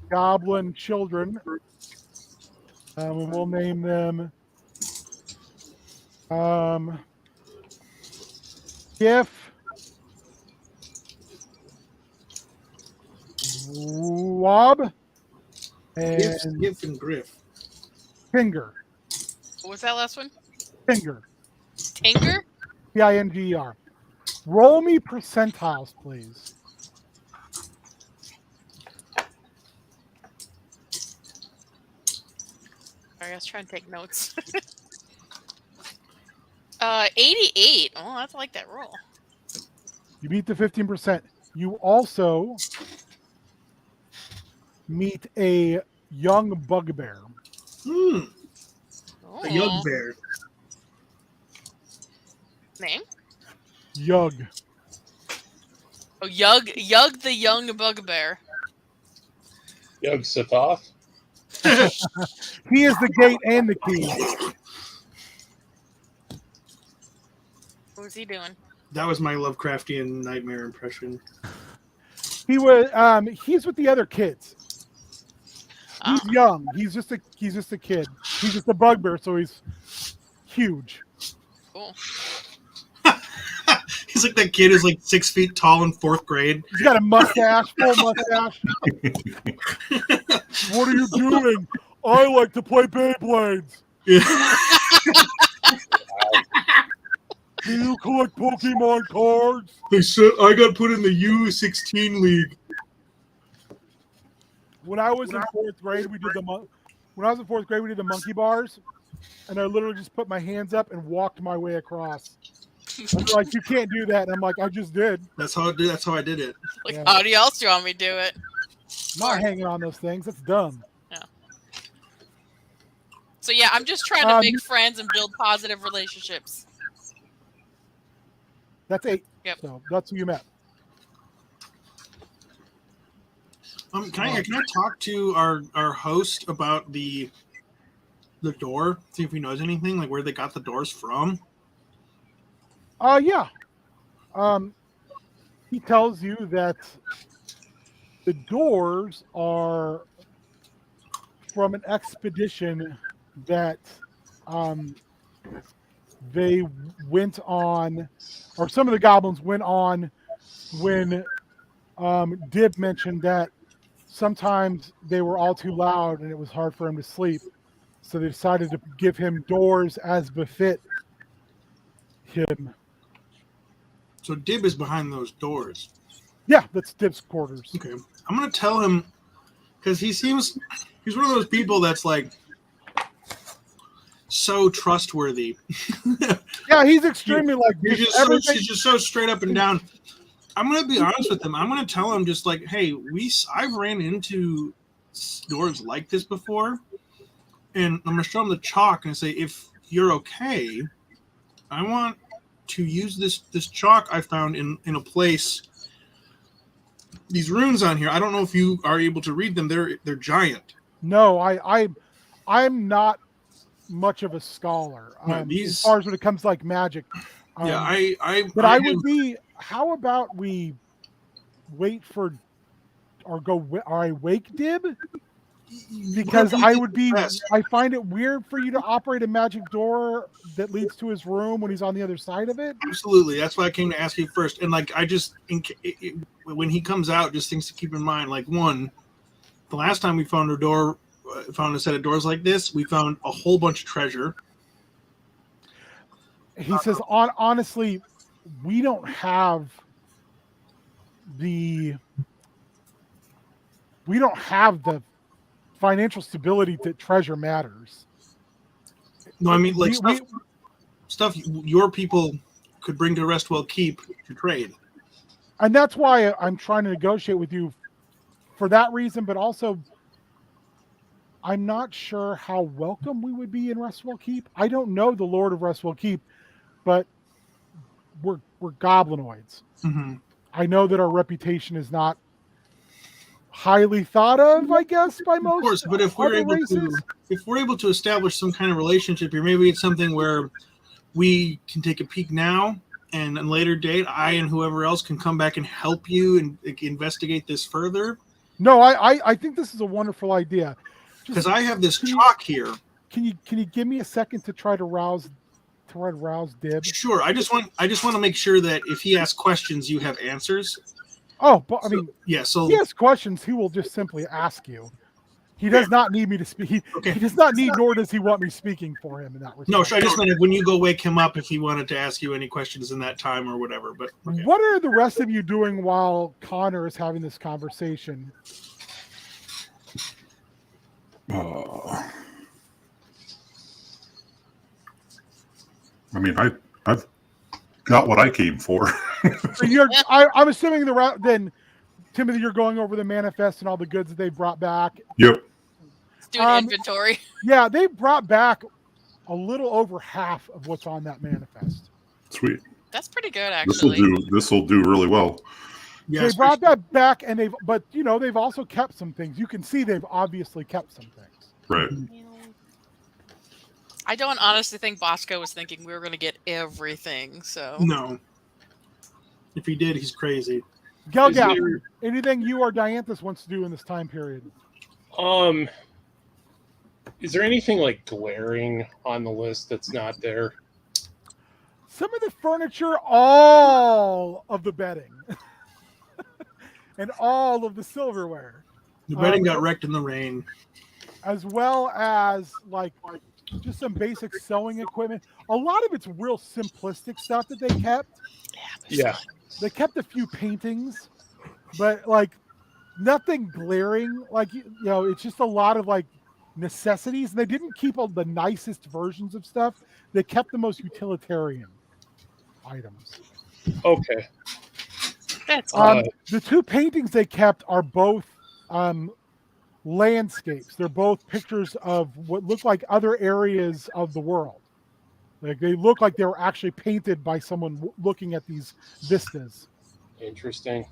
goblin children. And we'll name them Gif, Wob, and Gif and Griff. Finger. What was that last one? Finger. Tinger? Pinger. Roll me percentiles, please. Sorry, I was trying to take notes. 88. Oh, that's like that roll. You meet the 15%. You also meet a young bugbear. Hmm. Oh. A young bear. Name? Yug. Oh, Yug the young bugbear. Yug Sothoth. He is the gate and the key. What was he doing? That was my Lovecraftian nightmare impression. He was he's with the other kids. He's Oh, young. He's just a kid. He's just a bugbear, so he's huge. cool. He's like that kid who's like 6 feet tall in 4th grade. He's got a mustache, full mustache. What are you doing? I like to play Beyblades. Do you collect Pokemon cards? They said I got put in the U16 league. When I was in 4th grade, we did the monkey bars, and I literally just put my hands up and walked my way across. And they're like, you can't do that. And I'm like, I just did. That's how I did it. Like, Yeah. how else do you want me to do it? Not hanging on those things. That's dumb. So yeah, I'm just trying to Um, make friends and build positive relationships. That's 8. Yep. So that's who you met. Can I talk to our host about the door? See if he knows anything, like where they got the doors from. Yeah. He tells you that the doors are from an expedition that they went on, or some of the goblins went on when Dib mentioned that sometimes they were all too loud and it was hard for him to sleep. So they decided to give him doors as befit him. So Dib is behind those doors. Yeah, that's Dib's quarters. Okay, I'm gonna tell him because he's one of those people that's like so trustworthy. Yeah, he's extremely like He's this. just, Everything. he's just so straight up and down. I'm gonna be honest with him. I'm gonna tell him just like, hey, I've ran into doors like this before, and I'm gonna show him the chalk and say, if you're okay, I want to use this chalk I found in a place. These runes on here, I don't know if you are able to read them. They're giant. No, I'm not much of a scholar Right, as far as when it comes to like magic. Yeah, But I would be. How about we wait for, or I wake Dib? Because I would be. Yes. I find it weird for you to operate a magic door that leads to his room when he's on the other side of it. Absolutely. That's why I came to ask you first. And like, I just when he comes out, just things to keep in mind. Like, one, the last time we found a set of doors like this, we found a whole bunch of treasure. He says, honestly, we don't have the financial stability that treasure matters. No, I mean like We- stuff your people could bring to Restwell Keep to trade. and that's why I'm trying to negotiate with you for that reason, but also I'm not sure how welcome we would be in Restwell Keep. I don't know the Lord of Restwell Keep, but we're goblinoids. Mm-hmm. I know that our reputation is not highly thought of, I guess, by most Of course, but if we're other able to establish some kind of relationship here, maybe it's something where we can take a peek now, and at a later date, I and whoever else can come back and help you and investigate this further. No, I think this is a wonderful idea. Because I have this chalk here. Can you give me a second to try to rouse Dib? Sure. I just want to make sure that if he asks questions, you have answers. Oh, but I mean, yeah. So if he has questions, he will just simply ask you. He does not need me to speak. He does not need, nor does he want me speaking for him in that respect. no, I just meant when you go wake him up, if he wanted to ask you any questions in that time or whatever. But okay. What are the rest of you doing while Connor is having this conversation? I mean, I've got what I came for. So I'm assuming then, Timothy, you're going over the manifest and all the goods that they brought back. Yep. Let's do an inventory. Yeah, they brought back a little over half of what's on that manifest. Sweet. That's pretty good, actually. This will do really well. They brought that back, and they've also kept some things. You can see they've obviously kept some things. Right. I don't honestly think Bosco was thinking we were going to get everything. So no. If he did, he's crazy. Gelgaf, anything you or Dianthus wants to do in this time period? Is there anything like glaring on the list that's not there? Some of the furniture, all of the bedding, and all of the silverware. The bedding got wrecked in the rain. As well as like just some basic sewing equipment. A lot of it's real simplistic stuff that they kept. Yeah. They kept a few paintings, but like nothing glaring. Like, it's just a lot of like necessities. They didn't keep all the nicest versions of stuff. They kept the most utilitarian items. Okay. That's the two paintings they kept are both landscapes. They're both pictures of what look like other areas of the world. Like they look like they were actually painted by someone looking at these vistas. Interesting.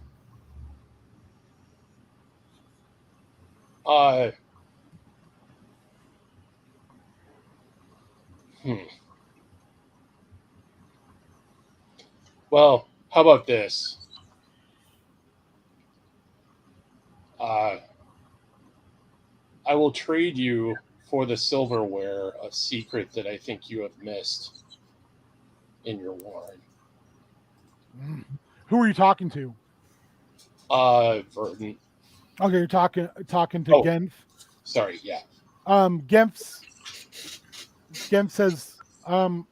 Well, how about this? I will trade you for the silverware a secret that I think you have missed in your warren. Who are you talking to? Verdant. Okay, you're talking to Genf. Sorry, yeah. Genf says, can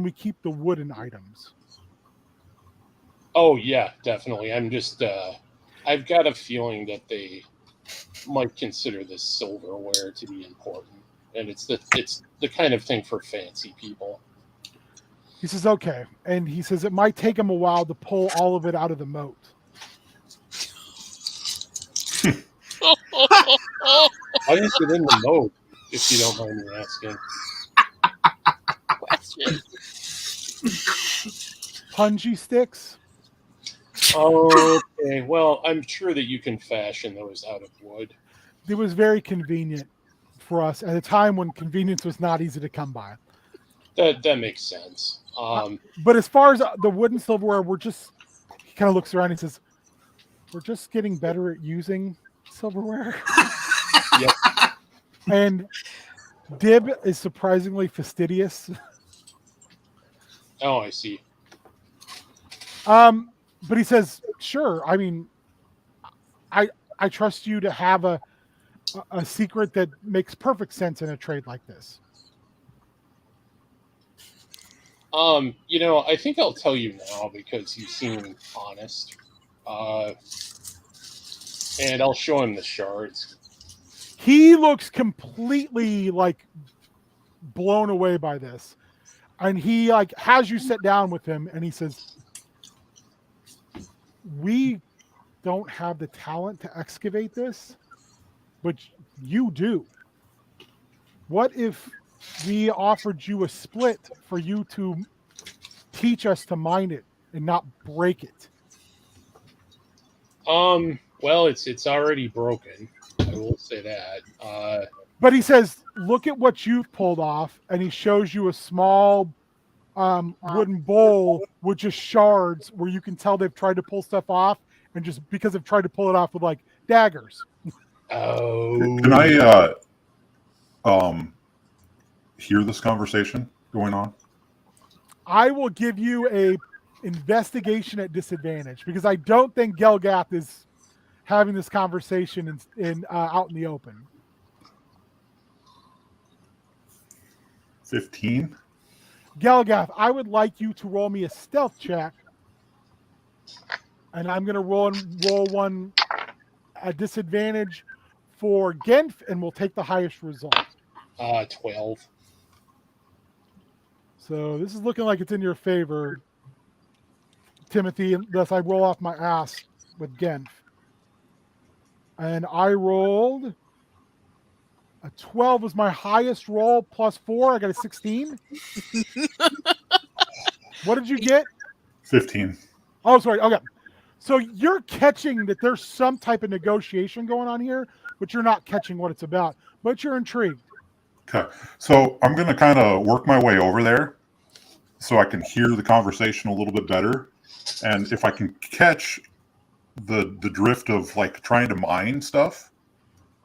we keep the wooden items? Oh yeah, definitely. I'm just I've got a feeling that they might consider this silverware to be important. And it's the kind of thing for fancy people. He says, okay. And he says it might take him a while to pull all of it out of the moat. How is it in the moat, if you don't mind me asking? question. Punji sticks. Okay, well, I'm sure that you can fashion those out of wood. It was very convenient for us at a time when convenience was not easy to come by. That makes sense. But as far as the wooden silverware, he kind of looks around and says, we're just getting better at using silverware. Yep. And Dib is surprisingly fastidious. Oh, I see. But he says, sure. I mean, I trust you to have a secret that makes perfect sense in a trade like this. I think I'll tell you now because you seem honest. And I'll show him the shards. He looks completely like blown away by this. And he like has you sit down with him and he says, we don't have the talent to excavate this, but you do. What if we offered you a split for you to teach us to mine it and not break it? Well, it's already broken. I will say that. But he says, look at what you've pulled off, and he shows you a small wooden bowl with just shards where you can tell they've tried to pull stuff off, and just because they've tried to pull it off with like daggers. Oh. Can I hear this conversation going on? I will give you a investigation at disadvantage because I don't think Gelgath is having this conversation in out in the open. 15. Gelgath, I would like you to roll me a stealth check, and I'm going to roll one at disadvantage for Genf, and we'll take the highest result. 12. So this is looking like it's in your favor, Timothy, unless I roll off my ass with Genf. And I rolled a 12 was my highest roll, plus 4. I got a 16. What did you get? 15. Oh, sorry. Okay. So you're catching that there's some type of negotiation going on here, but you're not catching what it's about. But you're intrigued. Okay. So I'm going to kind of work my way over there so I can hear the conversation a little bit better. And if I can catch the drift of like trying to mine stuff,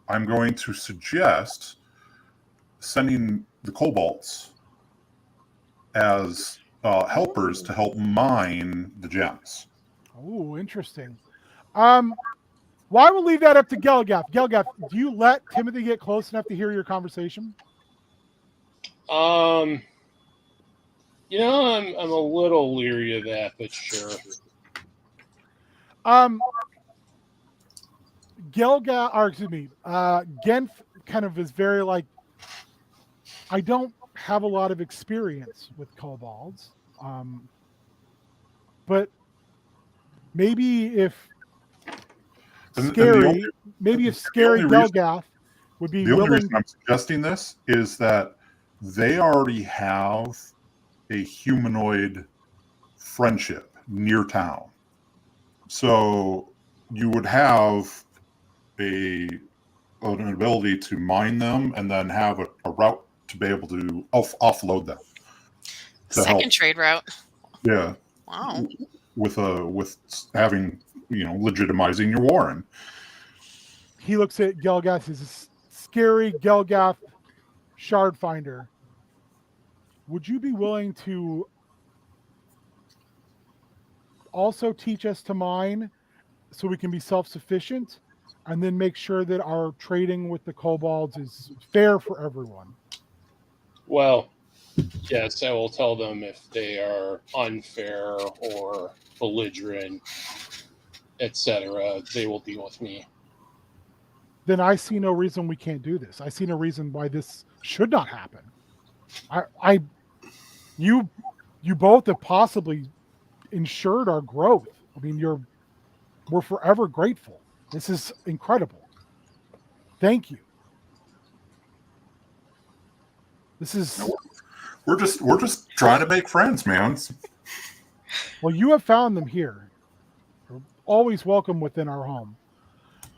I'm going to suggest sending the kobolds as helpers to help mine the gems. Oh, interesting. Well, I will leave that up to Gelgath. Gelgath, do you let Timothy get close enough to hear your conversation? I'm a little leery of that, but sure. Genf kind of is very like, I don't have a lot of experience with kobolds, but maybe if scary Gelgath would be The only willing. reason I'm suggesting this is that they already have a humanoid friendship near town. So you would have an ability to mine them and then have a route to be able to offload them. Second trade route. Yeah. Wow. With having, legitimizing your warren. He looks at Gelgath as a scary Gelgath shard finder. Would you be willing to also teach us to mine so we can be self-sufficient and then make sure that our trading with the kobolds is fair for everyone? Well, yes, I will tell them if they are unfair or belligerent, etc. They will deal with me. Then I see no reason we can't do this. I see no reason why this should not happen. You both have possibly ensured our growth. I mean, we're forever grateful. This is incredible. Thank you. This is. We're just trying to make friends, man. Well, you have found them here. You're always welcome within our home.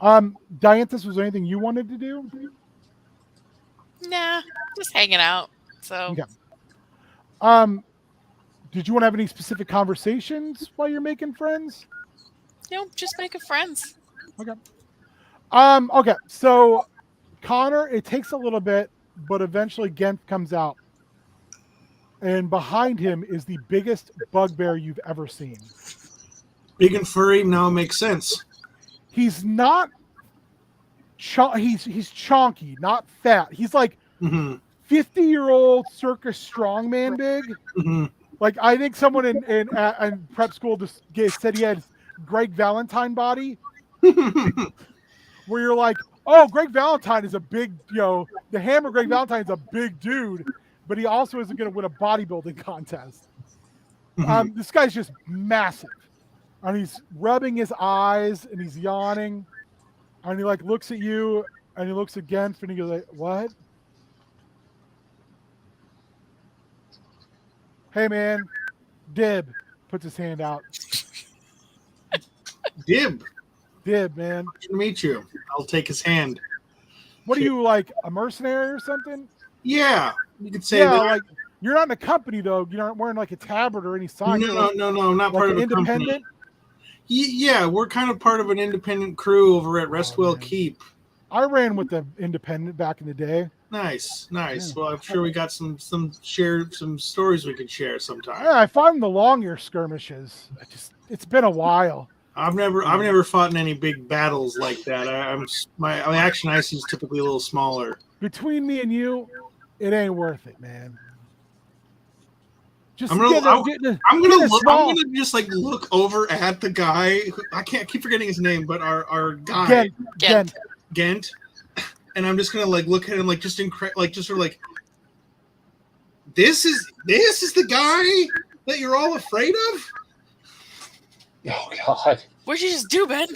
Dianthus, was there anything you wanted to do? Nah, just hanging out. So Okay. Did you want to have any specific conversations while you're making friends? just making friends. Okay. Okay. So, Connor, it takes a little bit, but eventually Genf comes out, and behind him is the biggest bugbear you've ever seen. Big and furry now makes sense. He's not. He's chonky, not fat. He's like 50-year-old circus strongman big. Mm-hmm. Like I think someone in prep school just said he had Greg Valentine body, where you're like, oh, Greg Valentine is a big, the Hammer Greg Valentine is a big dude, but he also isn't going to win a bodybuilding contest. This guy's just massive, and he's rubbing his eyes and he's yawning, and he like looks at you and he looks against and he goes like, what? Hey man, Dib puts his hand out. Dib, Man. good to meet you. I'll take his hand. What are you, like a mercenary or something? Yeah, you could say Yeah, that. like you're not in a company though. You're not wearing like a tabard or any sign. No, You're I'm not like part of a independent. company. Yeah, we're kind of part of an independent crew over at Restwell man. Keep. I ran with the independent back in the day. Nice. Yeah. Well, I'm sure we got some stories we could share sometime. Yeah, I find the long ear skirmishes. It's been a while. I've never fought in any big battles like that. My action ice is typically a little smaller. Between me and you, it ain't worth it, man. Just I'm gonna just like look over at the guy. I keep forgetting his name, but our guy Gent, and I'm just gonna like look at him like just sort of like, this is the guy that you're all afraid of. Oh God! What'd you just do, Ben?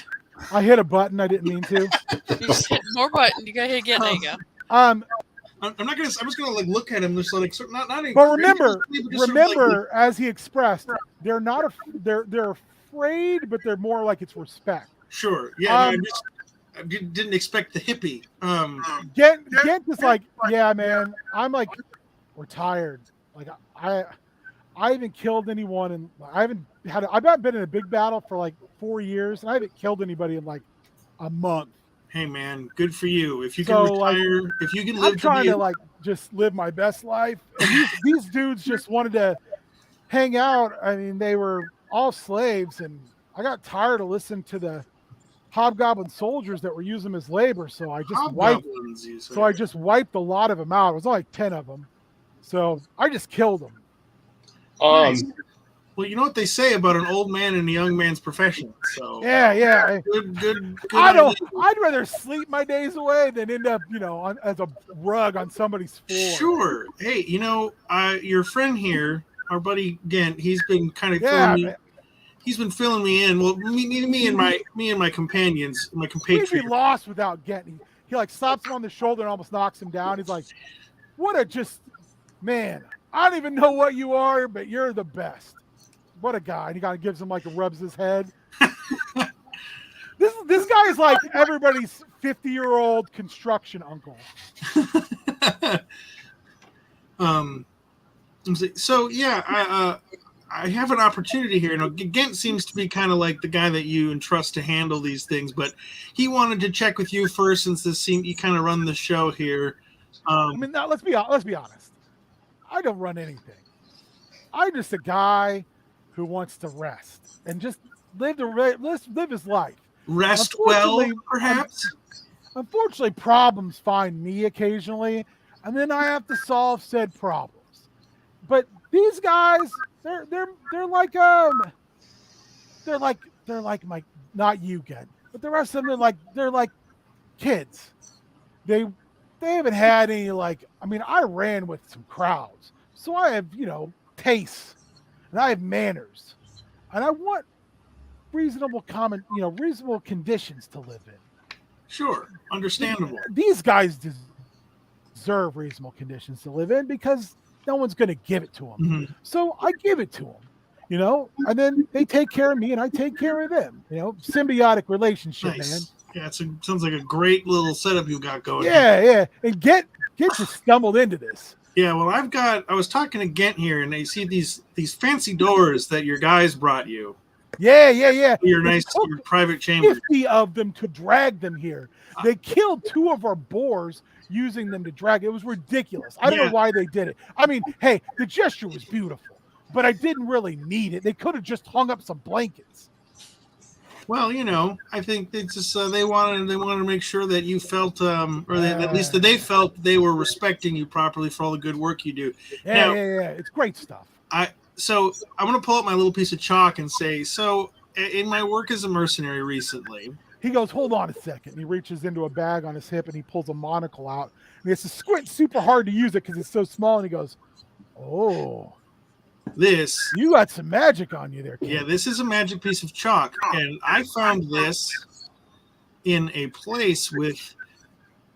I hit a button. I didn't mean to. You just hit more button. You gotta hit again. There you go. I'm just gonna like look at him, just like not. But remember, just sort of like, as he expressed, they're not. They're afraid, but they're more like it's respect. sure, yeah. I didn't expect the hippie. Gent is like, yeah, man. I'm like retired. Like I haven't killed anyone, and I've not been in a big battle for like 4 years, and I haven't killed anybody in like a month. Hey man, good for you. If you can So, retire, if you can live I'm trying to to like just live my best life. And these dudes just wanted to hang out. I mean, they were all slaves, and I got tired of listening to the hobgoblin soldiers that were using them as labor. So I just wiped a lot of them out. It was only like 10 of them. So I just killed them. Nice. Well, you know what they say about an old man in a young man's profession. So Yeah. good. I'd rather sleep my days away than end up, as a rug on somebody's floor. Sure. Hey, your friend here, our buddy Gent, he's been kind of filling me in. Well, me and my companions, my We'd compatriots. be lost without getting. He like slaps him on the shoulder and almost knocks him down. He's like, man, I don't even know what you are, but you're the best. What a guy. And he kind of gives him like rubs his head. This guy is like everybody's 50-year-old construction uncle. So yeah, I have an opportunity here. Gent seems to be kind of like the guy that you entrust to handle these things, but he wanted to check with you first since you kind of run the show here. Now let's be honest. I don't run anything. I'm just a guy who wants to rest and just live his life. Rest well, perhaps. Unfortunately, problems find me occasionally, and then I have to solve said problems. But these guys, they're like my, not you, Gen, but the rest of them they're like kids. They haven't had any I ran with some crowds, so I have tastes. And I have manners, and I want reasonable conditions to live in. Sure, understandable. These guys deserve reasonable conditions to live in because no one's going to give it to them. Mm-hmm. So I give it to them, and then they take care of me and I take care of them. Symbiotic relationship, Nice. man. Yeah, sounds like a great little setup you got going. Yeah. And Gent just stumbled into this. Yeah, well, I was talking to Gent here, and I see these fancy doors that your guys brought you. Yeah. Your private chamber. 50 of them to drag them here. They killed 2 of our boars using them to drag. It was ridiculous. I don't know why they did it. I mean, hey, the gesture was beautiful, but I didn't really need it. They could have just hung up some blankets. Well, I think it's just they wanted to make sure that you felt, at least that they felt they were respecting you properly for all the good work you do. Yeah. It's great stuff. So I'm going to pull up my little piece of chalk and say, so in my work as a mercenary recently, He goes, hold on a second. And he reaches into a bag on his hip and he pulls a monocle out. And he has to squint super hard to use it because it's so small. And he goes, oh, this, you got some magic on you there, kid. yeah, this is a magic piece of chalk. And I found this in a place with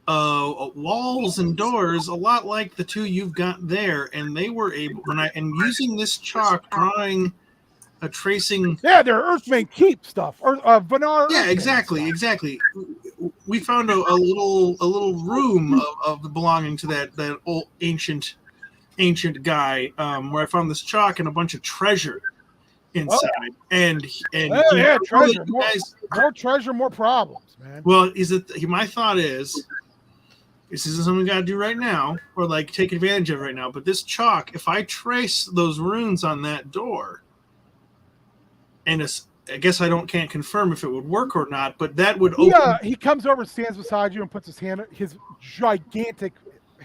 walls and doors a lot like the two you've got there. And they were able, and using this chalk, drawing tracing. Yeah, they're Earthmane Keep stuff, or Vanar. Yeah, Earthmane exactly, stuff. exactly. We found a little room of belonging to that old ancient guy, where I found this chalk and a bunch of treasure inside. And Yeah, treasure. you guys, More treasure, more problems, man. well, my thought is, this isn't something we got to do right now, or like take advantage of right now. But this chalk, if I trace those runes on that door, and I guess can't confirm if it would work or not, but that would open. Yeah, he comes over, stands beside you, and puts his gigantic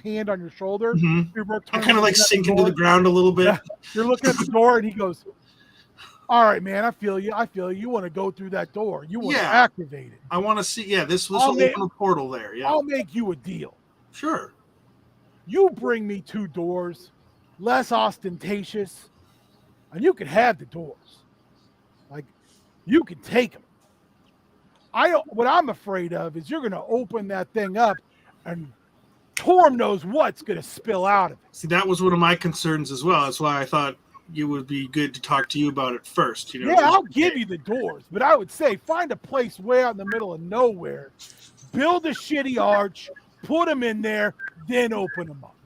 hand on your shoulder. Mhm. You're both I turning kind of like looking at sink the into the door. ground a little bit. Yeah. You're looking at the door, and he goes, all right, man, I feel you. You want to go through that door. You want to Yeah. activate it. I want to see. Yeah, this will I'll open make- a portal there. Yeah, I'll make you a deal. sure. You bring me 2 doors, less ostentatious, and you can have the doors. Like, you can take them. What I'm afraid of is you're going to open that thing up, and Torm knows what's going to spill out of it. See, that was one of my concerns as well. That's why I thought it would be good to talk to you about it first. You know, Yeah, I'll give you the doors, but I would say find a place way out in the middle of nowhere, build a shitty arch, put them in there, then open them up.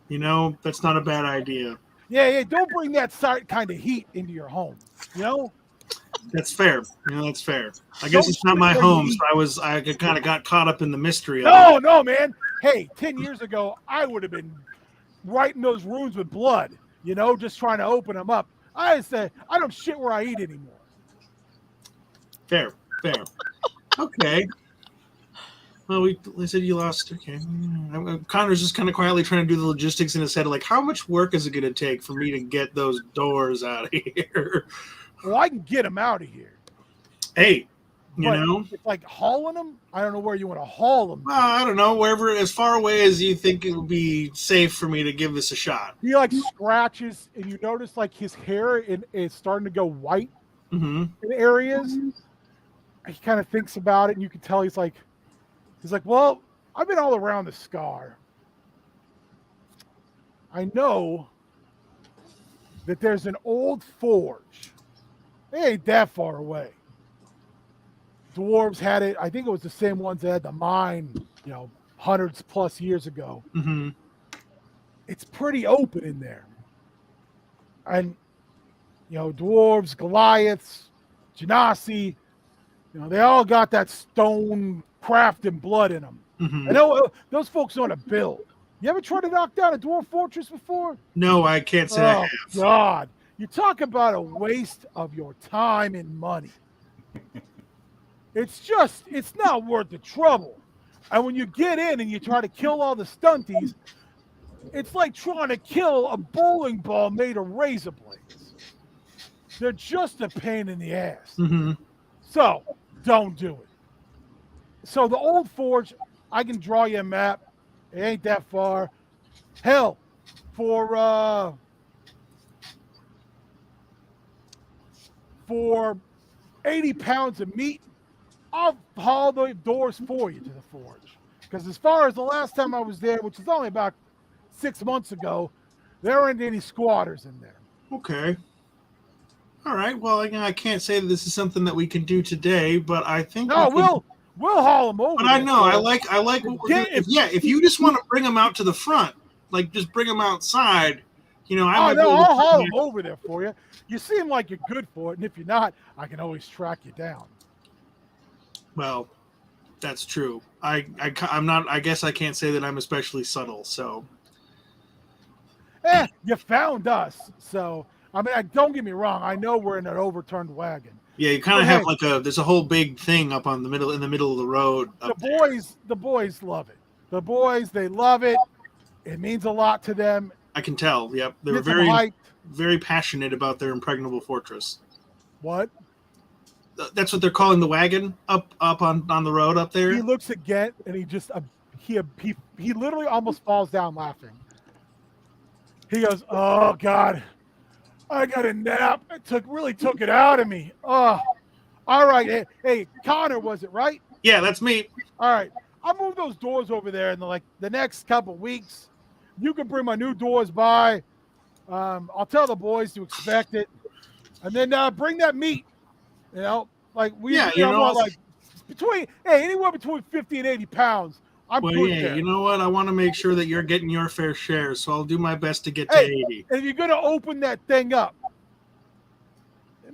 You know, that's not a bad idea. Yeah, don't bring that kind of heat into your home. You know? That's fair. You know, that's fair. I guess it's not my Don't home, eat. so I kind of got caught up in the mystery of it. No, man. Hey, 10 years ago, I would have been writing those runes with blood, you know, just trying to open them up. I say, I don't shit where I eat anymore. Fair. Okay. Well, they said you lost. Okay. Connor's just kind of quietly trying to do the logistics in his head. Like, how much work is it going to take for me to get those doors out of here? Well, I can get them out of here. Hey, you But know, it's like hauling them. I don't know where you want to haul them. well, I don't know, wherever, as far away as you think it would be safe for me to give this a shot. He like scratches, and you notice like his hair is starting to go white Mm-hmm. in areas. He kind of thinks about it, and you can tell he's like, well, I've been all around the Scar. I know that there's an old forge. It ain't that far away. Dwarves had it. I think it was the same ones that had the mine, you know, hundreds plus years ago. Mm-hmm. It's pretty open in there. And, you know, dwarves, Goliaths, Genasi, you know, they all got that stone craft and blood in them. Mm-hmm. I know those folks know how to build. You ever tried to knock down a dwarf fortress before? No, I can't say I Oh, have. God. You talk about a waste of your time and money. It's not worth the trouble. And when you get in and you try to kill all the stunties, it's like trying to kill a bowling ball made of razor blades. They're just a pain in the ass. Mm-hmm. So, don't do it. So the old forge, I can draw you a map. It ain't that far. Hell, for 80 pounds of meat, I'll haul the doors for you to the forge. Because as far as the last time I was there, which is only about 6 months ago, there aren't any squatters in there. Okay. All right. Well, again, I can't say that this is something that we can do today, but I think No, we can- we'll haul them over. But I there know for I you. like what we're Yeah, doing. If you just want to bring them out to the front, like just bring them outside, you know, I Oh, might be no, able to I'll haul come them here. over there for you. You seem like you're good for it, and if you're not, I can always track you down. Well, that's true. I'm not. I guess I can't say that I'm especially subtle. So You found us, so I mean, don't get me wrong. I know we're in an overturned wagon. yeah, you kind of Hey. have like there's a whole big thing up in the middle of the road. The up there. boys love it. The boys, they love it. It means a lot to them. I can tell. Yep, they were Gets them very. hyped. very passionate about their impregnable fortress. What? That's what they're calling the wagon up on the road up there. He looks at Gent and he just he literally almost falls down laughing. He goes, "Oh God, I got a nap. It really took it out of me. Oh, all right. Hey, Connor, was it right? Yeah, that's me. All right. I'll move those doors over there in the next couple weeks. You can bring my new doors by. I'll tell the boys to expect it, and then bring that meat. You know, like anywhere between 50 and 80 pounds. I'm good there. You know what? I want to make sure that you're getting your fair share, so I'll do my best to get to 80. And if you're gonna open that thing up,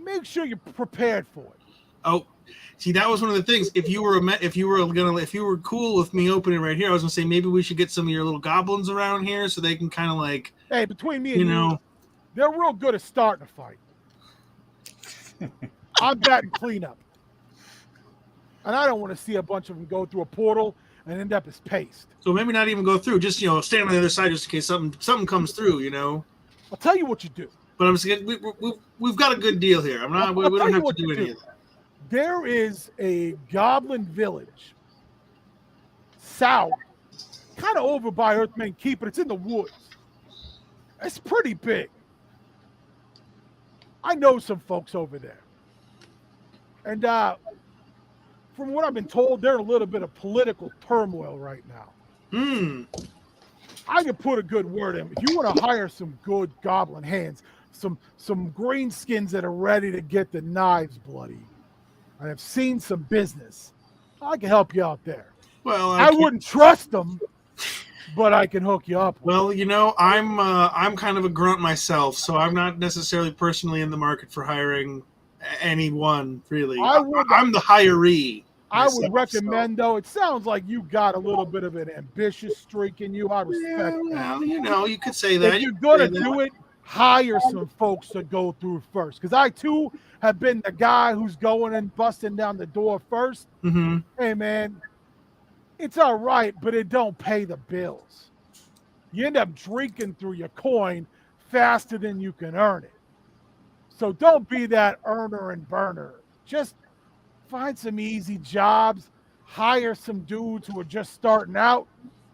make sure you're prepared for it. Oh, see, that was one of the things. If you were cool with me opening right here, I was gonna say maybe we should get some of your little goblins around here so they can kind of like. Hey, between me and you, they're real good at starting a fight. I'm batting cleanup, and I don't want to see a bunch of them go through a portal and end up as paste. So maybe not even go through. Just stand on the other side just in case something comes through. I'll tell you what you do. But I'm saying we've got a good deal here. We don't have to do any of that. There is a goblin village south, kind of over by Earthman Keep, but it's in the woods. It's pretty big. I know some folks over there. And from what I've been told, they're in a little bit of political turmoil right now. I can put a good word in. If you want to hire some good goblin hands, some greenskins that are ready to get the knives bloody, I have seen some business. I can help you out there. Well, I wouldn't trust them, but I can hook you up. Well, I'm kind of a grunt myself, so I'm not necessarily personally in the market for hiring anyone really. I'm the hiree. I would recommend, though, it sounds like you got a little bit of an ambitious streak in you. I respect that. Well, you could say that. If you're going to do it, hire some folks to go through first. Because I, too, have been the guy who's going and busting down the door first. Mm-hmm. Hey, man, it's all right, but it don't pay the bills. You end up drinking through your coin faster than you can earn it. So don't be that earner and burner. Just find some easy jobs, hire some dudes who are just starting out,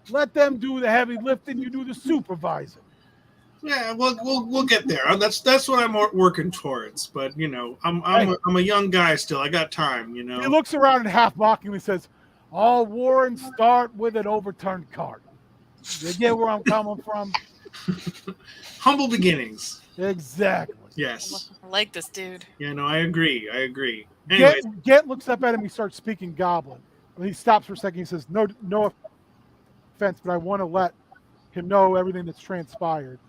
let them do the heavy lifting, you do the supervising. Yeah, we'll get there. That's what I'm working towards. But I'm a young guy still. I got time. He looks around and half mockingly says, "All wars start with an overturned cart." You get where I'm coming from? Humble beginnings. Exactly. Yes. I like this dude. Yeah, no, I agree. Anyways. Gent looks up at him. He starts speaking Goblin. And he stops for a second. He says, "No offense, but I want to let him know everything that's transpired."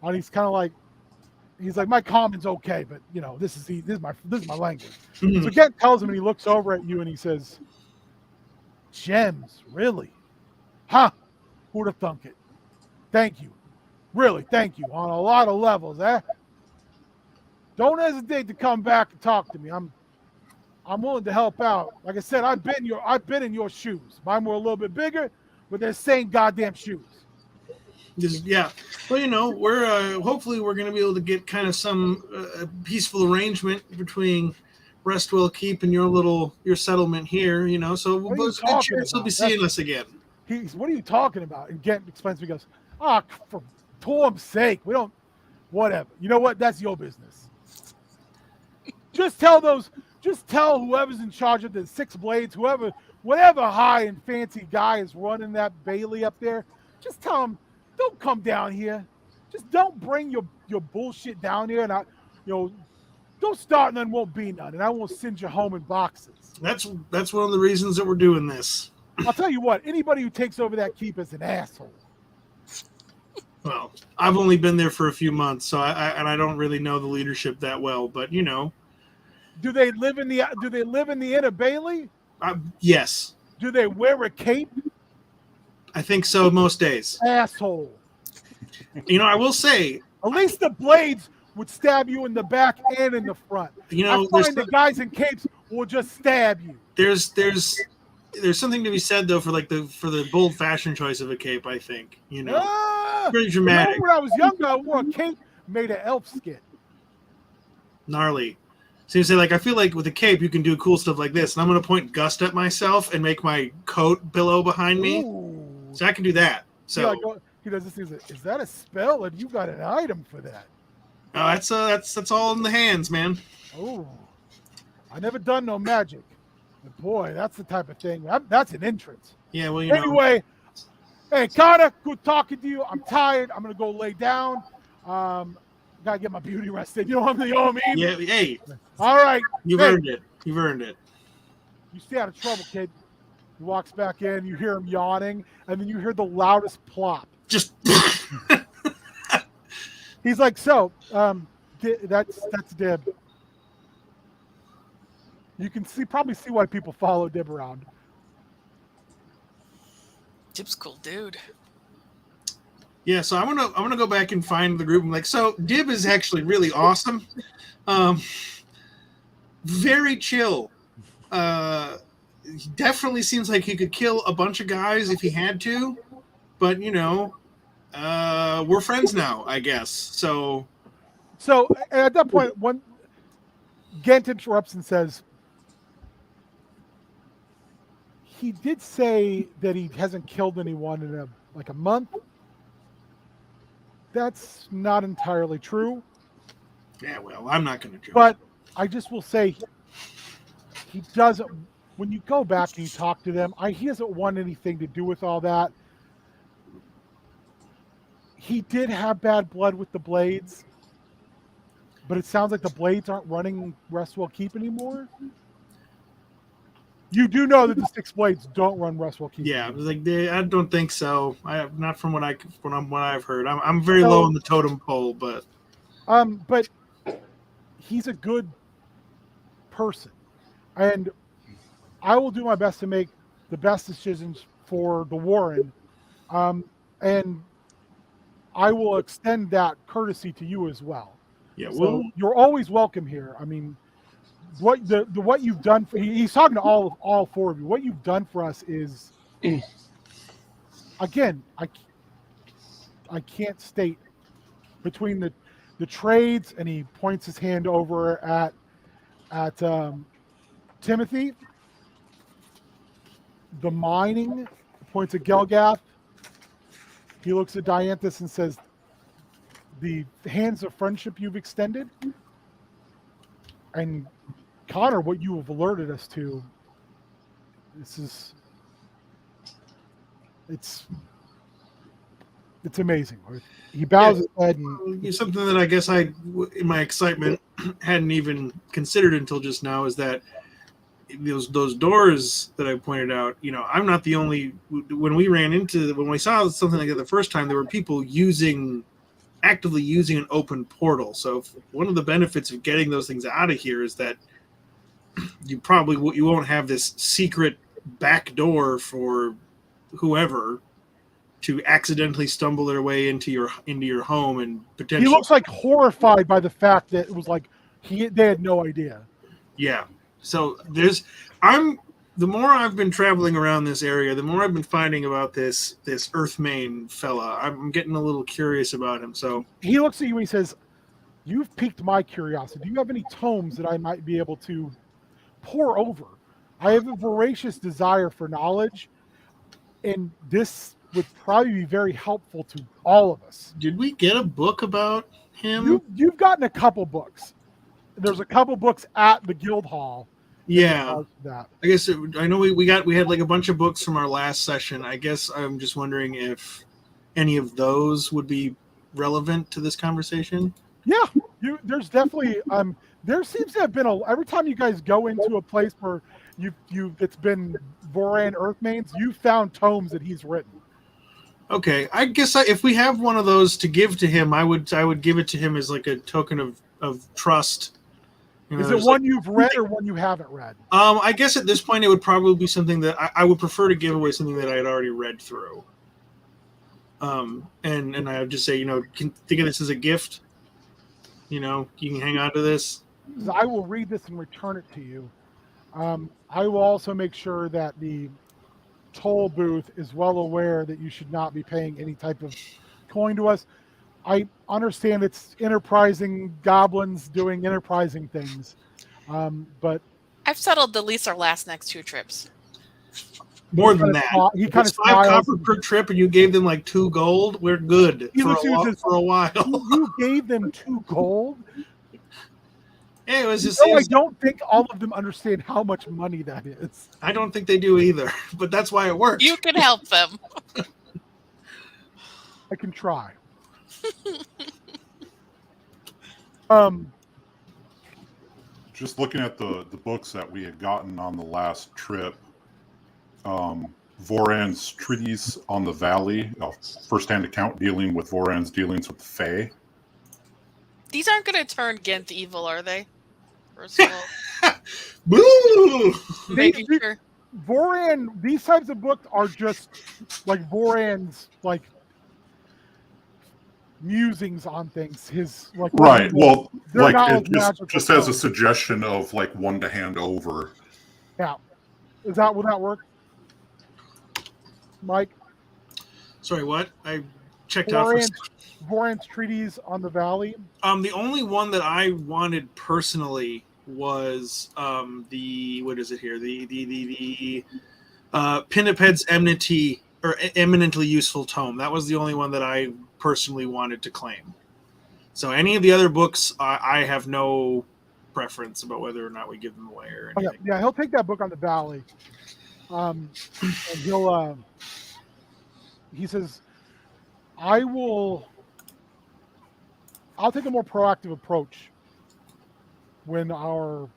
And he's kind of like, my common's okay, but this is my language. Mm-hmm. So Gent tells him, and he looks over at you, and he says, "Gems, really? Huh? Who'd have thunk it? Thank you, really, thank you on a lot of levels, eh? Don't hesitate to come back and talk to me. I'm willing to help out. Like I said, I've been in your shoes. Mine were a little bit bigger, but they're the same goddamn shoes." Yeah. Well, we're hopefully we're going to be able to get kind of some peaceful arrangement between Restwell Keep and your settlement here. So we'll be seeing us again. What are you talking about? And Gent explains to me, he goes, for Tom's sake, we don't, whatever. You know what? That's your business. Just tell whoever's in charge of the Six Blades, whatever high and fancy guy is running that Bailey up there, just tell him, don't come down here. Just don't bring your bullshit down here, and don't start and then won't be none, and I won't send you home in boxes. That's one of the reasons that we're doing this. I'll tell you what, anybody who takes over that keep is an asshole. Well, I've only been there for a few months, so I don't really know the leadership that well, but Do they live in the Inner Bailey? Yes. Do they wear a cape? I think so most days. Asshole. I will say, at least the blades would stab you in the back and in the front. I find the guys in capes will just stab you. There's something to be said though for the bold fashion choice of a cape. I think pretty dramatic. When I was younger, I wore a cape, made of elf skin. Gnarly. So you say, like, I feel like with a cape you can do cool stuff like this, and I'm going to point gust at myself and make my coat billow behind me. Ooh. So I can do that. So He does this. He's like, is that a spell? And you got an item for that? that's all in the hands, man. Oh, I never done no magic, but boy, that's the type of thing. That's an entrance. Yeah, well, you know. Anyway, hey Connor, good talking to you. I'm tired. I'm gonna go lay down. Gotta get my beauty rested. You know what I mean? Yeah, hey, All right. you've Hey, earned it. You've earned it. you stay out of trouble, kid. He walks back in. You hear him yawning, and then you hear the loudest plop. Just He's like, so, that's Dib. You can probably see why people follow Dib around. Dib's cool, dude. yeah. So I'm gonna go back and find the group. I'm like, so Dib is actually really awesome. Very chill. He definitely seems like he could kill a bunch of guys if he had to, but you know, we're friends now, I guess. So At that point, when Gent interrupts and says, he did say that he hasn't killed anyone in a month. That's not entirely true. yeah, well, I'm not gonna joke. But I just will say he doesn't. When you go back and you talk to them, he doesn't want anything to do with all that. He did have bad blood with the Blades, but it sounds like the Blades aren't running Restwell Keep anymore. You do know that the Six Blades don't run Restwell Keep. yeah, anymore. like I don't think so. Not from what I've heard. I'm very low on the totem pole, but But he's a good person, and I will do my best to make the best decisions for the Warren, and I will extend that courtesy to you as well. yeah, So well, you're always welcome here. I mean, what you've done for he's talking to all four of you. What you've done for us is, again, I can't state between the trades, and he points his hand over at Timothy. The mining, points at Gelgath. He looks at Dianthus and says, the hands of friendship you've extended. And Connor, what you have alerted us to, it's amazing. He bows his head and it's something that I guess I, in my excitement, hadn't even considered until just now is that those doors that I pointed out, you know, I'm not the only. When we saw something like that the first time, there were people actively using an open portal. So one of the benefits of getting those things out of here is that you won't have this secret back door for whoever to accidentally stumble their way into your home and potentially. he looks like horrified by the fact that it was like they had no idea. Yeah. So the more I've been traveling around this area, the more I've been finding about this Earthmane fella. I'm getting a little curious about him. So He looks at you and he says, "You've piqued my curiosity. Do you have any tomes that I might be able to pore over? I have a voracious desire for knowledge, and this would probably be very helpful to all of us." did we get a book about him? You've gotten a couple books. There's a couple books at the guild hall. Yeah. That. I guess I know we had like a bunch of books from our last session. I guess I'm just wondering if any of those would be relevant to this conversation. Yeah, there's definitely there seems to have been every time you guys go into a place where it's been Voran Earthmanes, you found tomes that he's written. Okay, I guess if we have one of those to give to him, I would give it to him as like a token of trust. You know, Is it one you've read or one you haven't read? I guess at this point it would probably be something that I would prefer to give away something that I had already read through. And I would just say, you know, think of this as a gift. You know, you can hang on to this. I will read this and return it to you. I will also make sure that the toll booth is well aware that you should not be paying any type of coin to us. understand it's enterprising goblins doing enterprising things. But I've settled at least our last next 2 trips. More he than kinda that. smi- he If kind it's of 5 smiles. copper per trip and you gave them like 2 gold, we're good He for looks at you and says, a while. You gave them 2 gold. Yeah, it was just. No, I don't think all of them understand how much money that is. I don't think they do either, but that's why it works. You can help them. I can try. Um, Just looking at the books that we had gotten on the last trip, Voran's Treatise on the Valley, a first-hand account dealing with Voran's dealings with the Fae. These aren't going to turn Ghent evil, are they? First of all, Boo! making They- sure. Voran, these types of books are just like Voran's like musings on things. His like Right. Well, they're like not it as magical just as a books. suggestion of like one to hand over. Yeah. Is that will that work? Mike? Sorry, what? I checked out for a second. Voran's treatise on the valley. The only one that I wanted personally was the what is it here? The Pinniped's Enmity or Eminently Useful Tome. That was the only one that I personally wanted to claim. So any of the other books, I have no preference about whether or not we give them away or anything. Yeah, he'll take that book on the valley. And he'll he says, I'll take a more proactive approach when our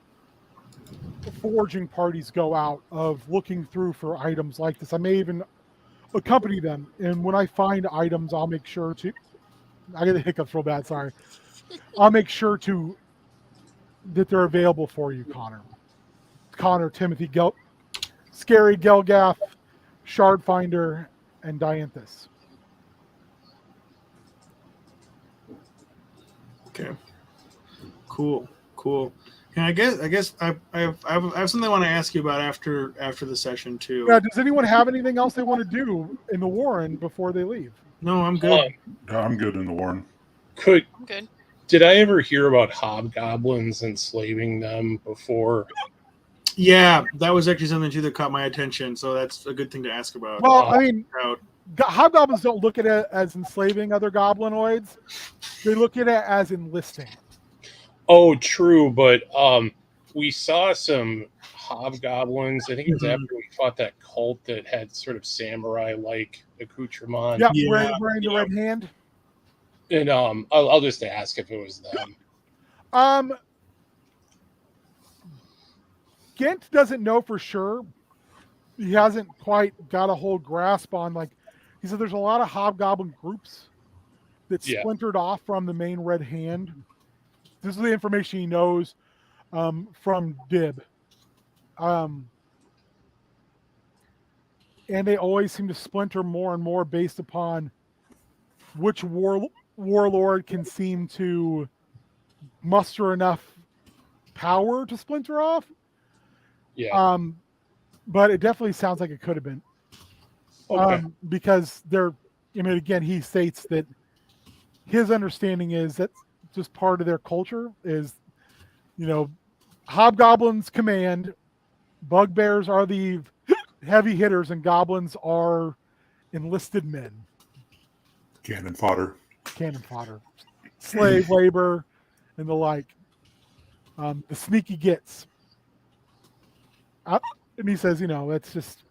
foraging parties go out of looking through for items like this. I may even accompany them, and when I find items, I'll make sure to. I get the hiccups real bad. Sorry. I'll make sure that they're available for you, Connor. Connor, Timothy, Scary, Gelgath, Shardfinder, and Dianthus. Okay. Cool. And I guess I have something I want to ask you about after the session too. Yeah, does anyone have anything else they want to do in the Warren before they leave? No, I'm good. I'm good in the Warren. I'm good. Did I ever hear about hobgoblins enslaving them before? Yeah, that was actually something too that caught my attention. So that's a good thing to ask about. Well, I mean, Out. hobgoblins don't look at it as enslaving other goblinoids. They look at it as enlisting. Oh, true, but we saw some hobgoblins. I think it was Mhm. after we fought that cult that had sort of samurai-like accoutrement. Yeah, Yeah, wearing the red hand. And I'll just ask if it was them. Ghent doesn't know for sure. He hasn't quite got a whole grasp on, like, he said there's a lot of hobgoblin groups that Yeah. splintered off from the main red hand. This is the information he knows from Dib. And they always seem to splinter more and more based upon which warlord can seem to muster enough power to splinter off. Yeah. But it definitely sounds like it could have been. Okay. Because again, he states that his understanding is that just part of their culture is, hobgoblins command, bugbears are the heavy hitters, and goblins are enlisted men, Cannon fodder. cannon fodder, slave labor, and the like. The sneaky gits. And he says, that's just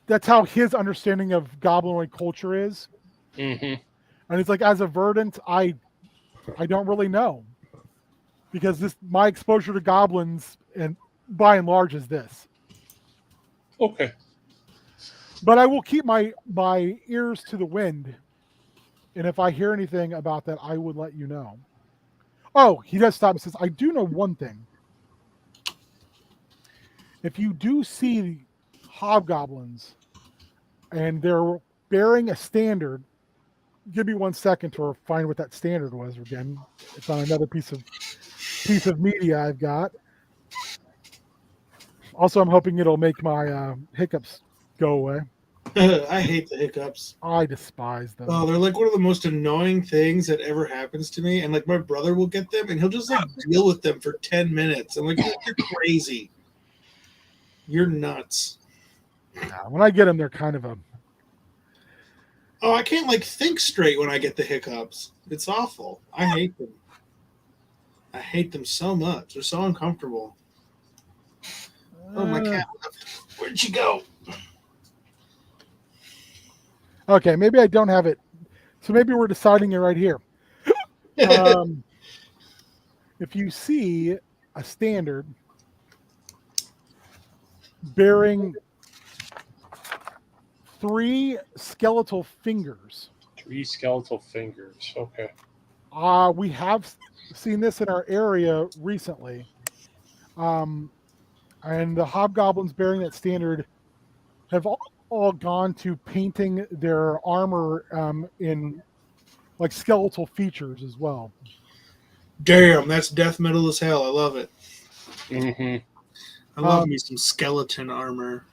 that's how his understanding of goblinoid culture is. Mm-hmm. And it's like, as a verdant, I don't really know, because my exposure to goblins, and by and large, is this. Okay. But I will keep my ears to the wind, and if I hear anything about that, I would let you know. Oh, he does stop and says, I do know one thing. If you do see hobgoblins and they're bearing a standard, give me 1 second to find what that standard was again. It's on another piece of media I've got. Also, I'm hoping it'll make my hiccups go away. I hate the hiccups. I despise them. Oh, they're like one of the most annoying things that ever happens to me. And like my brother will get them, and he'll just like deal with them for 10 minutes. I'm like, you're crazy. You're nuts. Yeah, when I get them, they're kind of a. Oh, I can't like think straight when I get the hiccups. It's awful. I hate them. I hate them so much. They're so uncomfortable. Oh, my cat left. Where'd she go? Okay, maybe I don't have it. So maybe we're deciding it right here. If you see a standard bearing 3 skeletal fingers, 3 skeletal fingers. Okay. we have seen this in our area recently. And the hobgoblins bearing that standard have all gone to painting their armor in like skeletal features as well. Damn, that's death metal as hell. I love it. Mm-hmm. I love me some skeleton armor.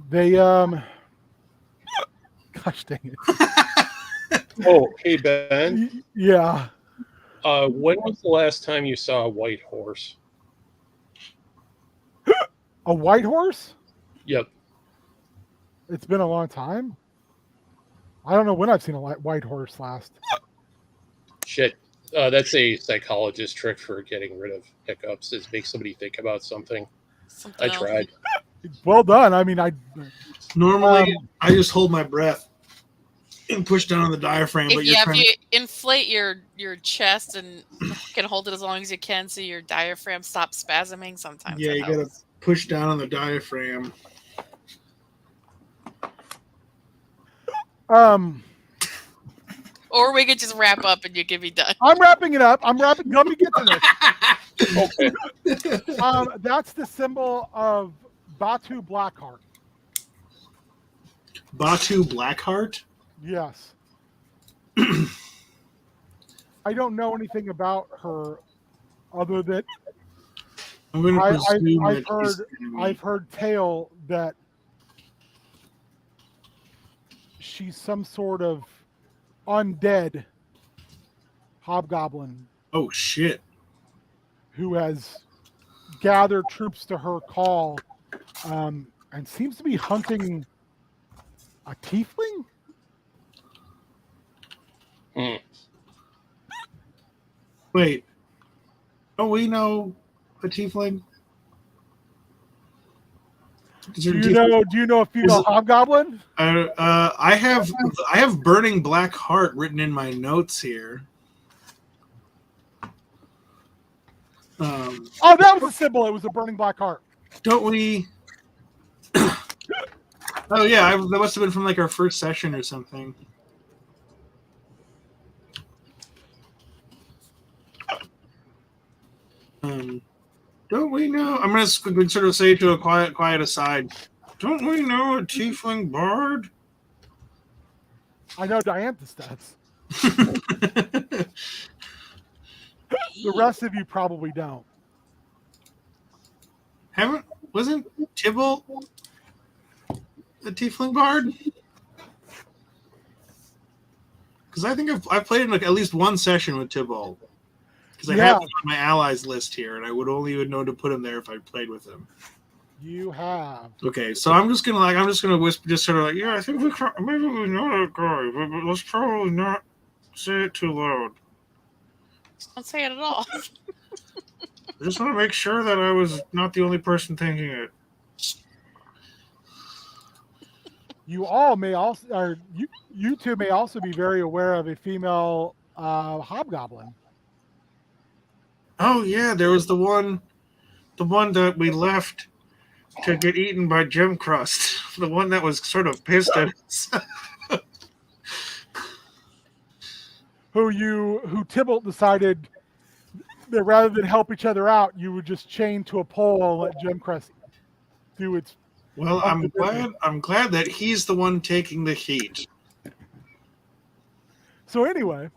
They gosh dang it. Oh, hey Ben. Yeah. When was the last time you saw a white horse? A white horse? Yep. It's been a long time. I don't know when I've seen a white horse last. Shit. That's a psychologist trick for getting rid of hiccups, is make somebody think about something. Something I else. tried. Well done. I mean, Normally, I just hold my breath and push down on the diaphragm. But If you inflate your chest and can hold it as long as you can so your diaphragm stops spasming, sometimes yeah, that you gotta helps. push down on the diaphragm. Or we could just wrap up and you can be done. I'm wrapping it up. Let me get to this. Okay. That's the symbol of Batu Blackheart. Batu Blackheart? Yes. I don't know anything about her other than I'm going to presume I've that she's I've heard tale that she's some sort of undead hobgoblin Oh, shit. who has gathered troops to her call and seems to be hunting a tiefling. Hmm. Wait. Oh, we know a tiefling? Is there a tiefling? Do you know a female hobgoblin? I have Burning Black Heart written in my notes here. Oh, that was a symbol. It was a burning black heart. Don't we? Oh yeah, that must have been from like our first session or something. Don't we know? I'm gonna sort of say to a quiet aside. Don't we know a tiefling bard? I know Dianthus does. The rest of you probably don't. Wasn't Tybalt a tiefling bard? Because I think I've played in like at least one session with Tybalt. Because I have him on my allies list here, and I would know to put him there if I played with him. You have. Okay, so I'm just gonna whisper, just sort of like, yeah, I think maybe we know that guy, but let's probably not say it too loud. Don't say it at all. I just want to make sure that I was not the only person thinking it. You all may also, or you two may also be very aware of a female hobgoblin. Oh yeah, there was the one that we left to get eaten by Gem Crust. The one that was sort of pissed at us. Who Tybalt decided that rather than help each other out, you would just chain to a pole and let Gemcrest do its. Well, I'm glad that he's the one taking the heat. So anyway,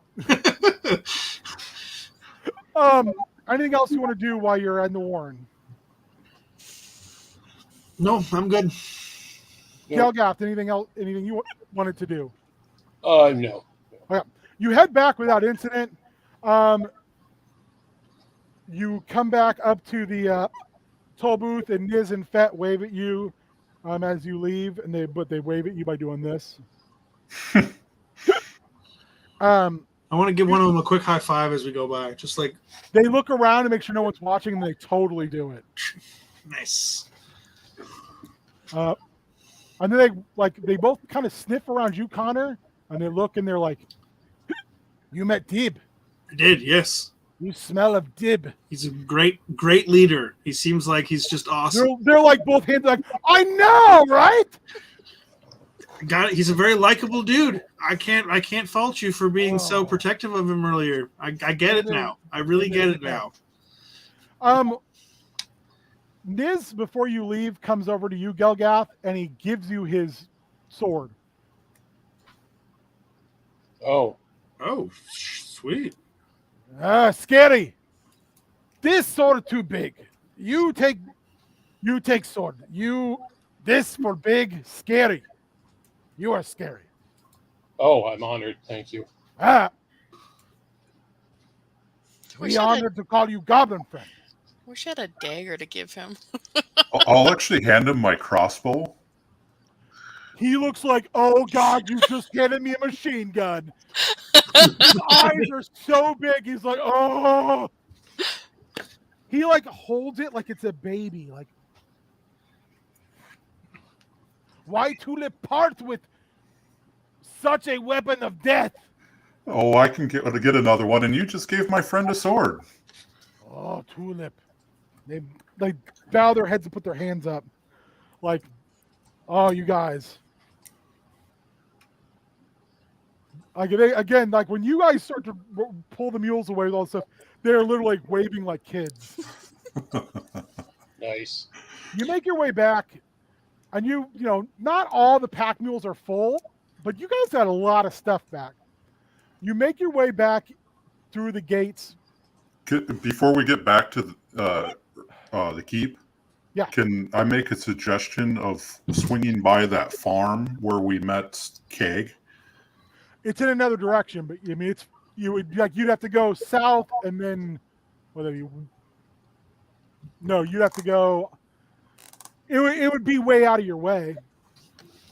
anything else you want to do while you're in the Warren? No, I'm good. Nope. Gelgath, anything else? Anything you wanted to do? No. You head back without incident. You come back up to the toll booth, and Niz and Fett wave at you as you leave, and they wave at you by doing this. I want to give one of them a quick high five as we go by. Just like, They look around to make sure no one's watching, and they totally do it. nice. And then they both kind of sniff around you, Connor, and they look and they're like, "You met Dib. I did, yes. You smell of Dib." He's a great leader. He seems like he's just awesome. They're like both hands like, "I know, right?" Got it. He's a very likable dude. I can't fault you for being so protective of him earlier. I get it now. I really get it now. Niz, before you leave, comes over to you, Gelgath, and he gives you his sword. Oh, Sweet. Scary. This sword too big. You take sword. This for big, scary. You are scary. oh, I'm honored. Thank you. Wish We I had honored to call you Goblin friend. Wish I had a dagger to give him. I'll actually hand him my crossbow. He looks like, oh God, you just handed me a machine gun. His eyes are so big. He's like, oh. He like holds it like it's a baby. Like, why Tulip part with such a weapon of death? Oh, I can get another one, and you just gave my friend a sword. Oh, Tulip. They bow their heads and put their hands up. Like, oh, you guys. Like, again, like when you guys start to pull the mules away with all this stuff, they're literally like waving like kids. Nice. You make your way back, and you know, not all the pack mules are full, but you guys got a lot of stuff back. You make your way back through the gates. Before we get back to the keep, Yeah. can I make a suggestion of swinging by that farm where we met Keg? It's in another direction, but I mean, you'd have to go south and then you'd have to go. It would be way out of your way.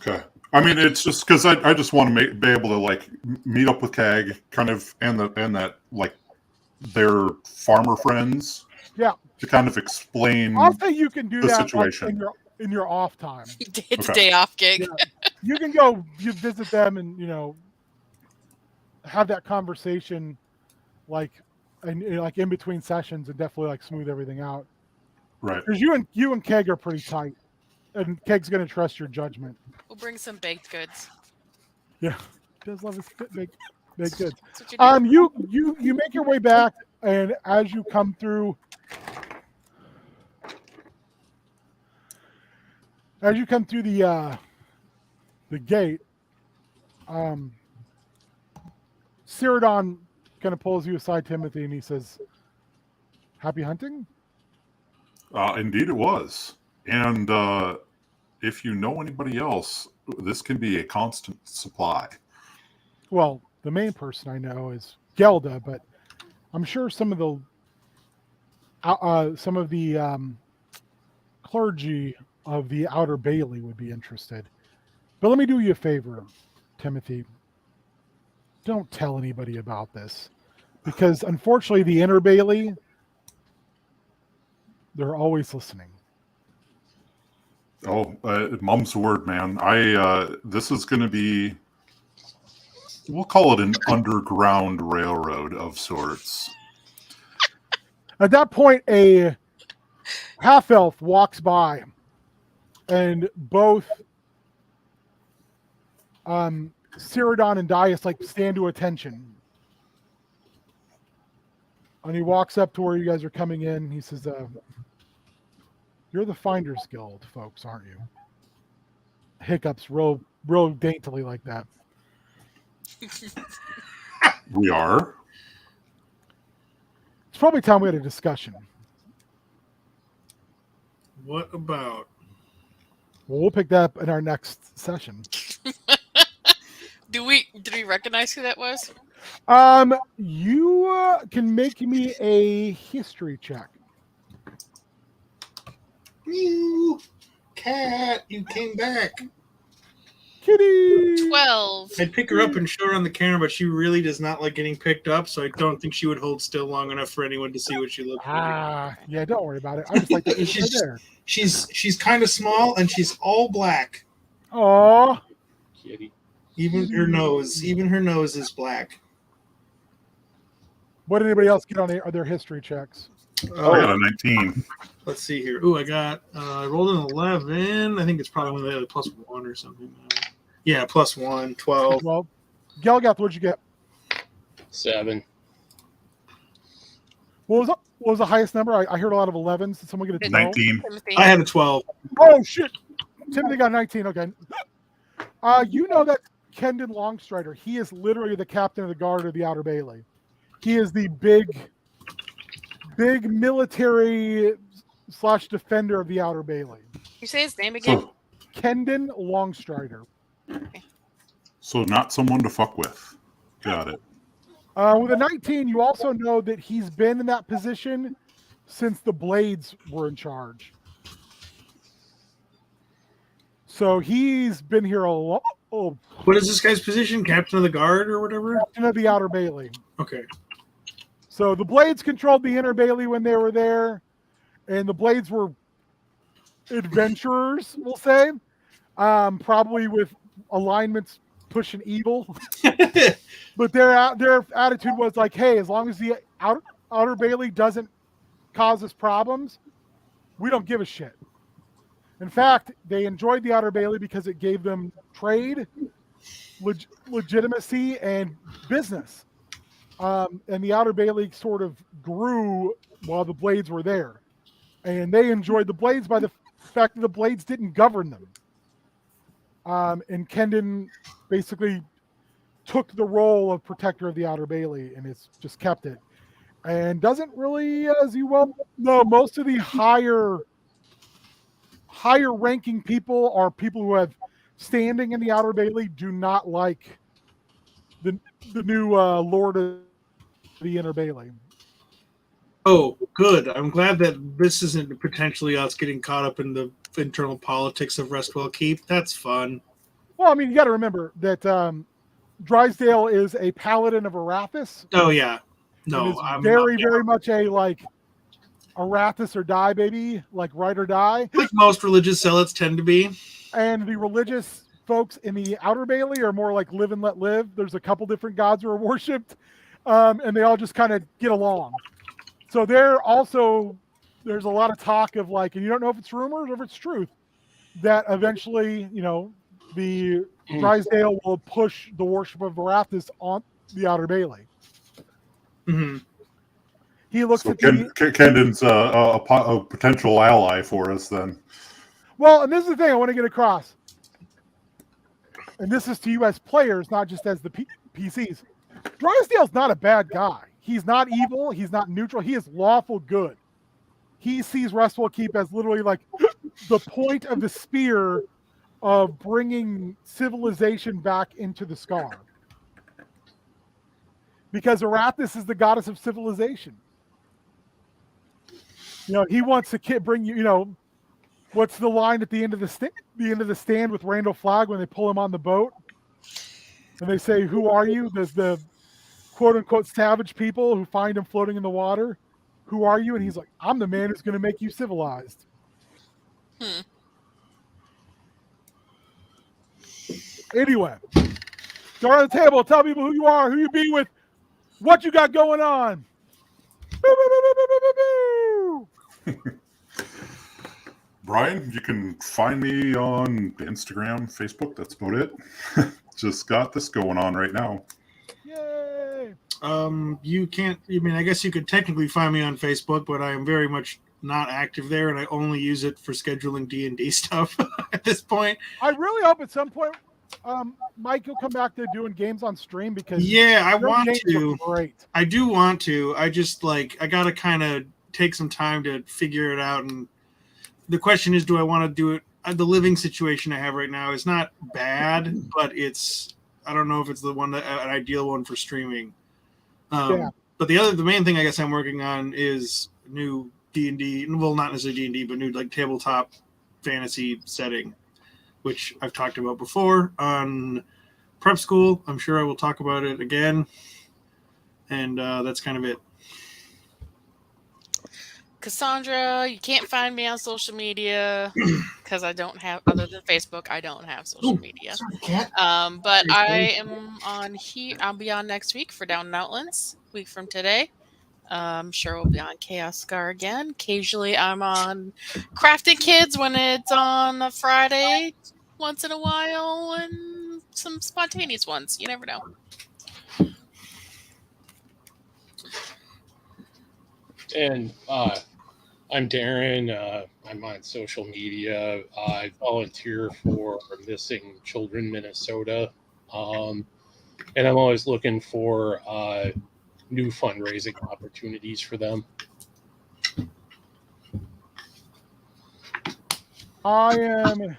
Okay. I mean, it's just because I just want to be able to like meet up with Keg, kind of, and that like their farmer friends. Yeah. To kind of explain. I'll say you can do the that situation. like, in your off time. It's Okay. a day off gig. Yeah. You can go visit them and have that conversation like in between sessions and definitely like smooth everything out. Right. Because you and Keg are pretty tight, and Keg's going to trust your judgment. We'll bring some baked goods. Yeah, he does love his baked goods. That's what you do. You make your way back, and as you come through the gate, Cyrodion kind of pulls you aside, Timothy, and he says, "Happy hunting." Indeed, it was. And if you know anybody else, this can be a constant supply. Well, the main person I know is Gelda, but I'm sure some of the clergy of the Outer Bailey would be interested. But let me do you a favor, Timothy. Don't tell anybody about this, because unfortunately, the Inner Bailey, they're always listening. Oh, mum's word, man. This is going to be, we'll call it an underground railroad of sorts. At that point, a half-elf walks by, and both Cyrodion and Dias like stand to attention. And he walks up to where you guys are coming in. He says, "You're the Finders Guild folks, aren't you?" Hiccups real daintily like that. We are. It's probably time we had a discussion. What about? Well, we'll pick that up in our next session. Did we recognize who that was? You can make me a history check. You cat, you came back. Kitty. 12. I'd pick her up and show her on the camera, but she really does not like getting picked up, so I don't think she would hold still long enough for anyone to see what she looks like. Yeah, don't worry about it. I just like that she's right there. She's kind of small and she's all black. Oh, Kitty. Even her nose is black. what did anybody else get on their history checks? I got a 19. Let's see here. Ooh, I rolled an 11. I think it's probably one of the other plus 1 or something. Yeah, plus 1, 12. Well, Gelgath, what'd you get? 7. What was the highest number? I heard a lot of 11s. Did someone get a 12? 19. Timothy. I had a 12. Oh shit! Timothy got 19. Okay. You know that Kendon Longstrider. He is literally the captain of the guard of the Outer Bailey. He is the big military / defender of the Outer Bailey. You say his name again? Kendon Longstrider. So not someone to fuck with. Got it. With a 19, you also know that he's been in that position since the Blades were in charge. So he's been here a lot. Oh, What is this guy's position? Captain of the guard or whatever? captain of the Outer Bailey. Okay. So the Blades controlled the Inner Bailey when they were there, and the Blades were adventurers, we'll say, probably with alignments pushing evil. But their attitude was like, hey, as long as the Outer Bailey doesn't cause us problems, we don't give a shit. In fact, they enjoyed the Outer Bailey because it gave them trade, legitimacy, and business. And the Outer Bailey sort of grew while the Blades were there. And they enjoyed the Blades by the fact that the Blades didn't govern them. And Kendon basically took the role of protector of the Outer Bailey, and it's just kept it. And doesn't really, as you well know, most of the higher ranking people are people who have standing in the Outer Bailey, do not like the new Lord of the Inner Bailey. Oh, good. I'm glad that this isn't potentially us getting caught up in the internal politics of Restwell Keep. That's fun. Well, I mean, you got to remember that Drysdale is a paladin of Arathis. Oh, yeah. And No, is I'm very, not- very much a like Arathis or die, baby, like ride or die. like most religious zealots tend to be. And the religious folks in the Outer Bailey are more like live and let live. There's a couple different gods who are worshipped, and they all just kind of get along. So there's a lot of talk of like, and you don't know if it's rumors or if it's truth, that eventually, the Drysdale will push the worship of Arathis on the Outer Bailey. Mm-hmm. He looks So at the Kendon's a potential ally for us then. well, and this is the thing I want to get across, and this is to you as players, not just as the PCs. Drysdale's not a bad guy. He's not evil. He's not neutral. He is lawful good. He sees Restwell Keep as literally like the point of the spear of bringing civilization back into the Scar. Because Arathis is the goddess of civilization. He wants to bring you. What's the line at the end of the stand with Randall Flagg when they pull him on the boat, and they say, "Who are you?" There's the quote unquote savage people who find him floating in the water. Who are you? And he's like, "I'm the man who's going to make you civilized." Anyway, go around the table. Tell people who you are, who you be with, what you got going on. Brian, you can find me on Instagram, Facebook. That's about it. Just got this going on right now. Yay! You can't. I mean, I guess you could technically find me on Facebook, but I am very much not active there, and I only use it for scheduling D&D stuff at this point. I really hope at some point, Mike, you'll come back to doing games on stream because Yeah, I your want games to. are great. I do want to. I just I gotta kind of take some time to figure it out. And the question is, do I want to do it? the living situation I have right now is not bad, but I don't know if it's an ideal one for streaming. Yeah. But the main thing I guess I'm working on is new D&D, well, not necessarily D&D, but new like tabletop fantasy setting, which I've talked about before on Prep School. I'm sure I will talk about it again. And that's kind of it. Cassandra, you can't find me on social media because I don't have, other than Facebook, I don't have social media. Sorry, cat. But I am on here. I'll be on next week for Down and Outlands, week from today. Sure, we'll be on Chaos Scar again. Occasionally, I'm on Crafting Kids when it's on a Friday, once in a while, and some spontaneous ones. You never know. And I'm Darren. I'm on social media. I volunteer for Missing Children Minnesota. And I'm always looking for new fundraising opportunities for them. I am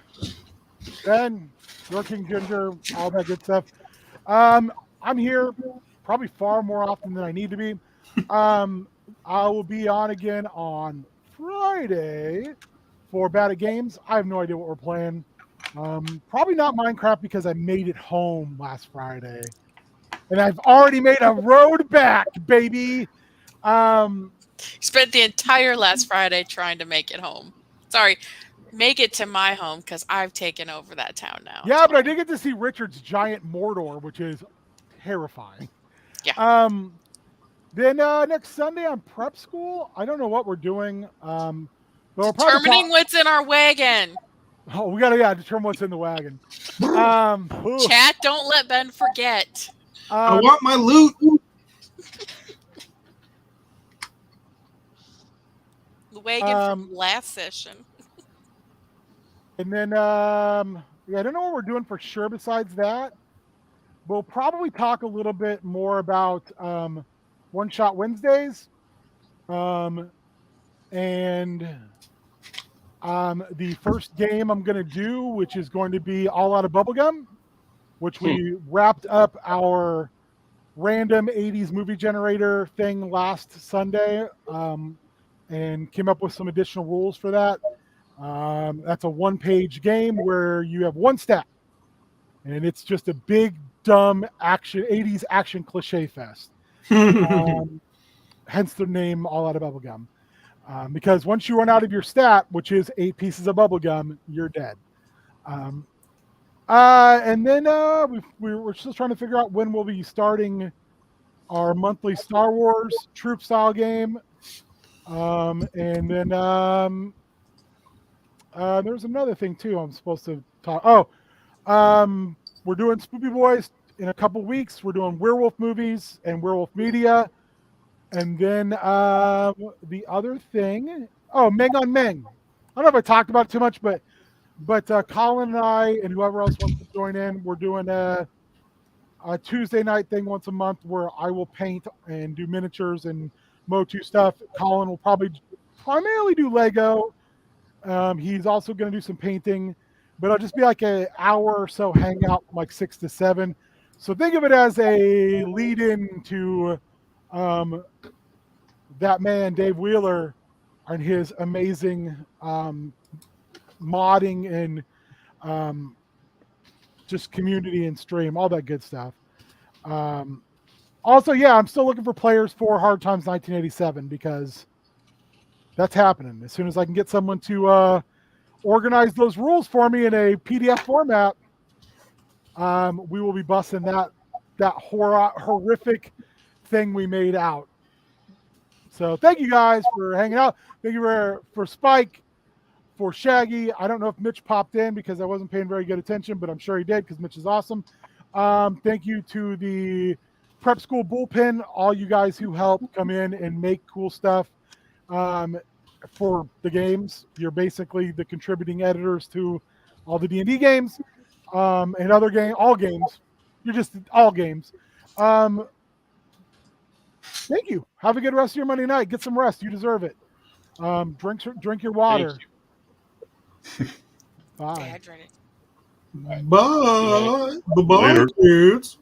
Ben, your King Ginger, all that good stuff. I'm here probably far more often than I need to be. I will be on again on Friday for Bad at Games. I have no idea what we're playing. Probably not Minecraft because I made it home last Friday. And I've already made a road back, baby. Spent the entire last Friday trying to make it home. Sorry, make it to my home because I've taken over that town now. Yeah, but I did get to see Richard's giant Mordor, which is terrifying. Yeah. Then next Sunday on Prep School, I don't know what we're doing. But we'll Determining what's in our wagon. Oh, we gotta determine what's in the wagon. Chat, don't let Ben forget. I want my loot. The wagon from last session. And then I don't know what we're doing for sure besides that. We'll probably talk a little bit more about One Shot Wednesdays. And the first game I'm going to do, which is going to be All Out of Bubblegum, which we wrapped up our random 80s movie generator thing last Sunday and came up with some additional rules for that. That's a one-page game where you have one stat, and it's just a big, dumb 80s action cliche fest. Hence the name All Out of Bubblegum. Because once you run out of your stat, which is 8 pieces of bubblegum, you're dead. And then we're still trying to figure out when we'll be starting our monthly Star Wars troop style game. And then there's another thing too I'm supposed to talk. We're doing Spoopy Boys in a couple weeks. We're doing werewolf movies and werewolf media. And then the other thing, Meng on Meng. I don't know if I talked about it too much, but Colin and I and whoever else wants to join in, we're doing a Tuesday night thing once a month where I will paint and do miniatures and Motu stuff. Colin will probably primarily do Lego. He's also going to do some painting, but it'll just be like an hour or so hangout, like 6 to 7. So think of it as a lead-in to that man, Dave Wheeler, and his amazing modding and just community and stream, all that good stuff. Also, I'm still looking for players for Hard Times 1987 because that's happening. As soon as I can get someone to organize those rules for me in a PDF format, we will be busting that horrific thing we made out. So thank you guys for hanging out. Thank you for Spike, for Shaggy. I don't know if Mitch popped in because I wasn't paying very good attention, but I'm sure he did because Mitch is awesome. Thank you to the Prep School Bullpen, all you guys who help come in and make cool stuff for the games. You're basically the contributing editors to all the D&D games and other all games. You're just all games. Thank you. Have a good rest of your Monday night. Get some rest. You deserve it. Drink your water. Bye. Dehydrated. Bye. Bye-bye, Later. kids.